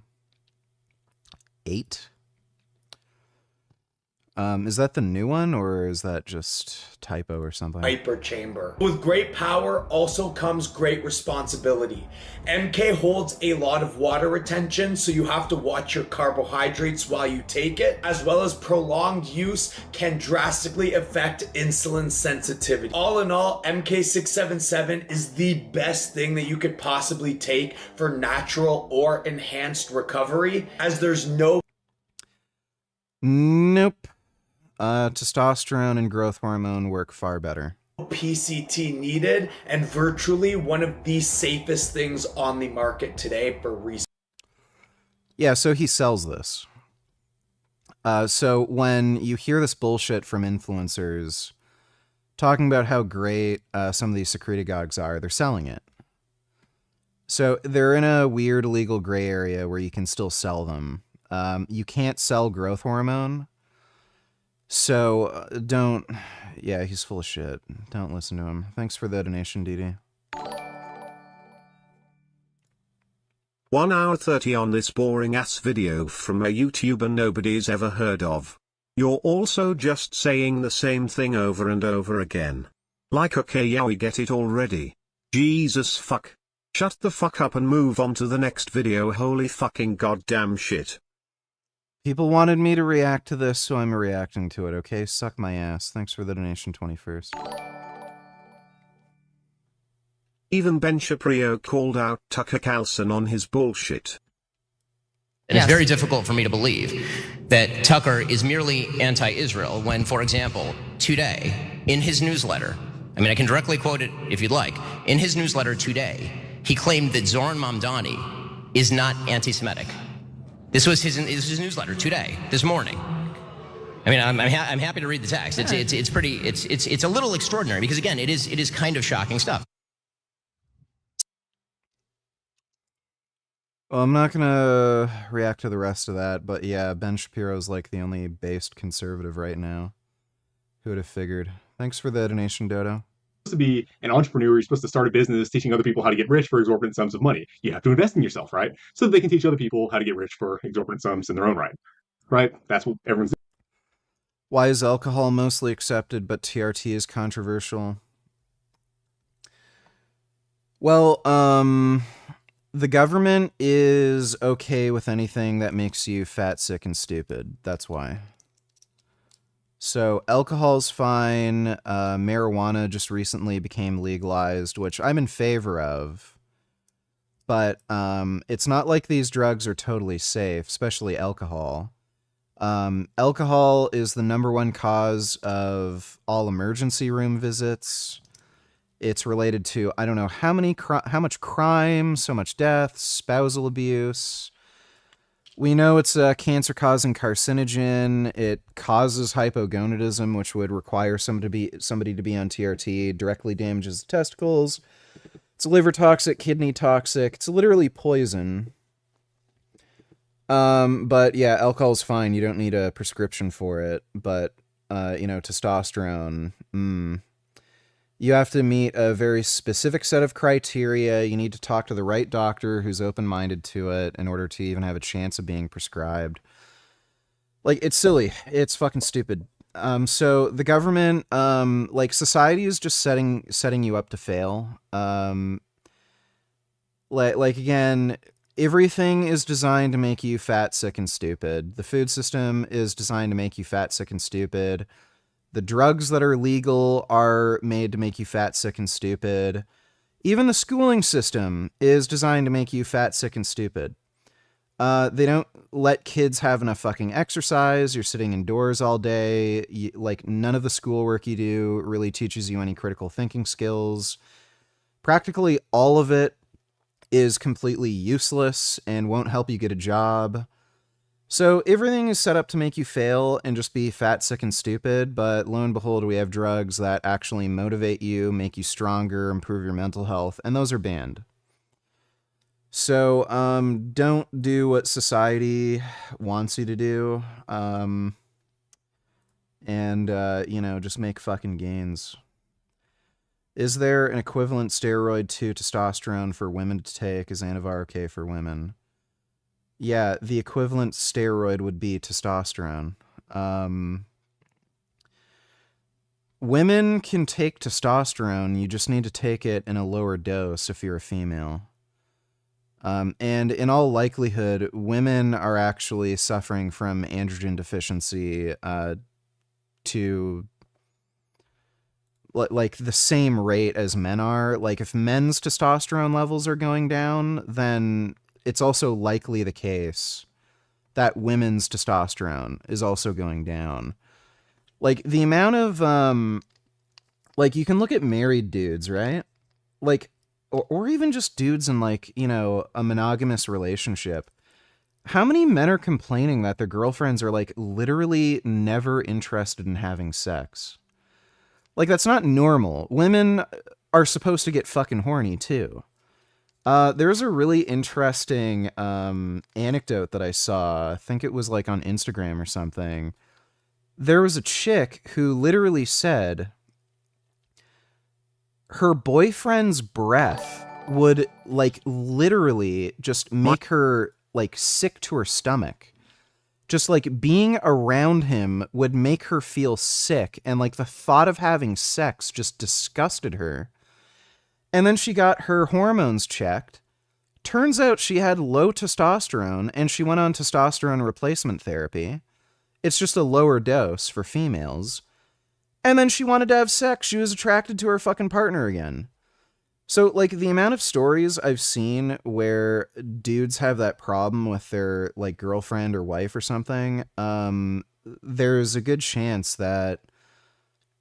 Is that the new one, or is that just typo or something? Hyper chamber. With great power also comes great responsibility. MK holds a lot of water retention, so you have to watch your carbohydrates while you take it, as well as prolonged use can drastically affect insulin sensitivity. All in all, MK677 is the best thing that you could possibly take for natural or enhanced recovery, as there's no... Nope. Testosterone and growth hormone work far better. PCT needed, and virtually one of the safest things on the market today for research. Yeah, so he sells this. So when you hear this bullshit from influencers talking about how great some of these secretagogues are, they're selling it. So they're in a weird legal gray area where you can still sell them. You can't sell growth hormone. So don't, yeah, he's full of shit. Don't listen to him. Thanks for the donation, DD. 1 hour 30 on this boring ass video from a YouTuber nobody's ever heard of. You're also just saying the same thing over and over again. Like, okay, yeah, we get it already. Jesus fuck. Shut the fuck up and move on to the next video. Holy fucking goddamn shit. People wanted me to react to this, so I'm reacting to it, okay? Suck my ass. Thanks for the donation, 21st. Even Ben Shapiro called out Tucker Carlson on his bullshit. And it's very difficult for me to believe that Tucker is merely anti-Israel when, for example, today, in his newsletter, I mean, I can directly quote it if you'd like, in his newsletter today, he claimed that Zoran Mamdani is not anti-Semitic. This was his newsletter today, this morning. I mean, I'm happy to read the text. It's a little extraordinary because, again, it is kind of shocking stuff. Well, I'm not gonna react to the rest of that, but yeah, Ben Shapiro's like the only based conservative right now. Who would have figured? Thanks for the donation, Dodo. To be an entrepreneur, you're supposed to start a business teaching other people how to get rich for exorbitant sums of money. You have to invest in yourself, right? So that they can teach other people how to get rich for exorbitant sums in their own right. Right? That's what everyone's... Why is alcohol mostly accepted, but TRT is controversial? Well, the government is okay with anything that makes you fat, sick, and stupid. That's why. So alcohol's fine. Marijuana just recently became legalized, which I'm in favor of. But it's not like these drugs are totally safe, especially alcohol. Alcohol is the #1 cause of all emergency room visits. It's related to, I don't know how much crime, so much death, spousal abuse. We know it's a cancer-causing carcinogen. It causes hypogonadism, which would require somebody to be on TRT. Directly damages the testicles. It's liver toxic, kidney toxic. It's literally poison. But yeah, alcohol's fine. You don't need a prescription for it. But testosterone. You have to meet a very specific set of criteria. You need to talk to the right doctor who's open-minded to it in order to even have a chance of being prescribed. Like, it's silly. It's fucking stupid. So the government, like society is just setting you up to fail. Like again, everything is designed to make you fat, sick, and stupid. The food system is designed to make you fat, sick, and stupid. The drugs that are legal are made to make you fat, sick, and stupid. Even the schooling system is designed to make you fat, sick, and stupid. They don't let kids have enough fucking exercise. You're sitting indoors all day. Like, none of the schoolwork you do really teaches you any critical thinking skills. Practically all of it is completely useless and won't help you get a job. So everything is set up to make you fail and just be fat, sick, and stupid, but lo and behold, we have drugs that actually motivate you, make you stronger, improve your mental health, and those are banned. So, don't do what society wants you to do, just make fucking gains. Is there an equivalent steroid to testosterone for women to take? Is Anavar okay for women? Yeah, the equivalent steroid would be testosterone. Women can take testosterone, you just need to take it in a lower dose if you're a female. And in all likelihood, women are actually suffering from androgen deficiency to like the same rate as men are. Like, if men's testosterone levels are going down, then it's also likely the case that women's testosterone is also going down. Like, the amount of, you can look at married dudes, right? Like, or even just dudes in, like, a monogamous relationship. How many men are complaining that their girlfriends are, like, literally never interested in having sex? Like, that's not normal. Women are supposed to get fucking horny, too. There's a really interesting anecdote that I saw. I think it was, like, on Instagram or something. There was a chick who literally said her boyfriend's breath would, like, literally just make her, like, sick to her stomach. Just, like, being around him would make her feel sick, and, like, the thought of having sex just disgusted her. And then she got her hormones checked. Turns out she had low testosterone, and she went on testosterone replacement therapy. It's just a lower dose for females. And then she wanted to have sex. She was attracted to her fucking partner again. So, like, the amount of stories I've seen where dudes have that problem with their, like, girlfriend or wife or something, there's a good chance that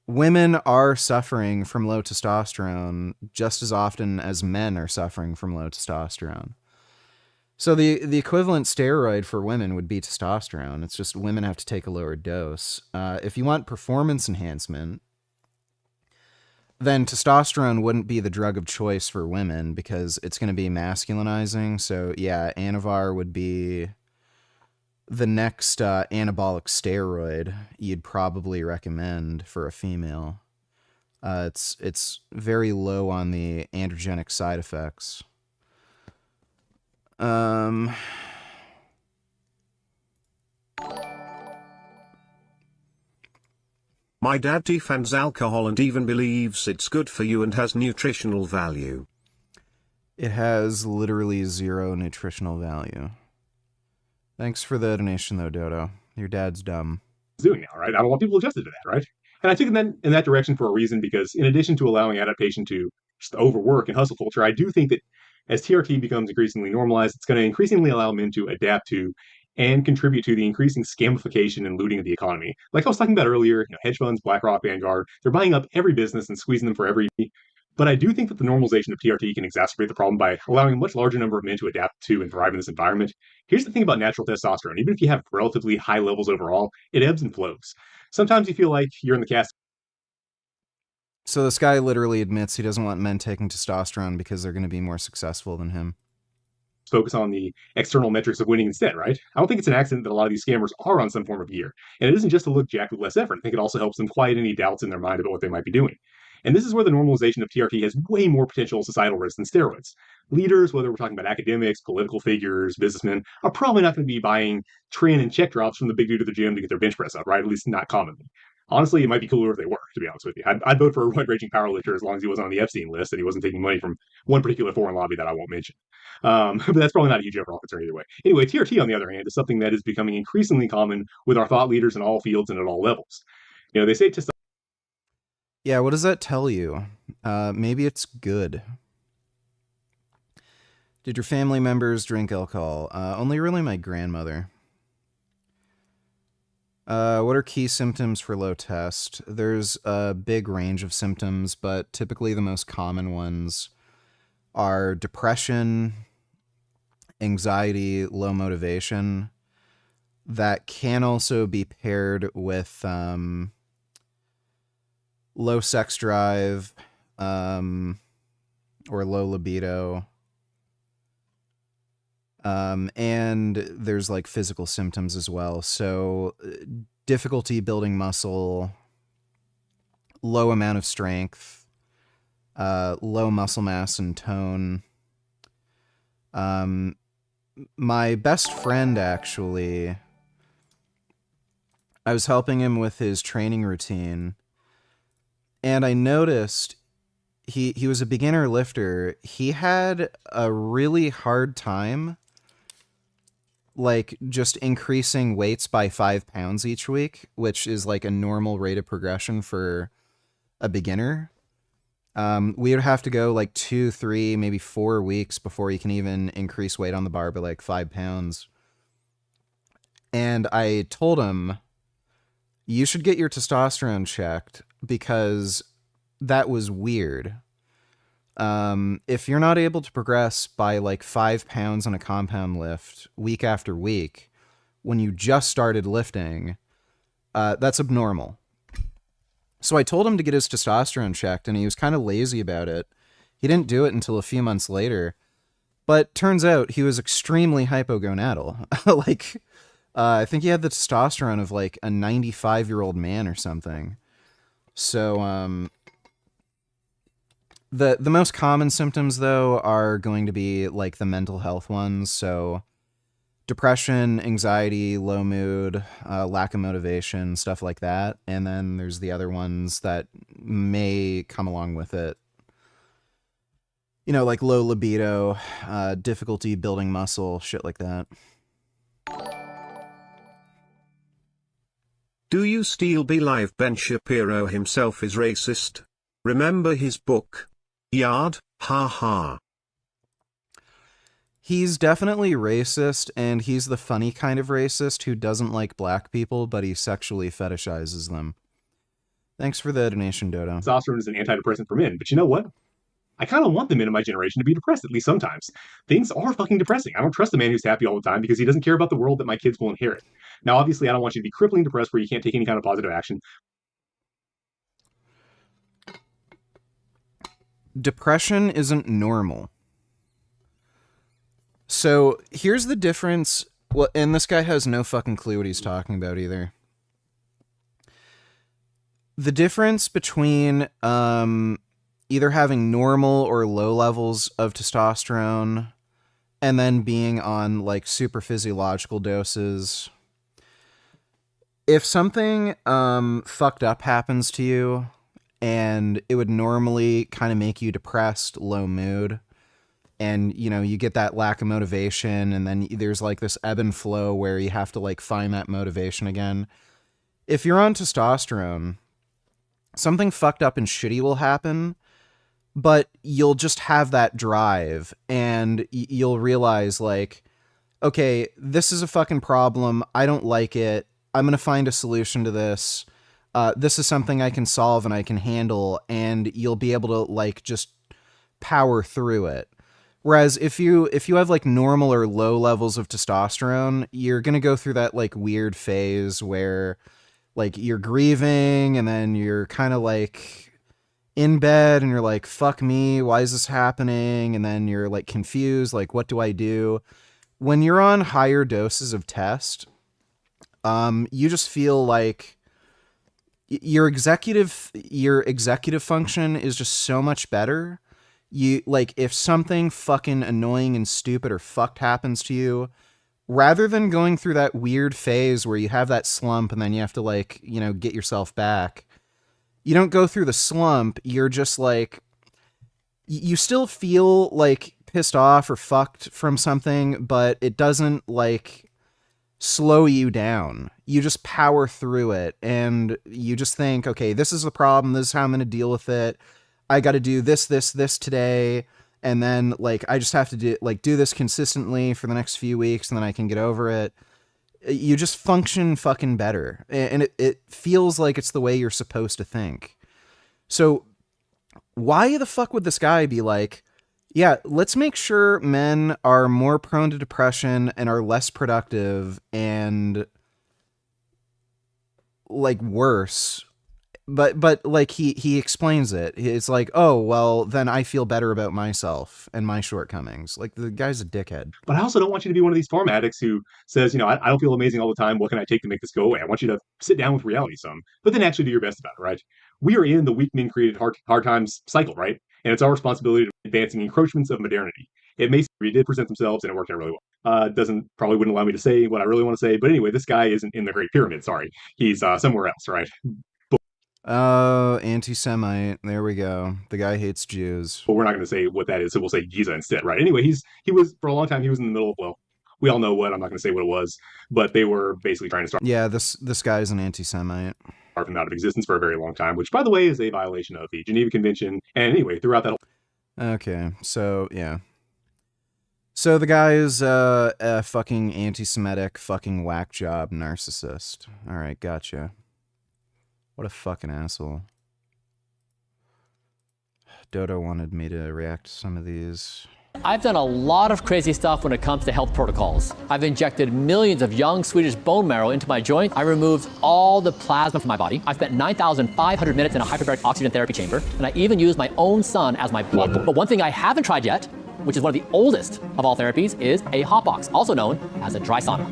women are suffering from low testosterone just as often as men are suffering from low testosterone. So the equivalent steroid for women would be testosterone. It's just women have to take a lower dose. If you want performance enhancement, then testosterone wouldn't be the drug of choice for women because it's going to be masculinizing. So yeah, Anavar would be the next anabolic steroid you'd probably recommend for a female. It's very low on the androgenic side effects. My dad defends alcohol and even believes it's good for you and has nutritional value. It has literally zero nutritional value. Thanks for the donation, though, Dodo. Your dad's dumb. Doing now, right? I don't want people adjusted to that, right? And I took it in that direction for a reason, because in addition to allowing adaptation to just overwork and hustle culture, I do think that as TRT becomes increasingly normalized, it's going to increasingly allow men to adapt to and contribute to the increasing scamification and looting of the economy. Like I was talking about earlier, hedge funds, BlackRock, Vanguard, they're buying up every business and squeezing them for every. But I do think that the normalization of TRT can exacerbate the problem by allowing a much larger number of men to adapt to and thrive in this environment. Here's the thing about natural testosterone. Even if you have relatively high levels overall, it ebbs and flows. Sometimes you feel like you're in the cast. So this guy literally admits he doesn't want men taking testosterone because they're going to be more successful than him. Focus on the external metrics of winning instead, right? I don't think it's an accident that a lot of these scammers are on some form of gear. And it isn't just to look jacked with less effort. I think it also helps them quiet any doubts in their mind about what they might be doing. And this is where the normalization of TRT has way more potential societal risk than steroids. Leaders, whether we're talking about academics, political figures, businessmen, are probably not going to be buying Trin and check drops from the big dude at the gym to get their bench press up, right? At least not commonly. Honestly, it might be cooler if they were, to be honest with you. I'd vote for a wide-ranging powerlifter as long as he wasn't on the Epstein list and he wasn't taking money from one particular foreign lobby that I won't mention. But that's probably not a huge overall concern either way. Anyway, TRT, on the other hand, is something that is becoming increasingly common with our thought leaders in all fields and at all levels. They say Yeah, what does that tell you? Maybe it's good. Did your family members drink alcohol? Only really my grandmother. What are key symptoms for low test? There's a big range of symptoms, but typically the most common ones are depression, anxiety, low motivation. That can also be paired with low sex drive or low libido. And there's like physical symptoms as well. So difficulty building muscle, low amount of strength, low muscle mass and tone. My best friend, actually, I was helping him with his training routine, and I noticed he was a beginner lifter. He had a really hard time like just increasing weights by 5 pounds each week, which is like a normal rate of progression for a beginner. We would have to go like 2, 3, maybe 4 weeks before you can even increase weight on the bar by like 5 pounds. And I told him, you should get your testosterone checked because that was weird. If you're not able to progress by like 5 pounds on a compound lift week after week, when you just started lifting, that's abnormal. So I told him to get his testosterone checked, and he was kind of lazy about it. He didn't do it until a few months later, but turns out he was extremely hypogonadal. Like, I think he had the testosterone of like a 95-year-old man or something. So, the most common symptoms, though, are going to be like the mental health ones. So depression, anxiety, low mood, lack of motivation, stuff like that. And then there's the other ones that may come along with it. Like low libido, difficulty building muscle, shit like that. Do you still believe Ben Shapiro himself is racist? Remember his book? Yard, ha ha. He's definitely racist, and he's the funny kind of racist who doesn't like black people, but he sexually fetishizes them. Thanks for the donation, Dodo. Testosterone is an antidepressant for men, but you know what? I kind of want the men in my generation to be depressed, at least sometimes. Things are fucking depressing. I don't trust a man who's happy all the time because he doesn't care about the world that my kids will inherit. Now, obviously, I don't want you to be crippling depressed where you can't take any kind of positive action. Depression isn't normal. So here's the difference. Well, and this guy has no fucking clue what he's talking about either. The difference between either having normal or low levels of testosterone and then being on like super physiological doses. If something fucked up happens to you and it would normally kind of make you depressed, low mood, and you get that lack of motivation, and then there's like this ebb and flow where you have to like find that motivation again. If you're on testosterone, something fucked up and shitty will happen, but you'll just have that drive, and you'll realize like, okay, this is a fucking problem. I don't like it. I'm going to find a solution to this. This is something I can solve and I can handle, and you'll be able to like just power through it. Whereas if you have like normal or low levels of testosterone, you're going to go through that like weird phase where like you're grieving, and then you're kind of like in bed and you're like, fuck me, why is this happening? And then you're like confused, like, what do I do? When you're on higher doses of test, you just feel like your executive function is just so much better. You like, if something fucking annoying and stupid or fucked happens to you, rather than going through that weird phase where you have that slump and then you have to like, you know, get yourself back, you don't go through the slump. You're just like, you still feel like pissed off or fucked from something, but it doesn't like slow you down. You just power through it and you just think, okay, this is the problem. This is how I'm going to deal with it. I got to do this today. And then like, I just have to do this consistently for the next few weeks and then I can get over it. You just function fucking better. And it feels like it's the way you're supposed to think. So why the fuck would this guy be like, yeah, let's make sure men are more prone to depression and are less productive and like worse. But like he explains it. It's like, oh, well, then I feel better about myself and my shortcomings. Like the guy's a dickhead. But I also don't want you to be one of these farm addicts who says, you know, I don't feel amazing all the time. What can I take to make this go away? I want you to sit down with reality some, but then actually do your best about it, right? We are in the weak men created hard times cycle, right? And it's our responsibility to advancing encroachments of modernity. It may did present themselves and it worked out really well. Probably wouldn't allow me to say what I really want to say. But anyway, this guy isn't in the Great Pyramid. Sorry. He's somewhere else, right? Oh, anti-Semite. There we go. The guy hates Jews. But we're not going to say what that is, so we'll say Giza instead, right? Anyway, he was, for a long time, he was in the middle of, well, we all know what, I'm not going to say what it was, but they were basically trying to start. Yeah, this guy's an anti-Semite. Him out of existence for a very long time, which, by the way, is a violation of the Geneva Convention. And anyway, throughout that whole... Okay, so, yeah. So the guy is a fucking anti-Semitic, fucking whack job narcissist. All right, gotcha. What a fucking asshole. Dodo wanted me to react to some of these. I've done a lot of crazy stuff when it comes to health protocols. I've injected millions of young Swedish bone marrow into my joint. I removed all the plasma from my body. I spent 9,500 minutes in a hyperbaric oxygen therapy chamber, and I even used my own son as my blood pool. But one thing I haven't tried yet, which is one of the oldest of all therapies, is a hot box, also known as a dry sauna.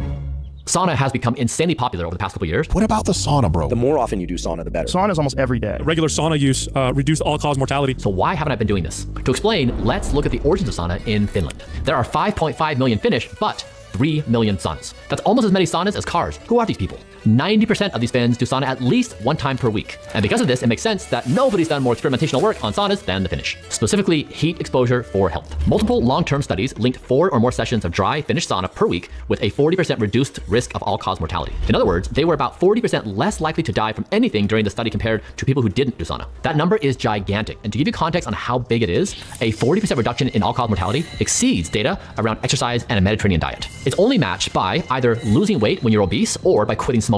Sauna has become insanely popular over the past couple of years. What about the sauna, bro? The more often you do sauna, the better. Sauna is almost every day. Regular sauna use reduced all-cause mortality. So why haven't I been doing this? To explain, let's look at the origins of sauna in Finland. There are 5.5 million Finnish, but 3 million saunas. That's almost as many saunas as cars. Who are these people? 90% of these Finns do sauna at least 1 time per week. And because of this, it makes sense that nobody's done more experimentational work on saunas than the Finnish. Specifically, heat exposure for health. Multiple long-term studies linked 4 or more sessions of dry Finnish sauna per week with a 40% reduced risk of all-cause mortality. In other words, they were about 40% less likely to die from anything during the study compared to people who didn't do sauna. That number is gigantic. And to give you context on how big it is, a 40% reduction in all-cause mortality exceeds data around exercise and a Mediterranean diet. It's only matched by either losing weight when you're obese or by quitting smoking.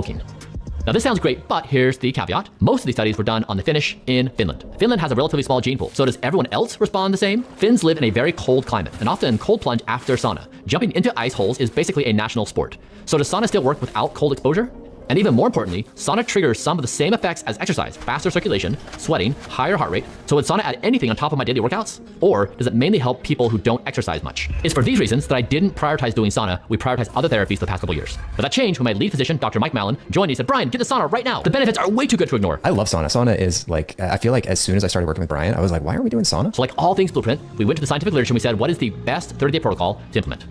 Now this sounds great, but here's the caveat. Most of these studies were done on the Finnish in Finland. Finland has a relatively small gene pool, so does everyone else respond the same? Finns live in a very cold climate and often cold plunge after sauna. Jumping into ice holes is basically a national sport. So does sauna still work without cold exposure? And even more importantly, sauna triggers some of the same effects as exercise: faster circulation, sweating, higher heart rate. So would sauna add anything on top of my daily workouts? Or does it mainly help people who don't exercise much? It's for these reasons that I didn't prioritize doing sauna. We prioritized other therapies the past couple years. But that changed when my lead physician, Dr. Mike Mallon, joined me and said, Brian, get the sauna right now. The benefits are way too good to ignore. I love sauna. Sauna is like, I feel like as soon as I started working with Brian, I was like, why are we doing sauna? So like all things Blueprint, we went to the scientific literature and we said, what is the best 30-day protocol to implement?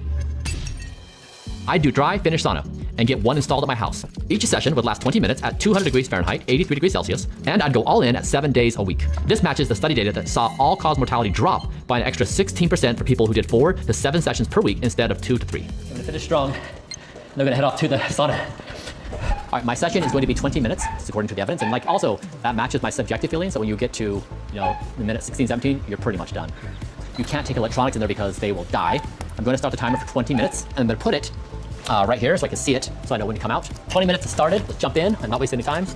I do dry Finnish sauna and get one installed at my house. Each session would last 20 minutes at 200 degrees Fahrenheit, 83 degrees Celsius, and I'd go all in at 7 days a week. This matches the study data that saw all-cause mortality drop by an extra 16% for people who did 4 to 7 sessions per week instead of 2 to 3. I'm gonna finish strong, and I'm gonna head off to the sauna. All right, my session is going to be 20 minutes, according to the evidence, and like also, that matches my subjective feeling, so when you get to, the minute 16, 17, you're pretty much done. You can't take electronics in there because they will die. I'm going to start the timer for 20 minutes, and I'm gonna put it right here so I can see it, so I know when to come out. 20 minutes has started, let's jump in, I'm not wasting any time.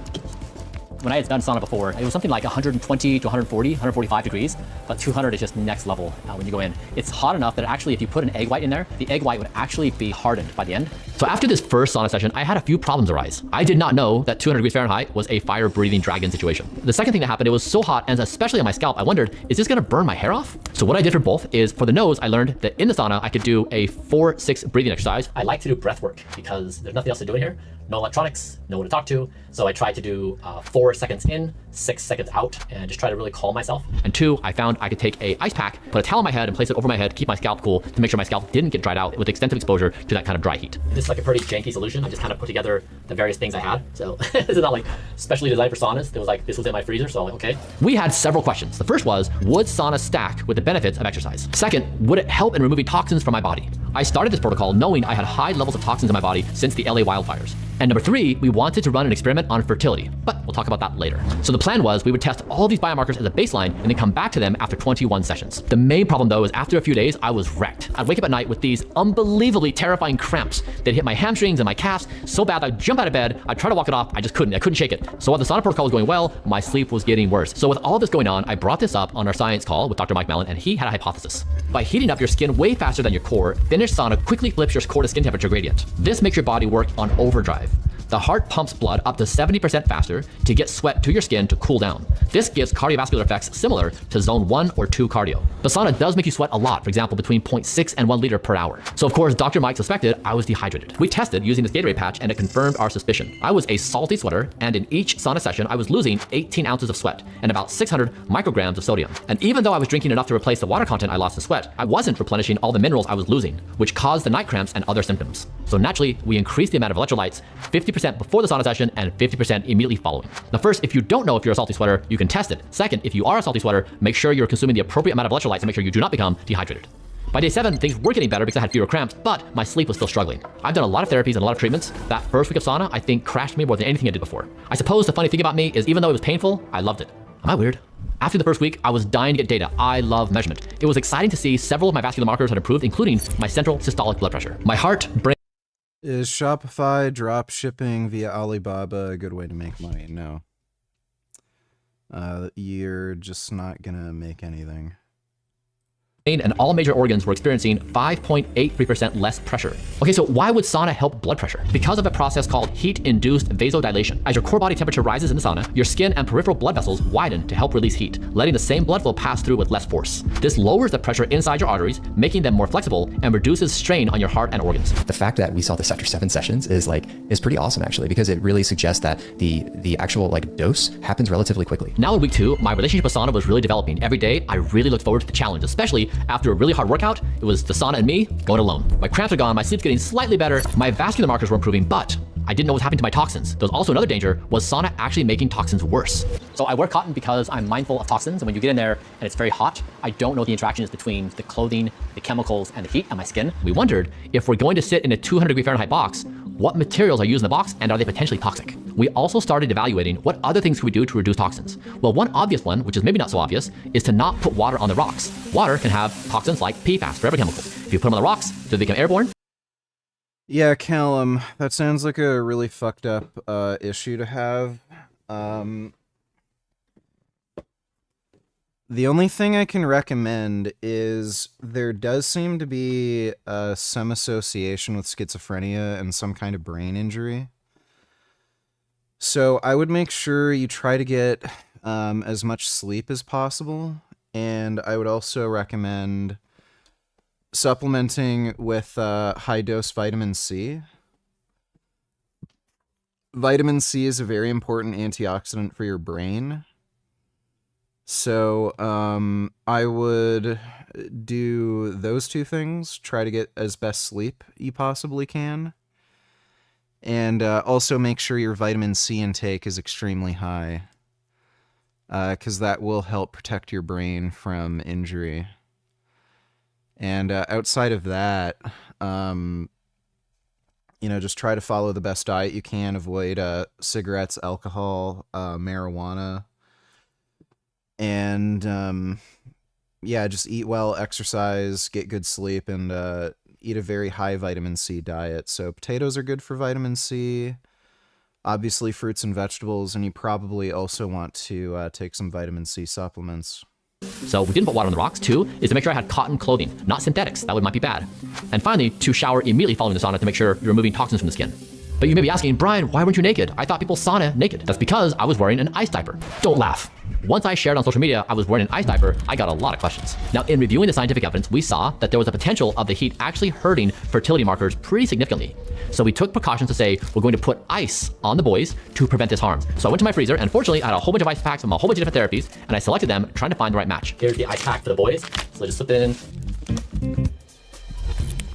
When I had done sauna before, it was something like 120 to 140, 145 degrees, but 200 is just next level when you go in. It's hot enough that actually if you put an egg white in there, the egg white would actually be hardened by the end. So after this first sauna session, I had a few problems arise. I did not know that 200 degrees Fahrenheit was a fire-breathing dragon situation. The second thing that happened, it was so hot, and especially on my scalp, I wondered, is this gonna burn my hair off? So what I did for both is, for the nose, I learned that in the sauna, I could do a 4-6 breathing exercise. I like to do breath work because there's nothing else to do in here. No electronics, no one to talk to. So I tried to do 4 seconds in, 6 seconds out and just try to really calm myself. And 2, I found I could take a ice pack, put a towel on my head and place it over my head, keep my scalp cool to make sure my scalp didn't get dried out with extensive exposure to that kind of dry heat. This is like a pretty janky solution. I just kind of put together the various things I had. So this is not like specially designed for saunas. It was like, this was in my freezer, so I'm like, okay. We had several questions. The first was, would sauna stack with the benefits of exercise? Second, would it help in removing toxins from my body? I started this protocol knowing I had high levels of toxins in my body since the LA wildfires. And number 3, we wanted to run an experiment on fertility, but we'll talk about that later. So the plan was we would test all these biomarkers as a baseline and then come back to them after 21 sessions. The main problem though is after a few days, I was wrecked. I'd wake up at night with these unbelievably terrifying cramps. They'd hit my hamstrings and my calves so bad I'd jump out of bed, I'd try to walk it off, I couldn't shake it. So while the sauna protocol was going well, my sleep was getting worse. So with all this going on, I brought this up on our science call with Dr. Mike Mellon, and he had a hypothesis. By heating up your skin way faster than your core, finished sauna quickly flips your core to skin temperature gradient. This makes your body work on overdrive. The heart pumps blood up to 70% faster to get sweat to your skin to cool down. This gives cardiovascular effects similar to zone 1 or 2 cardio. The sauna does make you sweat a lot, for example, between 0.6 and 1 liter per hour. So of course, Dr. Mike suspected I was dehydrated. We tested using this Gatorade patch and it confirmed our suspicion. I was a salty sweater, and in each sauna session, I was losing 18 ounces of sweat and about 600 micrograms of sodium. And even though I was drinking enough to replace the water content I lost in sweat, I wasn't replenishing all the minerals I was losing, which caused the night cramps and other symptoms. So naturally, we increased the amount of electrolytes 50% before the sauna session and 50% immediately following. Now first, if you don't know if you're a salty sweater, you can test it. Second, if you are a salty sweater, make sure you're consuming the appropriate amount of electrolytes to make sure you do not become dehydrated. By day 7, things were getting better because I had fewer cramps, but my sleep was still struggling. I've done a lot of therapies and a lot of treatments. That first week of sauna, I think, crashed me more than anything I did before. I suppose the funny thing about me is even though it was painful, I loved it. Am I weird? After the first week, I was dying to get data. I love measurement. It was exciting to see several of my vascular markers had improved, including my central systolic blood pressure. My heart, brain. Is Shopify drop shipping via Alibaba a good way to make money? No. You're just not gonna make anything. And all major organs were experiencing 5.83% less pressure. Okay, so why would sauna help blood pressure? Because of a process called heat-induced vasodilation. As your core body temperature rises in the sauna, your skin and peripheral blood vessels widen to help release heat, letting the same blood flow pass through with less force. This lowers the pressure inside your arteries, making them more flexible and reduces strain on your heart and organs. The fact that we saw this after 7 sessions is pretty awesome actually, because it really suggests that the actual dose happens relatively quickly. Now in week 2, my relationship with sauna was really developing. Every day, I really looked forward to the challenge, especially after a really hard workout. It was the sauna and me going alone. My cramps are gone, my sleep's getting slightly better, my vascular markers were improving, but I didn't know what was happening to my toxins. There was also another danger, was sauna actually making toxins worse? So I wear cotton because I'm mindful of toxins, and when you get in there and it's very hot, I don't know what the interaction is between the clothing, the chemicals, and the heat on my skin. We wondered if we're going to sit in a 200-degree Fahrenheit box, what materials are used in the box, and are they potentially toxic? We also started evaluating what other things could we do to reduce toxins. Well, one obvious one, which is maybe not so obvious, is to not put water on the rocks. Water can have toxins like PFAS, forever chemicals. If you put them on the rocks, do they become airborne? Yeah, Callum, that sounds like a really fucked up issue to have. The only thing I can recommend is there does seem to be some association with schizophrenia and some kind of brain injury. So I would make sure you try to get as much sleep as possible, and I would also recommend supplementing with high-dose vitamin C. Vitamin C is a very important antioxidant for your brain. So I would do those 2 things. Try to get as best sleep you possibly can. And also make sure your vitamin C intake is extremely high, because that will help protect your brain from injury. And outside of that, just try to follow the best diet you can. Avoid cigarettes, alcohol, marijuana. And just eat well, exercise, get good sleep, and eat a very high vitamin C diet. So potatoes are good for vitamin C, obviously fruits and vegetables, and you probably also want to take some vitamin C supplements. So we didn't put water on the rocks. 2 is to make sure I had cotton clothing, not synthetics. That might be bad. And finally, to shower immediately following the sauna to make sure you're removing toxins from the skin. But you may be asking, Brian, why weren't you naked? I thought people sauna naked. That's because I was wearing an ice diaper. Don't laugh. Once I shared on social media I was wearing an ice diaper, I got a lot of questions. Now, in reviewing the scientific evidence, we saw that there was a potential of the heat actually hurting fertility markers pretty significantly. So we took precautions to say we're going to put ice on the boys to prevent this harm. So I went to my freezer, and fortunately I had a whole bunch of ice packs from a whole bunch of different therapies, and I selected them trying to find the right match. Here's the ice pack for the boys. So I just slipped it in.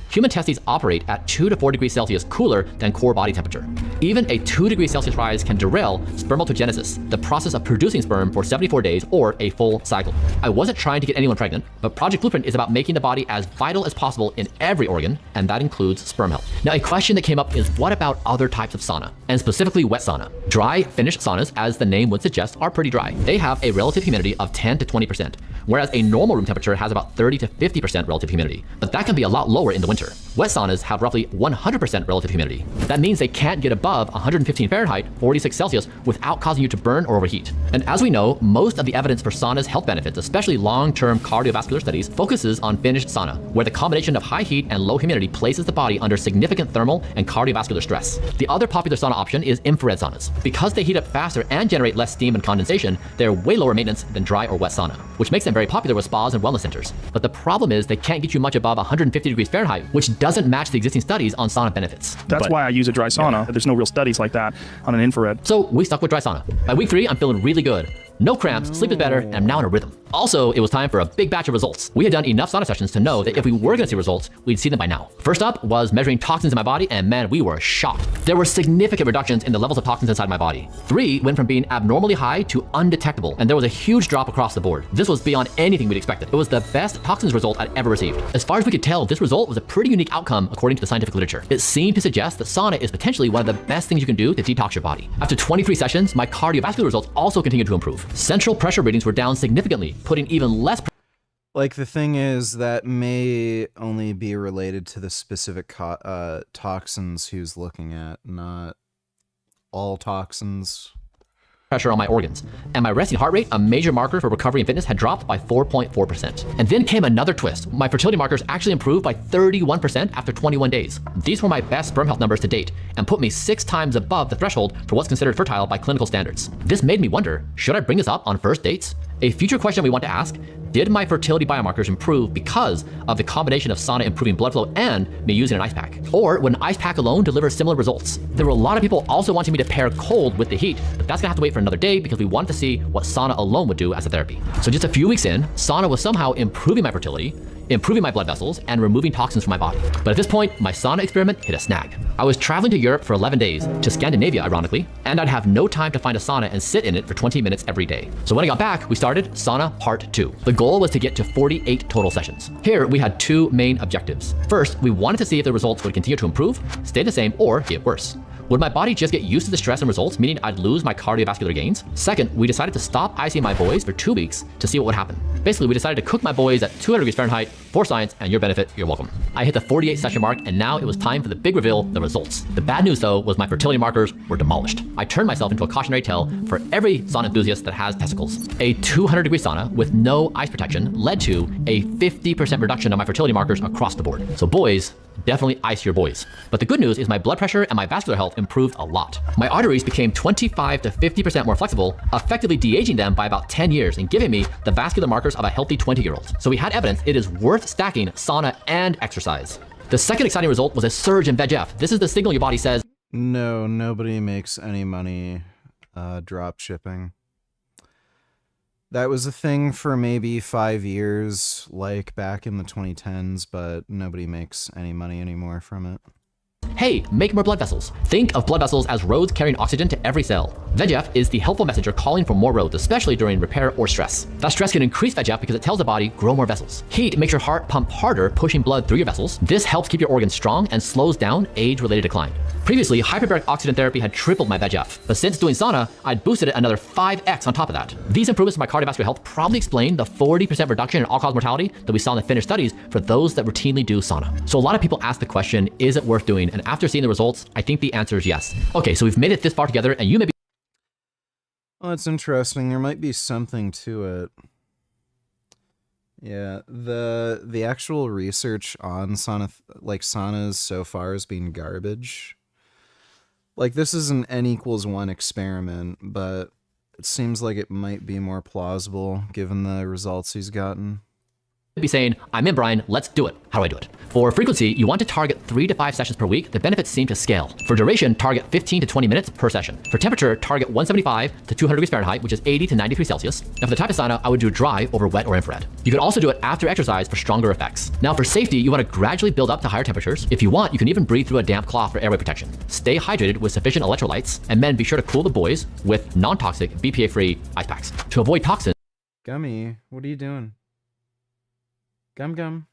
Human testes operate at 2 to 4 degrees Celsius cooler than core body temperature. Even a 2 degrees Celsius rise can derail spermatogenesis, the process of producing sperm for 74 days or a full cycle. I wasn't trying to get anyone pregnant, but Project Blueprint is about making the body as vital as possible in every organ, and that includes sperm health. Now, a question that came up is what about other types of sauna, and specifically wet sauna? Dry Finnish saunas, as the name would suggest, are pretty dry. They have a relative humidity of 10 to 20%, whereas a normal room temperature has about 30 to 50% relative humidity, but that can be a lot lower in the winter. Wet saunas have roughly 100% relative humidity. That means they can't get above 115 Fahrenheit, 46 Celsius, without causing you to burn or overheat. And as we know, most of the evidence for sauna's health benefits, especially long-term cardiovascular studies, focuses on Finnish sauna, where the combination of high heat and low humidity places the body under significant thermal and cardiovascular stress. The other popular sauna option is infrared saunas. Because they heat up faster and generate less steam and condensation, they're way lower maintenance than dry or wet sauna, which makes them very popular with spas and wellness centers. But the problem is they can't get you much above 150 degrees Fahrenheit, which doesn't match the existing studies on sauna benefits. That's why I use a dry sauna. There's no real studies like that on an infrared. So we stuck with dry sauna. By week 3, I'm feeling really good. No cramps, sleep is better, and I'm now in a rhythm. Also, it was time for a big batch of results. We had done enough sauna sessions to know that if we were gonna see results, we'd see them by now. First up was measuring toxins in my body, and man, we were shocked. There were significant reductions in the levels of toxins inside my body. 3 went from being abnormally high to undetectable, and there was a huge drop across the board. This was beyond anything we'd expected. It was the best toxins result I'd ever received. As far as we could tell, this result was a pretty unique outcome according to the scientific literature. It seemed to suggest that sauna is potentially one of the best things you can do to detox your body. After 23 sessions, my cardiovascular results also continued to improve. Central pressure readings were down significantly, putting even less Like, the thing is, that may only be related to the specific toxins he was looking at, not all toxins. Pressure on my organs. And my resting heart rate, a major marker for recovery and fitness, had dropped by 4.4%. And then came another twist. My fertility markers actually improved by 31% after 21 days. These were my best sperm health numbers to date, and put me 6 times above the threshold for what's considered fertile by clinical standards. This made me wonder, should I bring this up on first dates? A future question we want to ask, did my fertility biomarkers improve because of the combination of sauna improving blood flow and me using an ice pack? Or would an ice pack alone deliver similar results? There were a lot of people also wanting me to pair cold with the heat, but that's gonna have to wait for another day because we wanted to see what sauna alone would do as a therapy. So just a few weeks in, sauna was somehow improving my fertility, improving my blood vessels, and removing toxins from my body. But at this point, my sauna experiment hit a snag. I was traveling to Europe for 11 days, to Scandinavia ironically, and I'd have no time to find a sauna and sit in it for 20 minutes every day. So when I got back, we started sauna part 2. The goal was to get to 48 total sessions. Here, we had 2 main objectives. First, we wanted to see if the results would continue to improve, stay the same, or get worse. Would my body just get used to the stress and results, meaning I'd lose my cardiovascular gains? Second, we decided to stop icing my boys for 2 weeks to see what would happen. Basically, we decided to cook my boys at 200 degrees Fahrenheit for science and your benefit, you're welcome. I hit the 48 session mark, and now it was time for the big reveal, the results. The bad news though was my fertility markers were demolished. I turned myself into a cautionary tale for every sauna enthusiast that has testicles. A 200 degree sauna with no ice protection led to a 50% reduction of my fertility markers across the board. So boys, definitely ice your boys. But the good news is my blood pressure and my vascular health improved a lot. My arteries became 25 to 50% more flexible, effectively de-aging them by about 10 years and giving me the vascular markers of a healthy 20-year-old. So we had evidence it is worth stacking sauna and exercise. The second exciting result was a surge in VEGF. This is the signal your body says, no, nobody makes any money drop shipping. That was a thing for maybe 5 years, like back in the 2010s, but nobody makes any money anymore from it. Hey, make more blood vessels. Think of blood vessels as roads carrying oxygen to every cell. VEGF is the helpful messenger calling for more roads, especially during repair or stress. That stress can increase VEGF because it tells the body, grow more vessels. Heat makes your heart pump harder, pushing blood through your vessels. This helps keep your organs strong and slows down age-related decline. Previously, hyperbaric oxygen therapy had tripled my VEGF, but since doing sauna, I'd boosted it another 5x on top of that. These improvements to my cardiovascular health probably explain the 40% reduction in all-cause mortality that we saw in the Finnish studies for those that routinely do sauna. So a lot of people ask the question, is it worth doing? And after seeing the results, I think the answer is yes. Okay, so we've made it this far together, and you may be... Well, that's interesting. There might be something to it. Yeah, the actual research on saunas so far has been garbage. Like, this is an N=1 experiment, but it seems like it might be more plausible given the results he's gotten. Be saying, I'm in, Brian, let's do it. How do I do it? For frequency, you want to target 3 to 5 sessions per week. The benefits seem to scale. For duration, target 15 to 20 minutes per session. For temperature, target 175 to 200 degrees Fahrenheit, which is 80 to 93 Celsius. And for the type of sauna, I would do dry over wet or infrared. You could also do it after exercise for stronger effects. Now for safety, you want to gradually build up to higher temperatures. If you want, you can even breathe through a damp cloth for airway protection. Stay hydrated with sufficient electrolytes, and men, be sure to cool the boys with non-toxic, BPA-free ice packs. To avoid toxins, Gummy, what are you doing? Gum.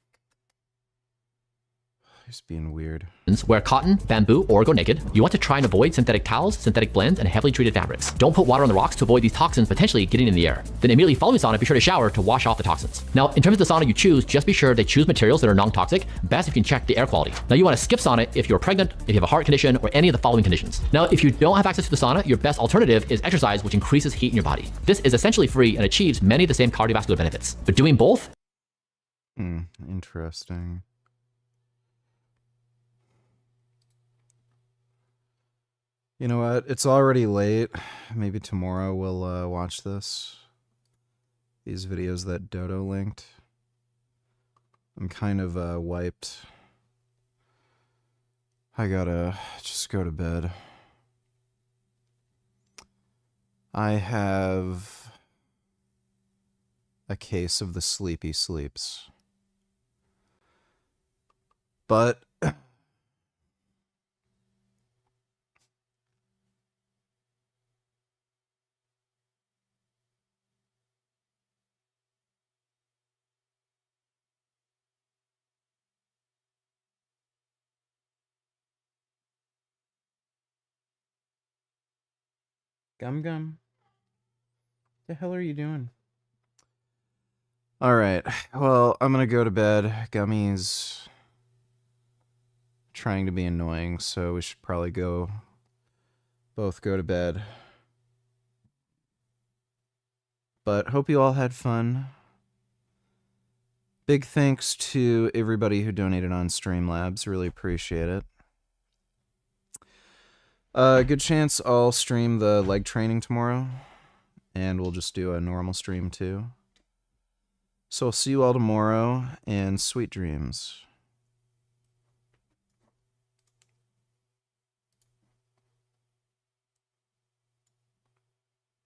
He's being weird. wear cotton, bamboo, or go naked. You want to try and avoid synthetic towels, synthetic blends, and heavily treated fabrics. Don't put water on the rocks to avoid these toxins potentially getting in the air. Then immediately following sauna, be sure to shower to wash off the toxins. Now, in terms of the sauna you choose, just be sure they choose materials that are non-toxic. Best if you can check the air quality. Now, you want to skip sauna if you're pregnant, if you have a heart condition, or any of the following conditions. Now, if you don't have access to the sauna, your best alternative is exercise, which increases heat in your body. This is essentially free and achieves many of the same cardiovascular benefits. But doing both, interesting. You know what? It's already late. Maybe tomorrow we'll watch this. These videos that Dodo linked. I'm kind of wiped. I gotta just go to bed. I have a case of the sleepy sleeps. But Gum. The hell are you doing? All right. Well, I'm going to go to bed. Gummy's trying to be annoying, so we should probably both go to bed. But hope you all had fun. Big thanks to everybody who donated on Streamlabs. Really appreciate it. Good chance I'll stream the leg training tomorrow, and we'll just do a normal stream too. So I'll see you all tomorrow, and sweet dreams.